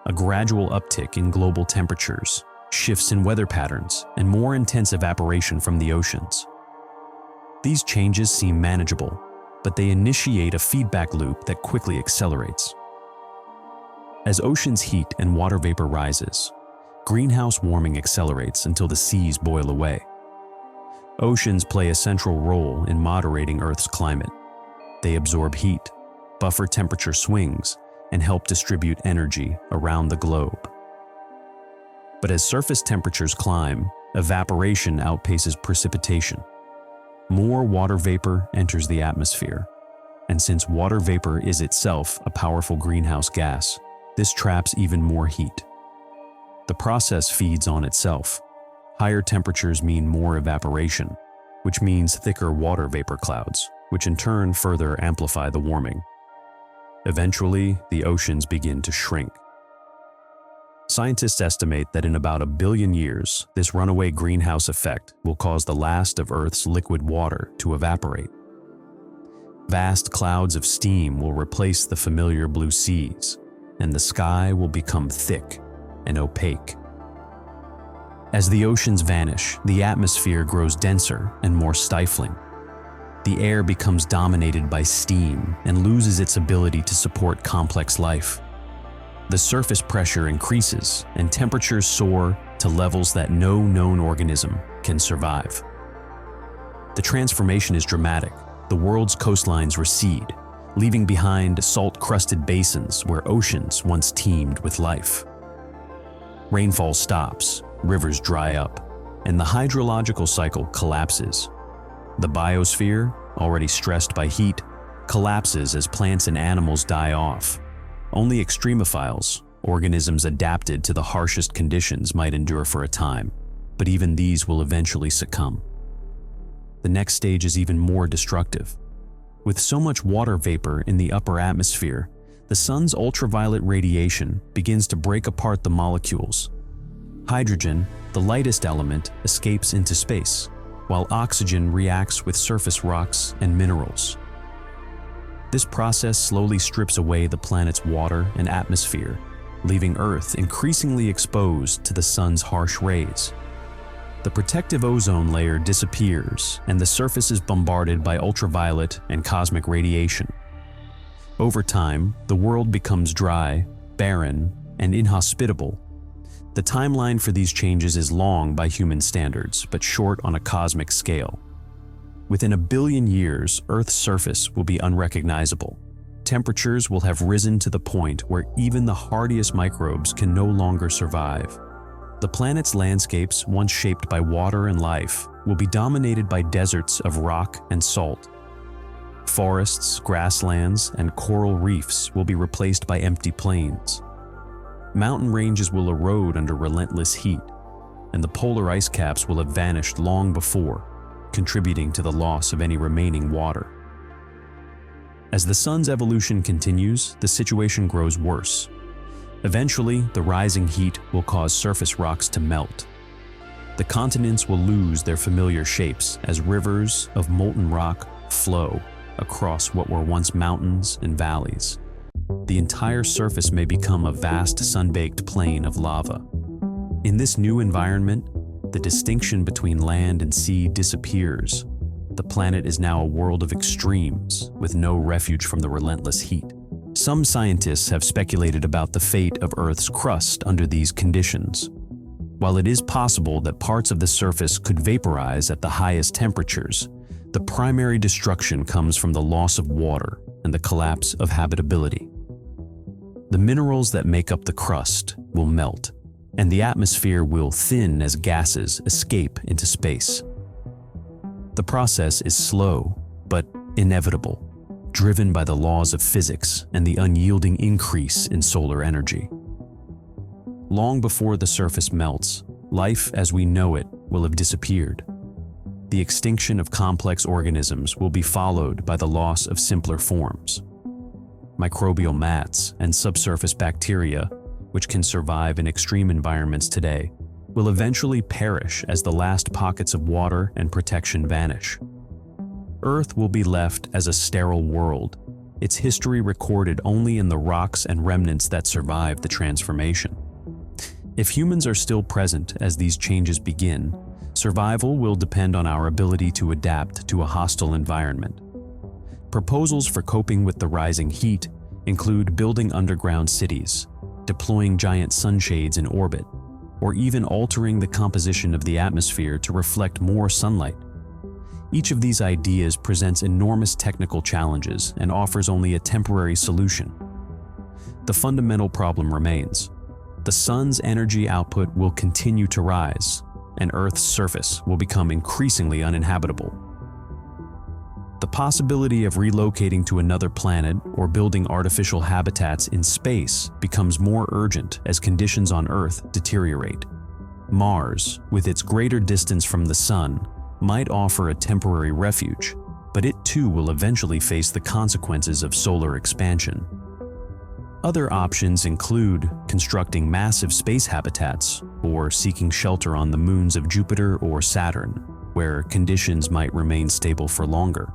a gradual uptick in global temperatures, shifts in weather patterns, and more intense evaporation from the oceans. These changes seem manageable, but they initiate a feedback loop that quickly accelerates. As oceans heat and water vapor rises, greenhouse warming accelerates until the seas boil away. Oceans play a central role in moderating Earth's climate. They absorb heat, buffer temperature swings, and help distribute energy around the globe. But as surface temperatures climb, evaporation outpaces precipitation. More water vapor enters the atmosphere, and since water vapor is itself a powerful greenhouse gas, this traps even more heat. The process feeds on itself. Higher temperatures mean more evaporation, which means thicker water vapor clouds, which in turn further amplify the warming. Eventually, the oceans begin to shrink. Scientists estimate that in about 1 billion years, this runaway greenhouse effect will cause the last of Earth's liquid water to evaporate. Vast clouds of steam will replace the familiar blue seas, and the sky will become thick and opaque. As the oceans vanish, the atmosphere grows denser and more stifling. The air becomes dominated by steam and loses its ability to support complex life. The surface pressure increases and temperatures soar to levels that no known organism can survive. The transformation is dramatic. The world's coastlines recede, leaving behind salt-crusted basins where oceans once teemed with life. Rainfall stops, rivers dry up, and the hydrological cycle collapses. The biosphere, already stressed by heat, collapses as plants and animals die off. Only extremophiles, organisms adapted to the harshest conditions, might endure for a time, but even these will eventually succumb. The next stage is even more destructive. With so much water vapor in the upper atmosphere, the sun's ultraviolet radiation begins to break apart the molecules. Hydrogen, the lightest element, escapes into space, while oxygen reacts with surface rocks and minerals. This process slowly strips away the planet's water and atmosphere, leaving Earth increasingly exposed to the sun's harsh rays. The protective ozone layer disappears, and the surface is bombarded by ultraviolet and cosmic radiation. Over time, the world becomes dry, barren, and inhospitable. The timeline for these changes is long by human standards, but short on a cosmic scale. Within 1 billion years, Earth's surface will be unrecognizable. Temperatures will have risen to the point where even the hardiest microbes can no longer survive. The planet's landscapes, once shaped by water and life, will be dominated by deserts of rock and salt. Forests, grasslands, and coral reefs will be replaced by empty plains. Mountain ranges will erode under relentless heat, and the polar ice caps will have vanished long before, contributing to the loss of any remaining water. As the sun's evolution continues, the situation grows worse. Eventually, the rising heat will cause surface rocks to melt. The continents will lose their familiar shapes as rivers of molten rock flow across what were once mountains and valleys. The entire surface may become a vast sun-baked plain of lava. In this new environment, the distinction between land and sea disappears. The planet is now a world of extremes, with no refuge from the relentless heat. Some scientists have speculated about the fate of Earth's crust under these conditions. While it is possible that parts of the surface could vaporize at the highest temperatures, the primary destruction comes from the loss of water and the collapse of habitability. The minerals that make up the crust will melt, and the atmosphere will thin as gases escape into space. The process is slow, but inevitable, driven by the laws of physics and the unyielding increase in solar energy. Long before the surface melts, life as we know it will have disappeared. The extinction of complex organisms will be followed by the loss of simpler forms. Microbial mats and subsurface bacteria, which can survive in extreme environments today, will eventually perish as the last pockets of water and protection vanish. Earth will be left as a sterile world, its history recorded only in the rocks and remnants that survived the transformation. If humans are still present as these changes begin, survival will depend on our ability to adapt to a hostile environment. Proposals for coping with the rising heat include building underground cities, deploying giant sunshades in orbit, or even altering the composition of the atmosphere to reflect more sunlight. Each of these ideas presents enormous technical challenges and offers only a temporary solution. The fundamental problem remains. The sun's energy output will continue to rise, and Earth's surface will become increasingly uninhabitable. The possibility of relocating to another planet or building artificial habitats in space becomes more urgent as conditions on Earth deteriorate. Mars, with its greater distance from the Sun, might offer a temporary refuge, but it too will eventually face the consequences of solar expansion. Other options include constructing massive space habitats or seeking shelter on the moons of Jupiter or Saturn, where conditions might remain stable for longer.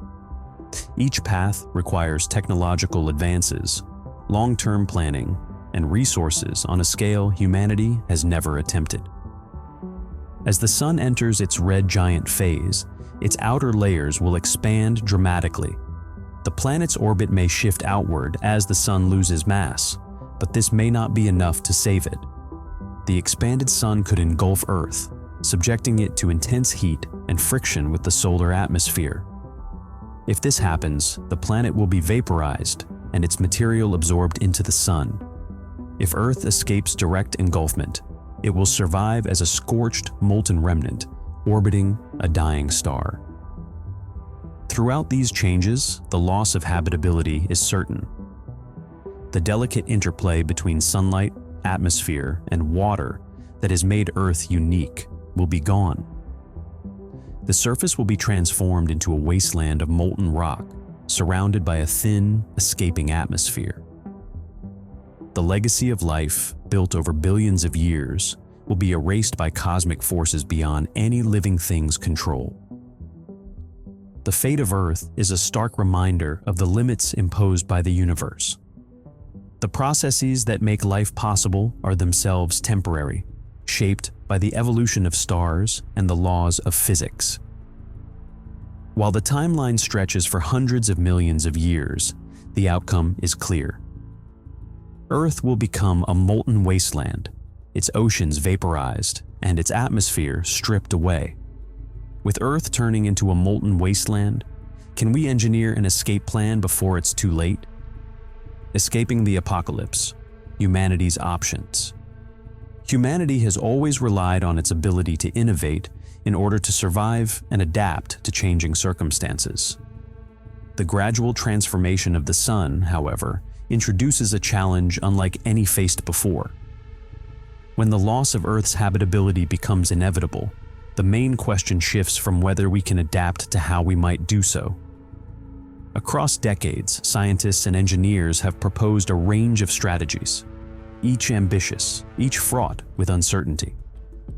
Each path requires technological advances, long-term planning, and resources on a scale humanity has never attempted. As the Sun enters its red giant phase, its outer layers will expand dramatically. The planet's orbit may shift outward as the Sun loses mass, but this may not be enough to save it. The expanded Sun could engulf Earth, subjecting it to intense heat and friction with the solar atmosphere. If this happens, the planet will be vaporized and its material absorbed into the Sun. If Earth escapes direct engulfment, it will survive as a scorched, molten remnant, orbiting a dying star. Throughout these changes, the loss of habitability is certain. The delicate interplay between sunlight, atmosphere, and water that has made Earth unique will be gone. The surface will be transformed into a wasteland of molten rock, surrounded by a thin, escaping atmosphere. The legacy of life, built over billions of years, will be erased by cosmic forces beyond any living thing's control. The fate of Earth is a stark reminder of the limits imposed by the universe. The processes that make life possible are themselves temporary, shaped by the evolution of stars and the laws of physics. While the timeline stretches for hundreds of millions of years, the outcome is clear. Earth will become a molten wasteland, its oceans vaporized, and its atmosphere stripped away. With Earth turning into a molten wasteland, can we engineer an escape plan before it's too late? Escaping the apocalypse, humanity's options. Humanity has always relied on its ability to innovate in order to survive and adapt to changing circumstances. The gradual transformation of the Sun, however, introduces a challenge unlike any faced before. When the loss of Earth's habitability becomes inevitable, the main question shifts from whether we can adapt to how we might do so. Across decades, scientists and engineers have proposed a range of strategies, each ambitious, each fraught with uncertainty.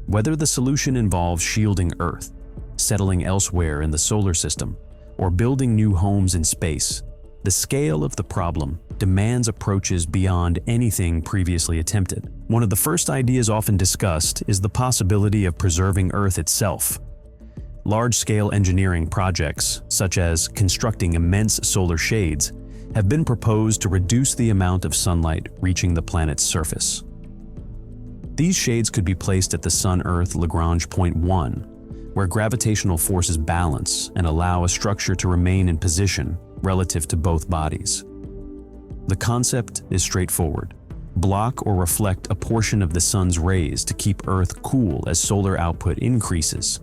Whether the solution involves shielding Earth, settling elsewhere in the solar system, or building new homes in space, the scale of the problem demands approaches beyond anything previously attempted. One of the first ideas often discussed is the possibility of preserving Earth itself. Large-scale engineering projects, such as constructing immense solar shades, have been proposed to reduce the amount of sunlight reaching the planet's surface. These shades could be placed at the Sun-Earth Lagrange point 1, where gravitational forces balance and allow a structure to remain in position relative to both bodies. The concept is straightforward. Block or reflect a portion of the Sun's rays to keep Earth cool as solar output increases.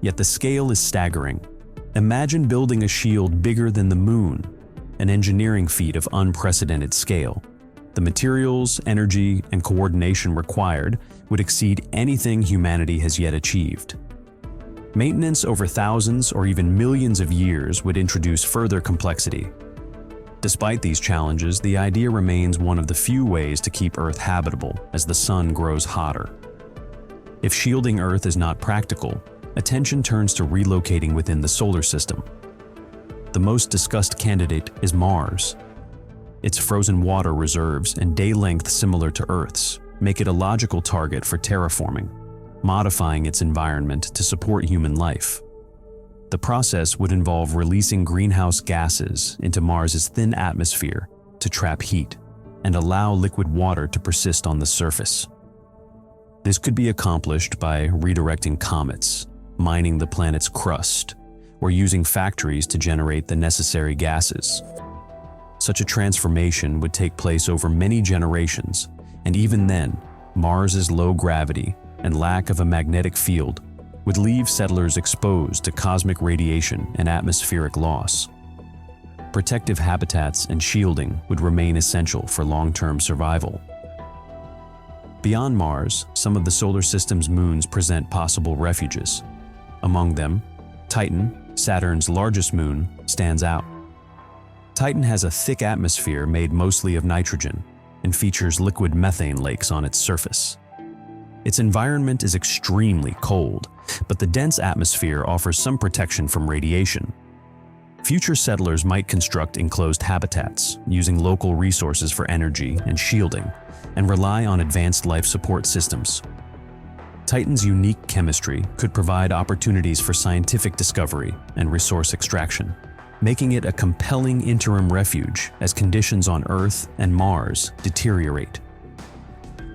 Yet the scale is staggering. Imagine building a shield bigger than the Moon, an engineering feat of unprecedented scale. The materials, energy, and coordination required would exceed anything humanity has yet achieved. Maintenance over thousands or even millions of years would introduce further complexity. Despite these challenges, the idea remains one of the few ways to keep Earth habitable as the Sun grows hotter. If shielding Earth is not practical, attention turns to relocating within the solar system. The most discussed candidate is Mars. Its frozen water reserves and day length similar to Earth's make it a logical target for terraforming, modifying its environment to support human life. The process would involve releasing greenhouse gases into Mars's thin atmosphere to trap heat and allow liquid water to persist on the surface. This could be accomplished by redirecting comets, mining the planet's crust, or using factories to generate the necessary gases. Such a transformation would take place over many generations, and even then, Mars's low gravity, and lack of a magnetic field would leave settlers exposed to cosmic radiation and atmospheric loss. Protective habitats and shielding would remain essential for long-term survival. Beyond Mars, some of the solar system's moons present possible refuges. Among them, Titan, Saturn's largest moon, stands out. Titan has a thick atmosphere made mostly of nitrogen and features liquid methane lakes on its surface. Its environment is extremely cold, but the dense atmosphere offers some protection from radiation. Future settlers might construct enclosed habitats, using local resources for energy and shielding, and rely on advanced life support systems. Titan's unique chemistry could provide opportunities for scientific discovery and resource extraction, making it a compelling interim refuge as conditions on Earth and Mars deteriorate.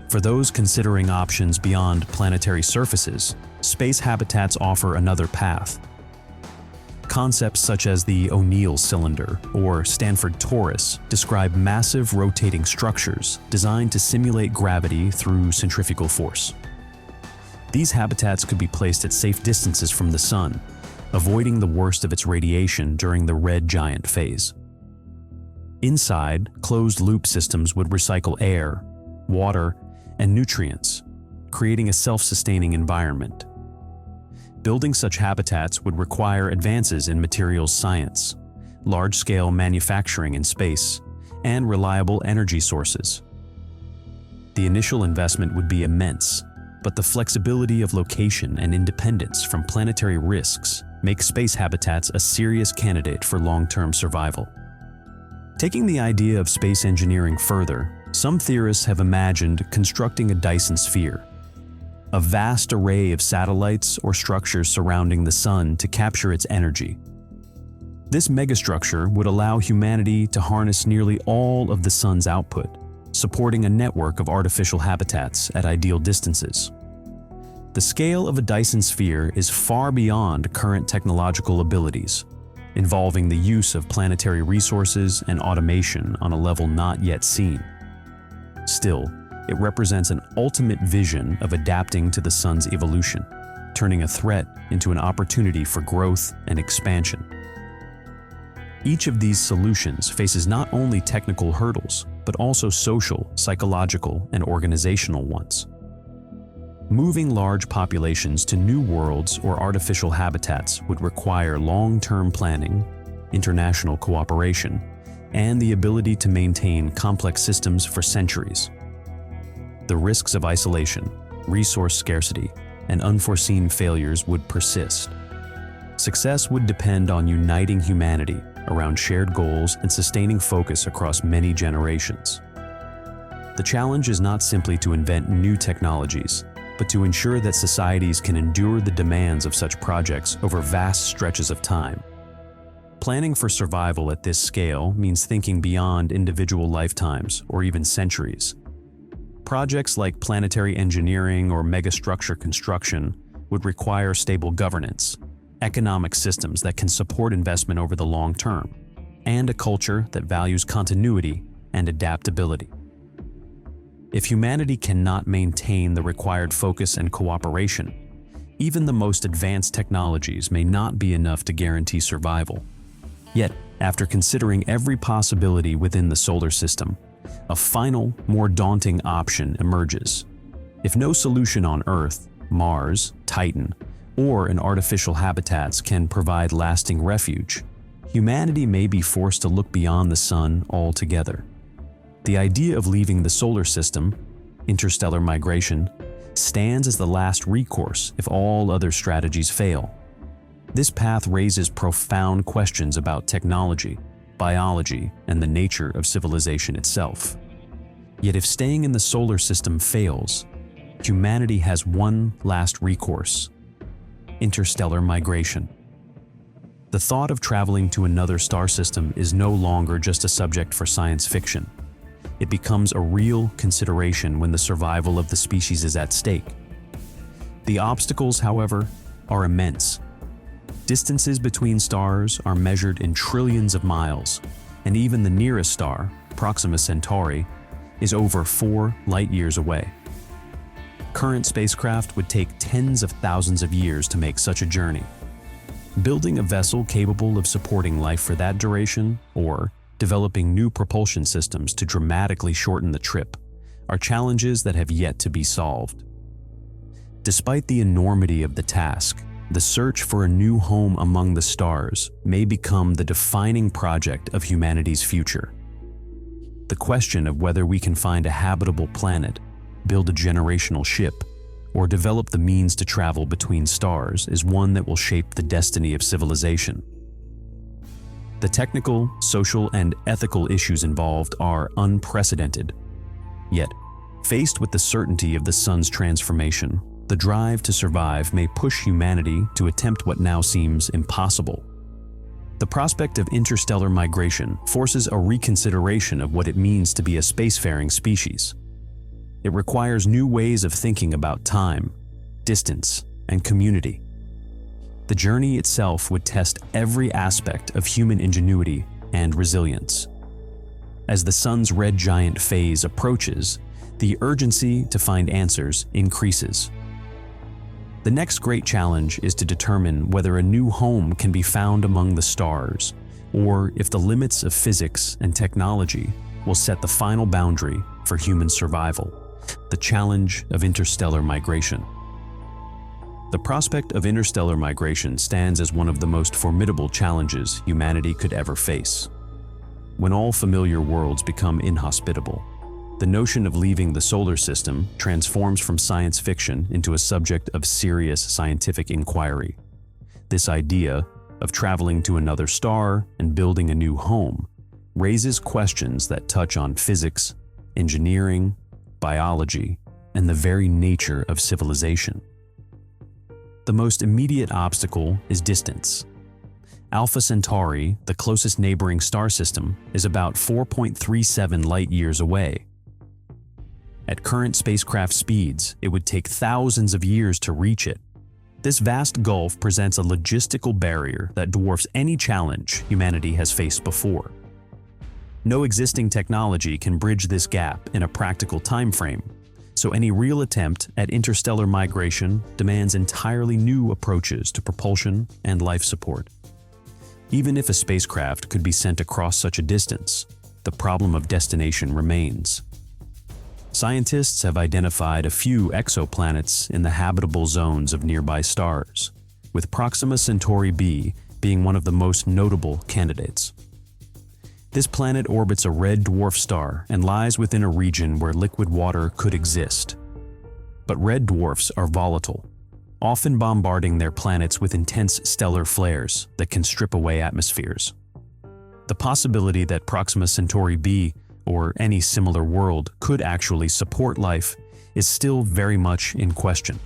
For those considering options beyond planetary surfaces, space habitats offer another path. Concepts such as the O'Neill cylinder or Stanford torus describe massive rotating structures designed to simulate gravity through centrifugal force. These habitats could be placed at safe distances from the Sun, avoiding the worst of its radiation during the red giant phase. Inside, closed-loop systems would recycle air, water, and nutrients, creating a self-sustaining environment. Building such habitats would require advances in materials science, large-scale manufacturing in space, and reliable energy sources. The initial investment would be immense, but the flexibility of location and independence from planetary risks make space habitats a serious candidate for long-term survival. Taking the idea of space engineering further, some theorists have imagined constructing a Dyson sphere, a vast array of satellites or structures surrounding the Sun to capture its energy. This megastructure would allow humanity to harness nearly all of the Sun's output, supporting a network of artificial habitats at ideal distances. The scale of a Dyson sphere is far beyond current technological abilities, involving the use of planetary resources and automation on a level not yet seen. Still, it represents an ultimate vision of adapting to the Sun's evolution, turning a threat into an opportunity for growth and expansion. Each of these solutions faces not only technical hurdles, but also social, psychological, and organizational ones. Moving large populations to new worlds or artificial habitats would require long-term planning, international cooperation, and the ability to maintain complex systems for centuries. The risks of isolation, resource scarcity, and unforeseen failures would persist. Success would depend on uniting humanity around shared goals and sustaining focus across many generations. The challenge is not simply to invent new technologies, but to ensure that societies can endure the demands of such projects over vast stretches of time. Planning for survival at this scale means thinking beyond individual lifetimes or even centuries. Projects like planetary engineering or megastructure construction would require stable governance, economic systems that can support investment over the long term, and a culture that values continuity and adaptability. If humanity cannot maintain the required focus and cooperation, even the most advanced technologies may not be enough to guarantee survival. Yet, after considering every possibility within the solar system, a final, more daunting option emerges. If no solution on Earth, Mars, Titan, or in artificial habitats can provide lasting refuge, humanity may be forced to look beyond the Sun altogether. The idea of leaving the solar system, interstellar migration, stands as the last recourse if all other strategies fail. This path raises profound questions about technology, biology, and the nature of civilization itself. Yet if staying in the solar system fails, humanity has one last recourse: interstellar migration. The thought of traveling to another star system is no longer just a subject for science fiction. It becomes a real consideration when the survival of the species is at stake. The obstacles, however, are immense. Distances between stars are measured in trillions of miles, and even the nearest star, Proxima Centauri, is over 4 light-years away. Current spacecraft would take tens of thousands of years to make such a journey. Building a vessel capable of supporting life for that duration, or developing new propulsion systems to dramatically shorten the trip, are challenges that have yet to be solved. Despite the enormity of the task, the search for a new home among the stars may become the defining project of humanity's future. The question of whether we can find a habitable planet, build a generational ship, or develop the means to travel between stars is one that will shape the destiny of civilization. The technical, social, and ethical issues involved are unprecedented. Yet, faced with the certainty of the sun's transformation, the drive to survive may push humanity to attempt what now seems impossible. The prospect of interstellar migration forces a reconsideration of what it means to be a spacefaring species. It requires new ways of thinking about time, distance, and community. The journey itself would test every aspect of human ingenuity and resilience. As the sun's red giant phase approaches, the urgency to find answers increases. The next great challenge is to determine whether a new home can be found among the stars, or if the limits of physics and technology will set the final boundary for human survival, the challenge of interstellar migration. The prospect of interstellar migration stands as one of the most formidable challenges humanity could ever face. When all familiar worlds become inhospitable, the notion of leaving the solar system transforms from science fiction into a subject of serious scientific inquiry. This idea of traveling to another star and building a new home raises questions that touch on physics, engineering, biology, and the very nature of civilization. The most immediate obstacle is distance. Alpha Centauri, the closest neighboring star system, is about 4.37 light-years away. At current spacecraft speeds, it would take thousands of years to reach it. This vast gulf presents a logistical barrier that dwarfs any challenge humanity has faced before. No existing technology can bridge this gap in a practical time frame, so any real attempt at interstellar migration demands entirely new approaches to propulsion and life support. Even if a spacecraft could be sent across such a distance, the problem of destination remains. Scientists have identified a few exoplanets in the habitable zones of nearby stars, with Proxima Centauri b being one of the most notable candidates. This planet orbits a red dwarf star and lies within a region where liquid water could exist. But red dwarfs are volatile, often bombarding their planets with intense stellar flares that can strip away atmospheres. The possibility that Proxima Centauri b, or any similar world, could actually support life is still very much in question.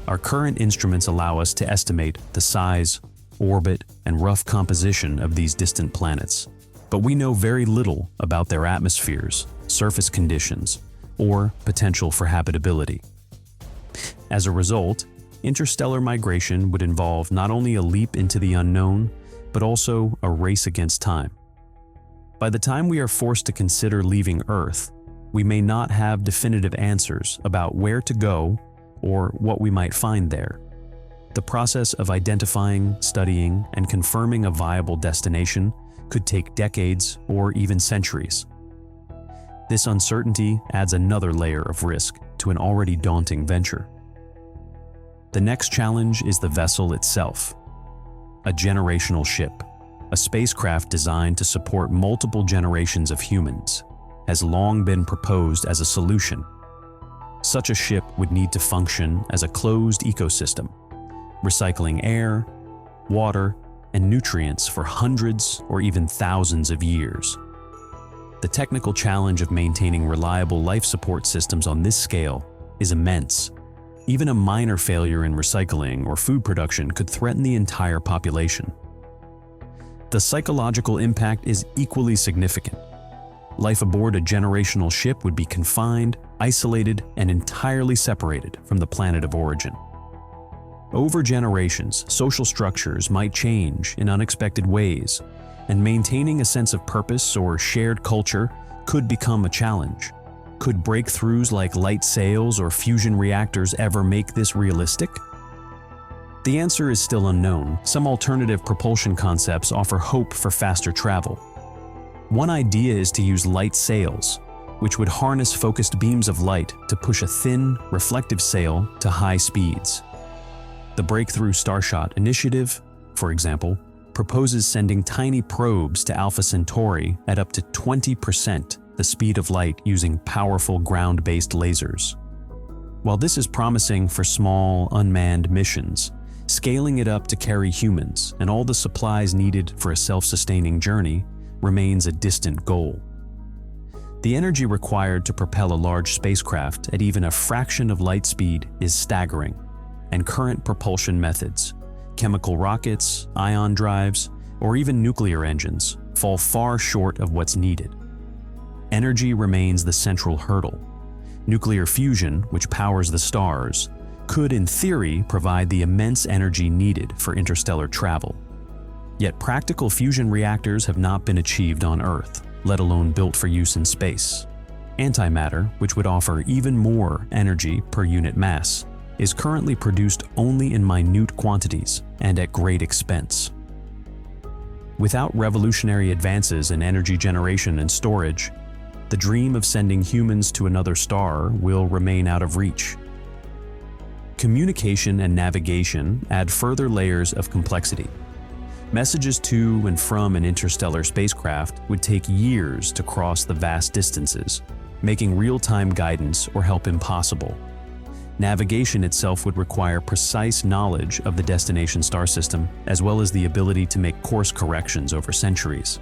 Our current instruments allow us to estimate the size, orbit, and rough composition of these distant planets, but we know very little about their atmospheres, surface conditions, or potential for habitability. As a result, interstellar migration would involve not only a leap into the unknown, but also a race against time. By the time we are forced to consider leaving Earth, we may not have definitive answers about where to go or what we might find there. The process of identifying, studying, and confirming a viable destination could take decades or even centuries. This uncertainty adds another layer of risk to an already daunting venture. The next challenge is the vessel itself. A generational ship, a spacecraft designed to support multiple generations of humans, has long been proposed as a solution. Such a ship would need to function as a closed ecosystem, recycling air, water, and nutrients for hundreds or even thousands of years. The technical challenge of maintaining reliable life support systems on this scale is immense. Even a minor failure in recycling or food production could threaten the entire population. The psychological impact is equally significant. Life aboard a generational ship would be confined, isolated, and entirely separated from the planet of origin. Over generations, social structures might change in unexpected ways, and maintaining a sense of purpose or shared culture could become a challenge. Could breakthroughs like light sails or fusion reactors ever make this realistic? The answer is still unknown. Some alternative propulsion concepts offer hope for faster travel. One idea is to use light sails, which would harness focused beams of light to push a thin, reflective sail to high speeds. The Breakthrough Starshot initiative, for example, proposes sending tiny probes to Alpha Centauri at up to 20% the speed of light using powerful ground-based lasers. While this is promising for small, unmanned missions, scaling it up to carry humans and all the supplies needed for a self-sustaining journey remains a distant goal. The energy required to propel a large spacecraft at even a fraction of light speed is staggering, and current propulsion methods, chemical rockets, ion drives, or even nuclear engines, fall far short of what's needed. Energy remains the central hurdle. Nuclear fusion, which powers the stars, could in theory provide the immense energy needed for interstellar travel. Yet practical fusion reactors have not been achieved on Earth, let alone built for use in space. Antimatter, which would offer even more energy per unit mass, is currently produced only in minute quantities and at great expense. Without revolutionary advances in energy generation and storage, the dream of sending humans to another star will remain out of reach. Communication and navigation add further layers of complexity. Messages to and from an interstellar spacecraft would take years to cross the vast distances, making real-time guidance or help impossible. Navigation itself would require precise knowledge of the destination star system, as well as the ability to make course corrections over centuries.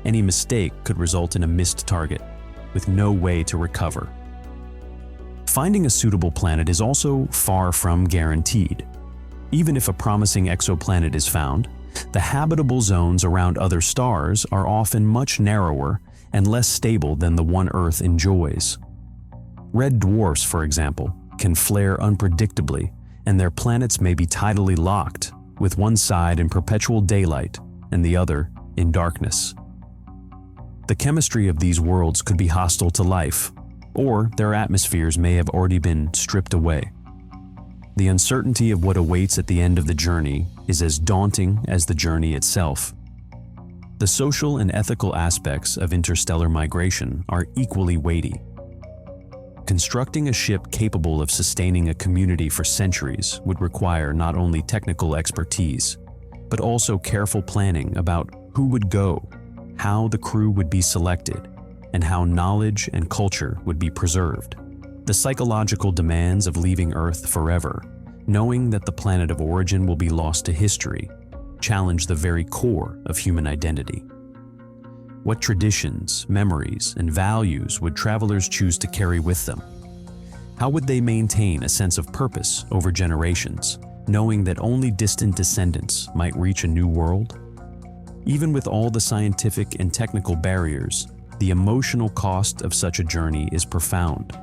Any mistake could result in a missed target, with no way to recover. Finding a suitable planet is also far from guaranteed. Even if a promising exoplanet is found, the habitable zones around other stars are often much narrower and less stable than the one Earth enjoys. Red dwarfs, for example, can flare unpredictably, and their planets may be tidally locked, with one side in perpetual daylight and the other in darkness. The chemistry of these worlds could be hostile to life, or their atmospheres may have already been stripped away. The uncertainty of what awaits at the end of the journey is as daunting as the journey itself. The social and ethical aspects of interstellar migration are equally weighty. Constructing a ship capable of sustaining a community for centuries would require not only technical expertise, but also careful planning about who would go, how the crew would be selected, and how knowledge and culture would be preserved. The psychological demands of leaving Earth forever, knowing that the planet of origin will be lost to history, challenge the very core of human identity. What traditions, memories, and values would travelers choose to carry with them? How would they maintain a sense of purpose over generations, knowing that only distant descendants might reach a new world? Even with all the scientific and technical barriers, the emotional cost of such a journey is profound.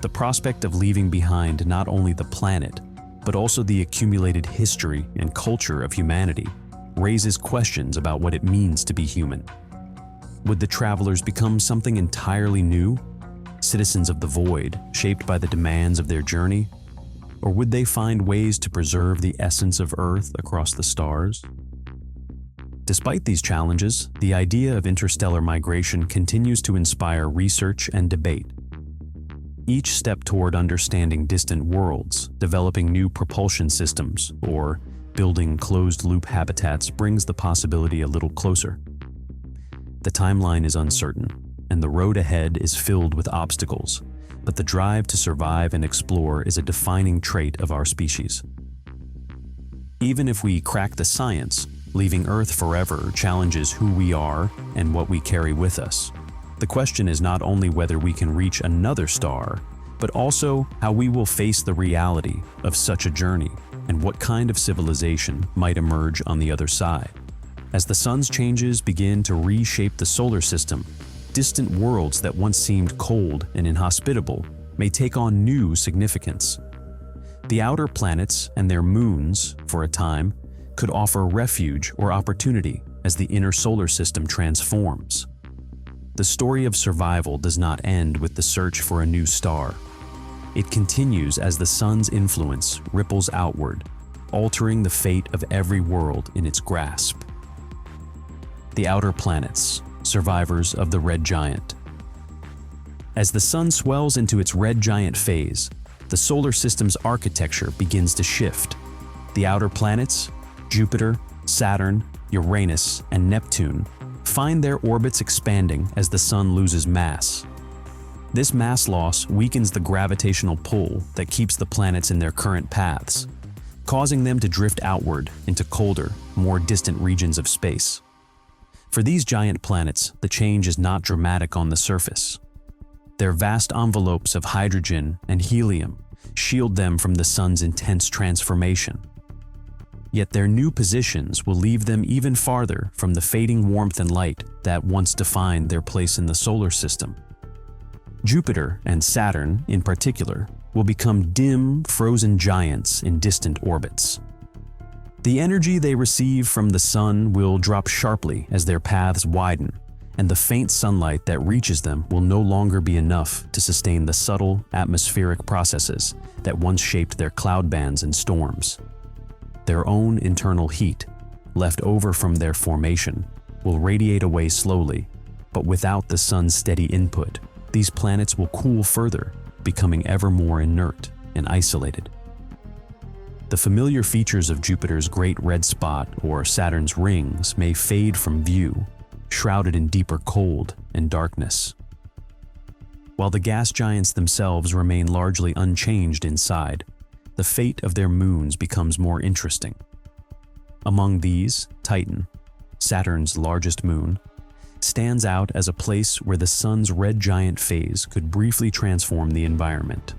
The prospect of leaving behind not only the planet, but also the accumulated history and culture of humanity raises questions about what it means to be human. Would the travelers become something entirely new, citizens of the void, shaped by the demands of their journey? Or would they find ways to preserve the essence of Earth across the stars? Despite these challenges, the idea of interstellar migration continues to inspire research and debate. Each step toward understanding distant worlds, developing new propulsion systems, or building closed-loop habitats brings the possibility a little closer. The timeline is uncertain, and the road ahead is filled with obstacles, but the drive to survive and explore is a defining trait of our species. Even if we crack the science, leaving Earth forever challenges who we are and what we carry with us. The question is not only whether we can reach another star, but also how we will face the reality of such a journey and what kind of civilization might emerge on the other side. As the sun's changes begin to reshape the solar system, distant worlds that once seemed cold and inhospitable may take on new significance. The outer planets and their moons, for a time, could offer refuge or opportunity as the inner solar system transforms. the story of survival does not end with the search for a new star. It continues as the sun's influence ripples outward, altering the fate of every world in its grasp. The outer planets, survivors of the red giant. As the sun swells into its red giant phase, the solar system's architecture begins to shift. The outer planets, Jupiter, Saturn, Uranus, and Neptune, find their orbits expanding as the sun loses mass. This mass loss weakens the gravitational pull that keeps the planets in their current paths, causing them to drift outward into colder, more distant regions of space. For these giant planets, the change is not dramatic on the surface. Their vast envelopes of hydrogen and helium shield them from the sun's intense transformation. Yet their new positions will leave them even farther from the fading warmth and light that once defined their place in the solar system. Jupiter and Saturn, in particular, will become dim, frozen giants in distant orbits. The energy they receive from the sun will drop sharply as their paths widen, and the faint sunlight that reaches them will no longer be enough to sustain the subtle atmospheric processes that once shaped their cloud bands and storms. Their own internal heat, left over from their formation, will radiate away slowly, but without the sun's steady input, these planets will cool further, becoming ever more inert and isolated. The familiar features of Jupiter's great red spot or Saturn's rings may fade from view, shrouded in deeper cold and darkness. While the gas giants themselves remain largely unchanged inside, the fate of their moons becomes more interesting. Among these, Titan, Saturn's largest moon, stands out as a place where the sun's red giant phase could briefly transform the environment.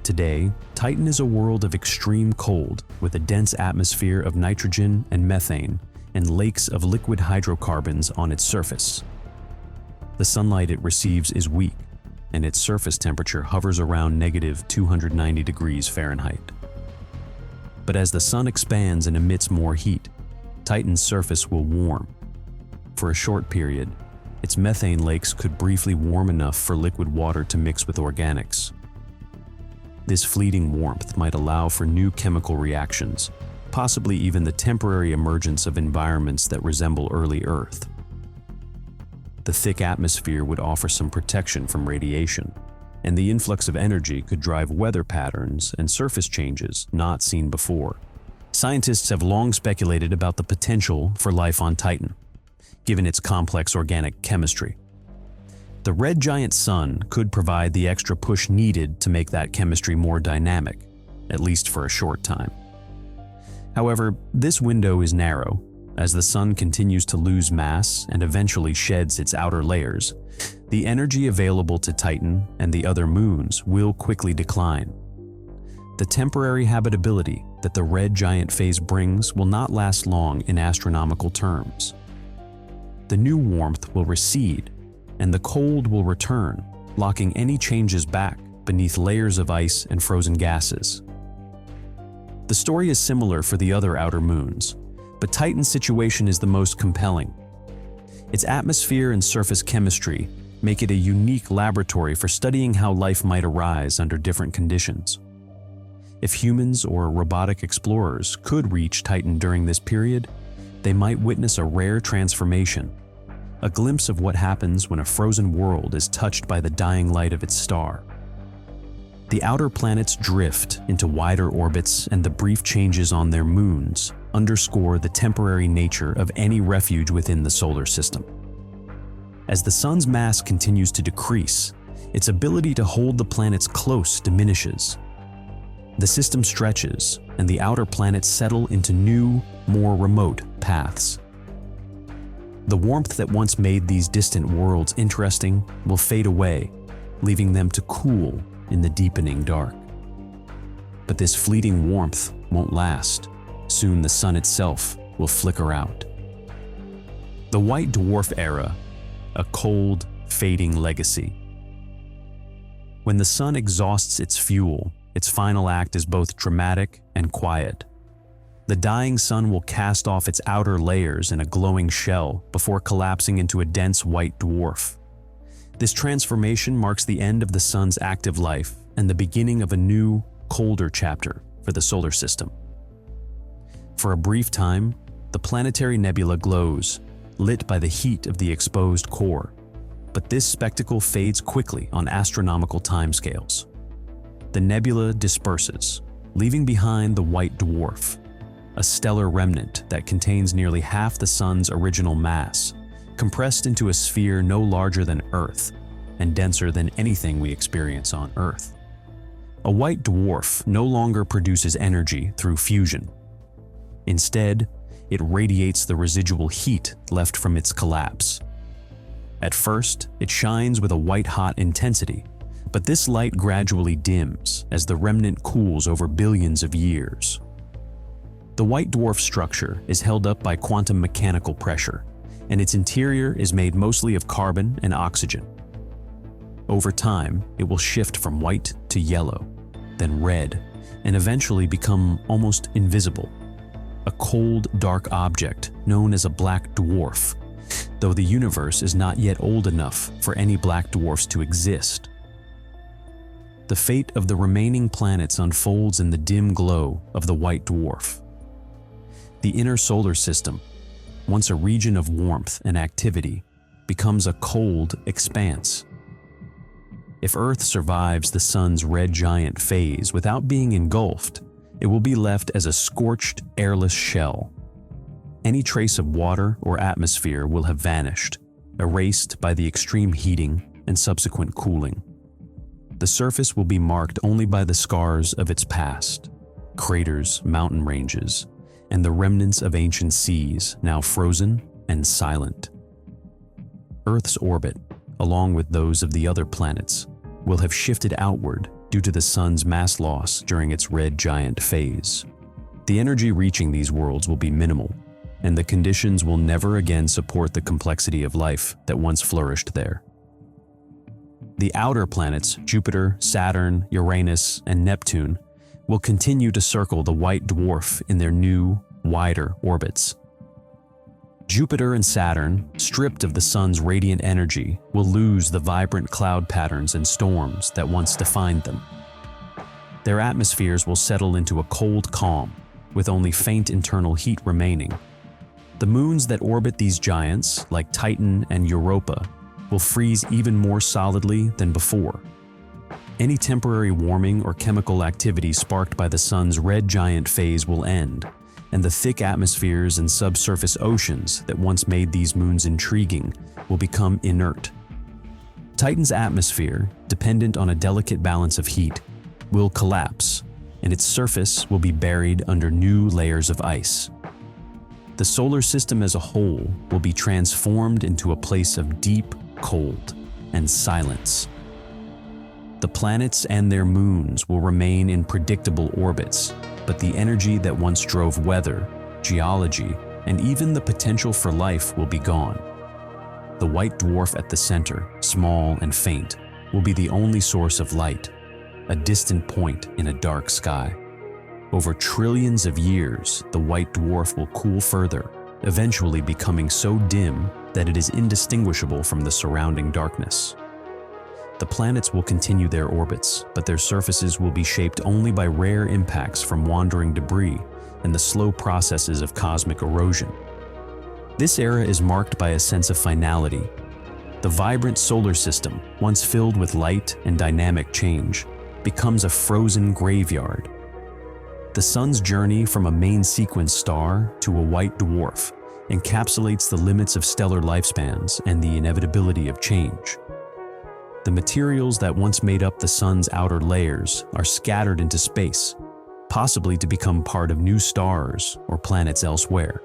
Today, Titan is a world of extreme cold with a dense atmosphere of nitrogen and methane and lakes of liquid hydrocarbons on its surface. The sunlight it receives is weak, and its surface temperature hovers around -290 degrees Fahrenheit. But as the sun expands and emits more heat, Titan's surface will warm. For a short period, its methane lakes could briefly warm enough for liquid water to mix with organics. This fleeting warmth might allow for new chemical reactions, possibly even the temporary emergence of environments that resemble early Earth. The thick atmosphere would offer some protection from radiation, and the influx of energy could drive weather patterns and surface changes not seen before. Scientists have long speculated about the potential for life on Titan, given its complex organic chemistry. The red giant sun could provide the extra push needed to make that chemistry more dynamic, at least for a short time. However, this window is narrow. As the sun continues to lose mass and eventually sheds its outer layers, the energy available to Titan and the other moons will quickly decline. The temporary habitability that the red giant phase brings will not last long in astronomical terms. The new warmth will recede, and the cold will return, locking any changes back beneath layers of ice and frozen gases. The story is similar for the other outer moons, but Titan's situation is the most compelling. Its atmosphere and surface chemistry make it a unique laboratory for studying how life might arise under different conditions. If humans or robotic explorers could reach Titan during this period, they might witness a rare transformation, a glimpse of what happens when a frozen world is touched by the dying light of its star. The outer planets drift into wider orbits, and the brief changes on their moons underscore the temporary nature of any refuge within the solar system. As the sun's mass continues to decrease, its ability to hold the planets close diminishes. The system stretches, and the outer planets settle into new, more remote paths. The warmth that once made these distant worlds interesting will fade away, leaving them to cool in the deepening dark. But this fleeting warmth won't last. Soon the sun itself will flicker out. The white dwarf era, a cold, fading legacy. When the sun exhausts its fuel, its final act is both dramatic and quiet. The dying sun will cast off its outer layers in a glowing shell before collapsing into a dense white dwarf. This transformation marks the end of the sun's active life and the beginning of a new, colder chapter for the solar system. For a brief time, the planetary nebula glows, lit by the heat of the exposed core. But this spectacle fades quickly on astronomical timescales. The nebula disperses, leaving behind the white dwarf, a stellar remnant that contains nearly half the sun's original mass, compressed into a sphere no larger than Earth and denser than anything we experience on Earth. A white dwarf no longer produces energy through fusion. Instead, it radiates the residual heat left from its collapse. At first, it shines with a white-hot intensity, but this light gradually dims as the remnant cools over billions of years. The white dwarf structure is held up by quantum mechanical pressure, and its interior is made mostly of carbon and oxygen. Over time, it will shift from white to yellow, then red, and eventually become almost invisible. A cold, dark object known as a black dwarf, though the universe is not yet old enough for any black dwarfs to exist. The fate of the remaining planets unfolds in the dim glow of the white dwarf. The inner solar system, once a region of warmth and activity, becomes a cold expanse. If Earth survives the sun's red giant phase without being engulfed, it will be left as a scorched, airless shell. Any trace of water or atmosphere will have vanished, erased by the extreme heating and subsequent cooling. The surface will be marked only by the scars of its past, craters, mountain ranges, and the remnants of ancient seas now frozen and silent. Earth's orbit, along with those of the other planets, will have shifted outward due to the sun's mass loss during its red giant phase. The energy reaching these worlds will be minimal, and the conditions will never again support the complexity of life that once flourished there. The outer planets, Jupiter, Saturn, Uranus, and Neptune, will continue to circle the white dwarf in their new, wider orbits. Jupiter and Saturn, stripped of the sun's radiant energy, will lose the vibrant cloud patterns and storms that once defined them. Their atmospheres will settle into a cold calm, with only faint internal heat remaining. The moons that orbit these giants, like Titan and Europa, will freeze even more solidly than before. Any temporary warming or chemical activity sparked by the sun's red giant phase will end, and the thick atmospheres and subsurface oceans that once made these moons intriguing will become inert. Titan's atmosphere, dependent on a delicate balance of heat, will collapse, and its surface will be buried under new layers of ice. The solar system as a whole will be transformed into a place of deep cold and silence. The planets and their moons will remain in predictable orbits, but the energy that once drove weather, geology, and even the potential for life will be gone. The white dwarf at the center, small and faint, will be the only source of light, a distant point in a dark sky. Over trillions of years, the white dwarf will cool further, eventually becoming so dim that it is indistinguishable from the surrounding darkness. The planets will continue their orbits, but their surfaces will be shaped only by rare impacts from wandering debris and the slow processes of cosmic erosion. This era is marked by a sense of finality. The vibrant solar system, once filled with light and dynamic change, becomes a frozen graveyard. The sun's journey from a main sequence star to a white dwarf encapsulates the limits of stellar lifespans and the inevitability of change. The materials that once made up the sun's outer layers are scattered into space, possibly to become part of new stars or planets elsewhere.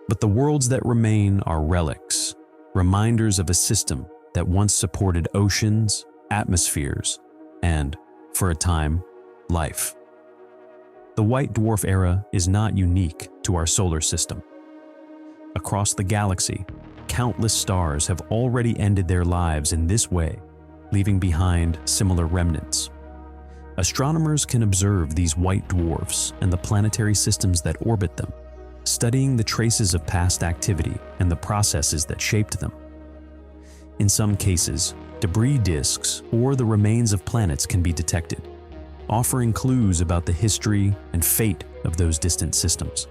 But the worlds that remain are relics, reminders of a system that once supported oceans, atmospheres, and, for a time, life. The white dwarf era is not unique to our solar system. Across the galaxy, countless stars have already ended their lives in this way, leaving behind similar remnants. Astronomers can observe these white dwarfs and the planetary systems that orbit them, studying the traces of past activity and the processes that shaped them. In some cases, debris disks or the remains of planets can be detected, offering clues about the history and fate of those distant systems.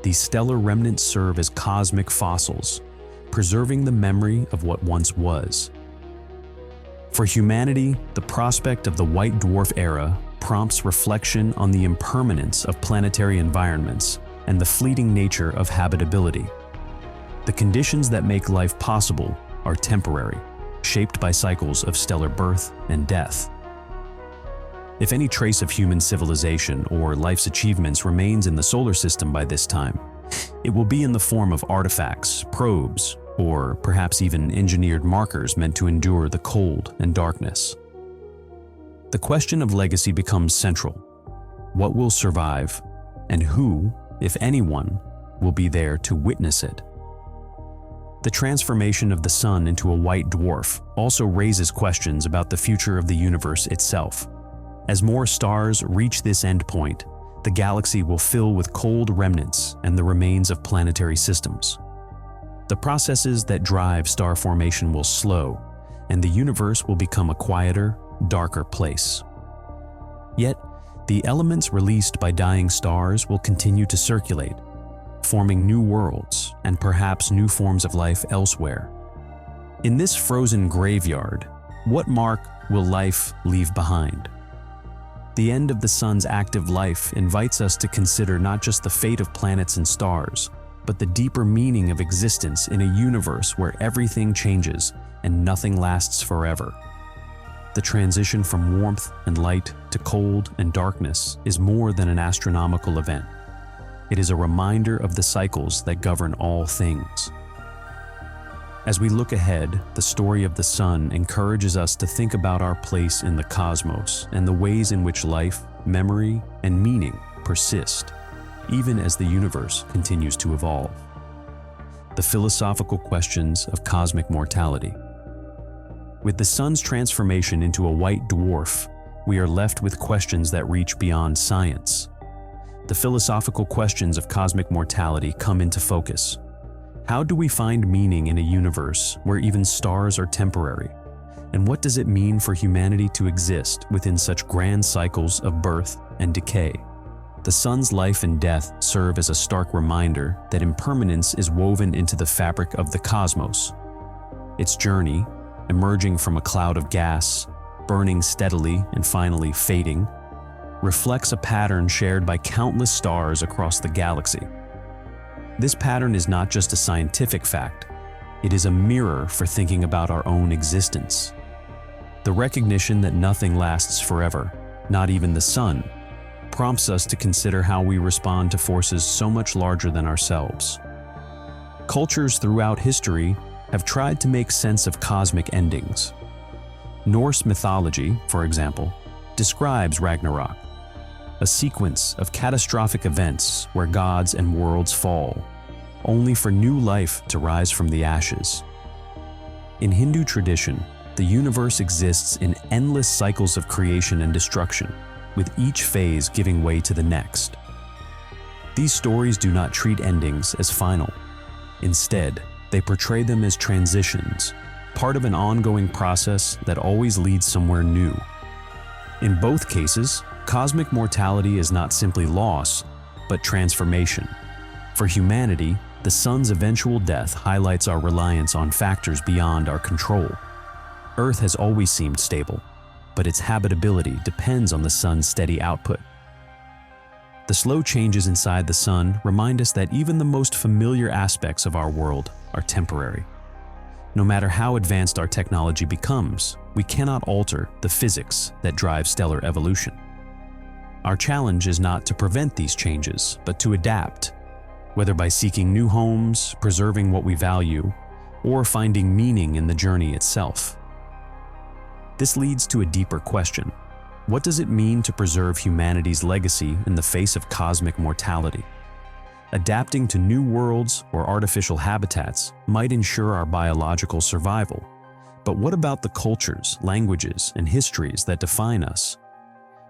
These stellar remnants serve as cosmic fossils, preserving the memory of what once was. For humanity, the prospect of the white dwarf era prompts reflection on the impermanence of planetary environments and the fleeting nature of habitability. The conditions that make life possible are temporary, shaped by cycles of stellar birth and death. If any trace of human civilization or life's achievements remains in the solar system by this time, it will be in the form of artifacts, probes, or perhaps even engineered markers meant to endure the cold and darkness. The question of legacy becomes central. What will survive, and who, if anyone, will be there to witness it? The transformation of the Sun into a white dwarf also raises questions about the future of the universe itself. As more stars reach this endpoint, the galaxy will fill with cold remnants and the remains of planetary systems. The processes that drive star formation will slow, and the universe will become a quieter, darker place. Yet, the elements released by dying stars will continue to circulate, forming new worlds and perhaps new forms of life elsewhere. In this frozen graveyard, what mark will life leave behind? The end of the Sun's active life invites us to consider not just the fate of planets and stars, but the deeper meaning of existence in a universe where everything changes and nothing lasts forever. The transition from warmth and light to cold and darkness is more than an astronomical event. It is a reminder of the cycles that govern all things. As we look ahead, the story of the Sun encourages us to think about our place in the cosmos and the ways in which life, memory, and meaning persist, even as the universe continues to evolve. The philosophical questions of cosmic mortality. With the Sun's transformation into a white dwarf, we are left with questions that reach beyond science. The philosophical questions of cosmic mortality come into focus. How do we find meaning in a universe where even stars are temporary? And what does it mean for humanity to exist within such grand cycles of birth and decay? The Sun's life and death serve as a stark reminder that impermanence is woven into the fabric of the cosmos. Its journey, emerging from a cloud of gas, burning steadily and finally fading, reflects a pattern shared by countless stars across the galaxy. This pattern is not just a scientific fact, it is a mirror for thinking about our own existence. The recognition that nothing lasts forever, not even the Sun, prompts us to consider how we respond to forces so much larger than ourselves. Cultures throughout history have tried to make sense of cosmic endings. Norse mythology, for example, describes Ragnarok, a sequence of catastrophic events where gods and worlds fall, only for new life to rise from the ashes. In Hindu tradition, the universe exists in endless cycles of creation and destruction, with each phase giving way to the next. These stories do not treat endings as final. Instead, they portray them as transitions, part of an ongoing process that always leads somewhere new. In both cases, cosmic mortality is not simply loss, but transformation. For humanity, the Sun's eventual death highlights our reliance on factors beyond our control. Earth has always seemed stable, but its habitability depends on the Sun's steady output. The slow changes inside the Sun remind us that even the most familiar aspects of our world are temporary. No matter how advanced our technology becomes, we cannot alter the physics that drive stellar evolution. Our challenge is not to prevent these changes, but to adapt, whether by seeking new homes, preserving what we value, or finding meaning in the journey itself. This leads to a deeper question. What does it mean to preserve humanity's legacy in the face of cosmic mortality? Adapting to new worlds or artificial habitats might ensure our biological survival. But what about the cultures, languages, and histories that define us?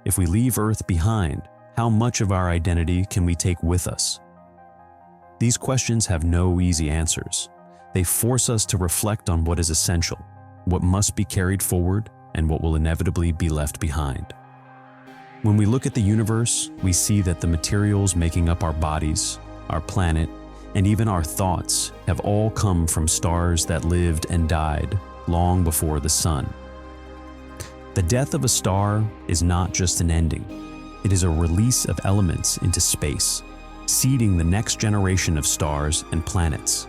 If we leave Earth behind, how much of our identity can we take with us? These questions have no easy answers, They force us to reflect on what is essential, what must be carried forward, and what will inevitably be left behind. When we look at the universe, we see that the materials making up our bodies, our planet, and even our thoughts have all come from stars that lived and died long before the sun. The death of a star is not just an ending. It is a release of elements into space, seeding the next generation of stars and planets.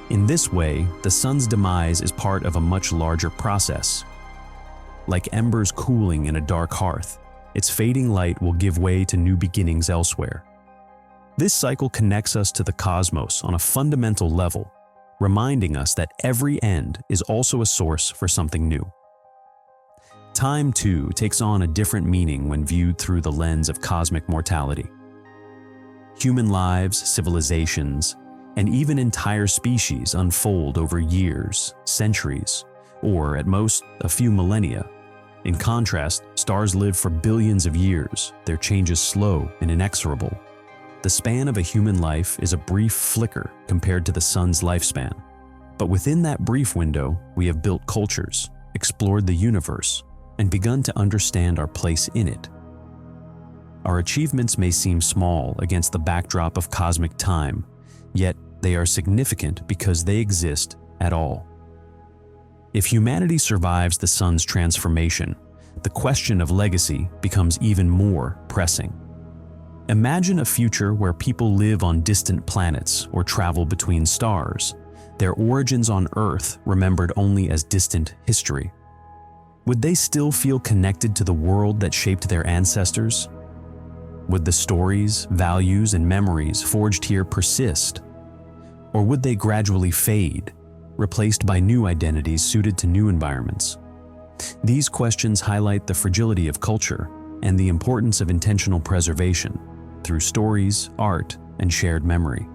In this way, the sun's demise is part of a much larger process. Like embers cooling in a dark hearth, its fading light will give way to new beginnings elsewhere. This cycle connects us to the cosmos on a fundamental level, reminding us that every end is also a source for something new. Time, too, takes on a different meaning when viewed through the lens of cosmic mortality. Human lives, civilizations, and even entire species unfold over years, centuries, or at most a few millennia. In contrast, stars live for billions of years, their changes slow and inexorable. The span of a human life is a brief flicker compared to the sun's lifespan. But within that brief window, we have built cultures, explored the universe, and begun to understand our place in it. Our achievements may seem small against the backdrop of cosmic time, yet they are significant because they exist at all. If humanity survives the sun's transformation, the question of legacy becomes even more pressing. Imagine a future where people live on distant planets or travel between stars, their origins on Earth remembered only as distant history. Would they still feel connected to the world that shaped their ancestors? Would the stories, values, and memories forged here persist? Or would they gradually fade, replaced by new identities suited to new environments? These questions highlight the fragility of culture and the importance of intentional preservation through stories, art, and shared memory.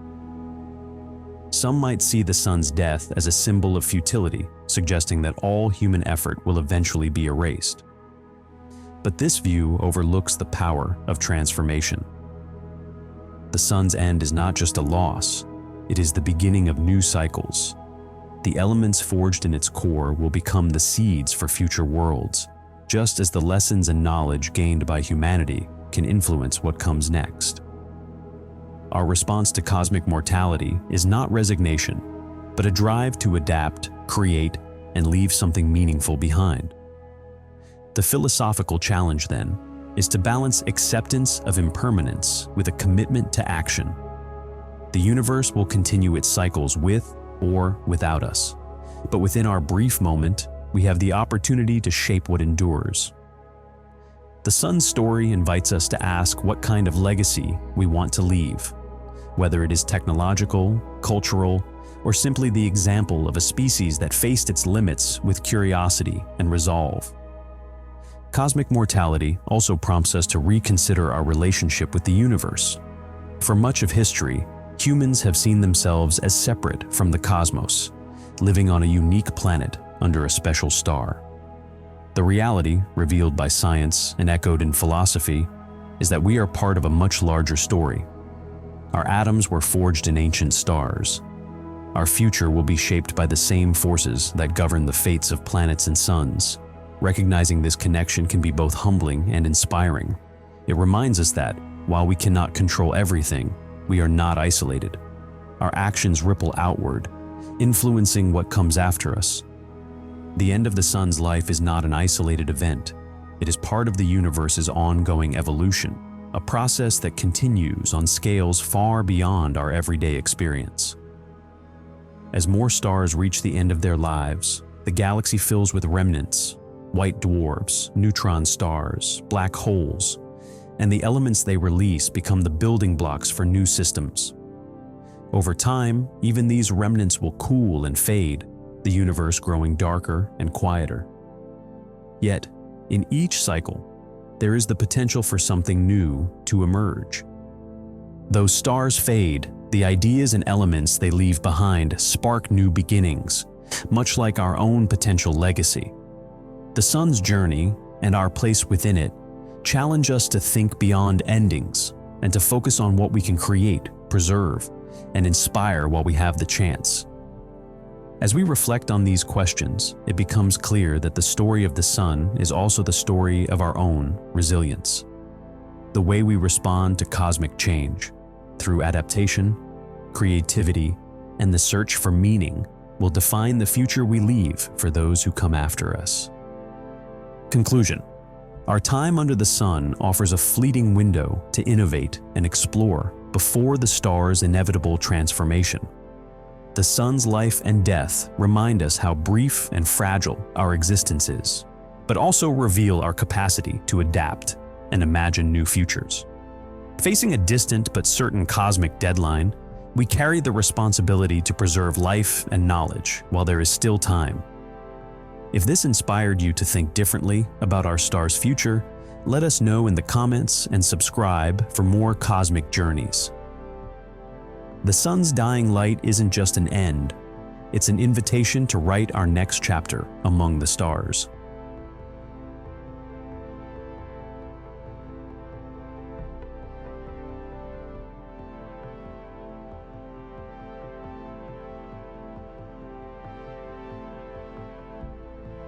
Some might see the sun's death as a symbol of futility, suggesting that all human effort will eventually be erased. But this view overlooks the power of transformation. The sun's end is not just a loss, it is the beginning of new cycles. The elements forged in its core will become the seeds for future worlds, just as the lessons and knowledge gained by humanity can influence what comes next. Our response to cosmic mortality is not resignation, but a drive to adapt, create, and leave something meaningful behind. The philosophical challenge, then, is to balance acceptance of impermanence with a commitment to action. The universe will continue its cycles with or without us, but within our brief moment, we have the opportunity to shape what endures. The sun's story invites us to ask what kind of legacy we want to leave, whether it is technological, cultural, or simply the example of a species that faced its limits with curiosity and resolve. Cosmic mortality also prompts us to reconsider our relationship with the universe. For much of history, humans have seen themselves as separate from the cosmos, living on a unique planet under a special star. The reality, revealed by science and echoed in philosophy, is that we are part of a much larger story. Our atoms were forged in ancient stars. Our future will be shaped by the same forces that govern the fates of planets and suns. Recognizing this connection can be both humbling and inspiring. It reminds us that, while we cannot control everything, we are not isolated. Our actions ripple outward, influencing what comes after us. The end of the sun's life is not an isolated event. It is part of the universe's ongoing evolution, a process that continues on scales far beyond our everyday experience. As more stars reach the end of their lives, the galaxy fills with remnants, white dwarfs, neutron stars, black holes, and the elements they release become the building blocks for new systems. Over time, even these remnants will cool and fade, the universe growing darker and quieter. Yet, in each cycle, there is the potential for something new to emerge. Though stars fade, the ideas and elements they leave behind spark new beginnings, much like our own potential legacy. The sun's journey, and our place within it, challenge us to think beyond endings and to focus on what we can create, preserve, and inspire while we have the chance. As we reflect on these questions, it becomes clear that the story of the sun is also the story of our own resilience. The way we respond to cosmic change, through adaptation, creativity, and the search for meaning, will define the future we leave for those who come after us. Conclusion. Our time under the sun offers a fleeting window to innovate and explore before the star's inevitable transformation. The sun's life and death remind us how brief and fragile our existence is, but also reveal our capacity to adapt and imagine new futures. Facing a distant but certain cosmic deadline, we carry the responsibility to preserve life and knowledge while there is still time. If this inspired you to think differently about our star's future, let us know in the comments and subscribe for more cosmic journeys. The sun's dying light isn't just an end, it's an invitation to write our next chapter among the stars.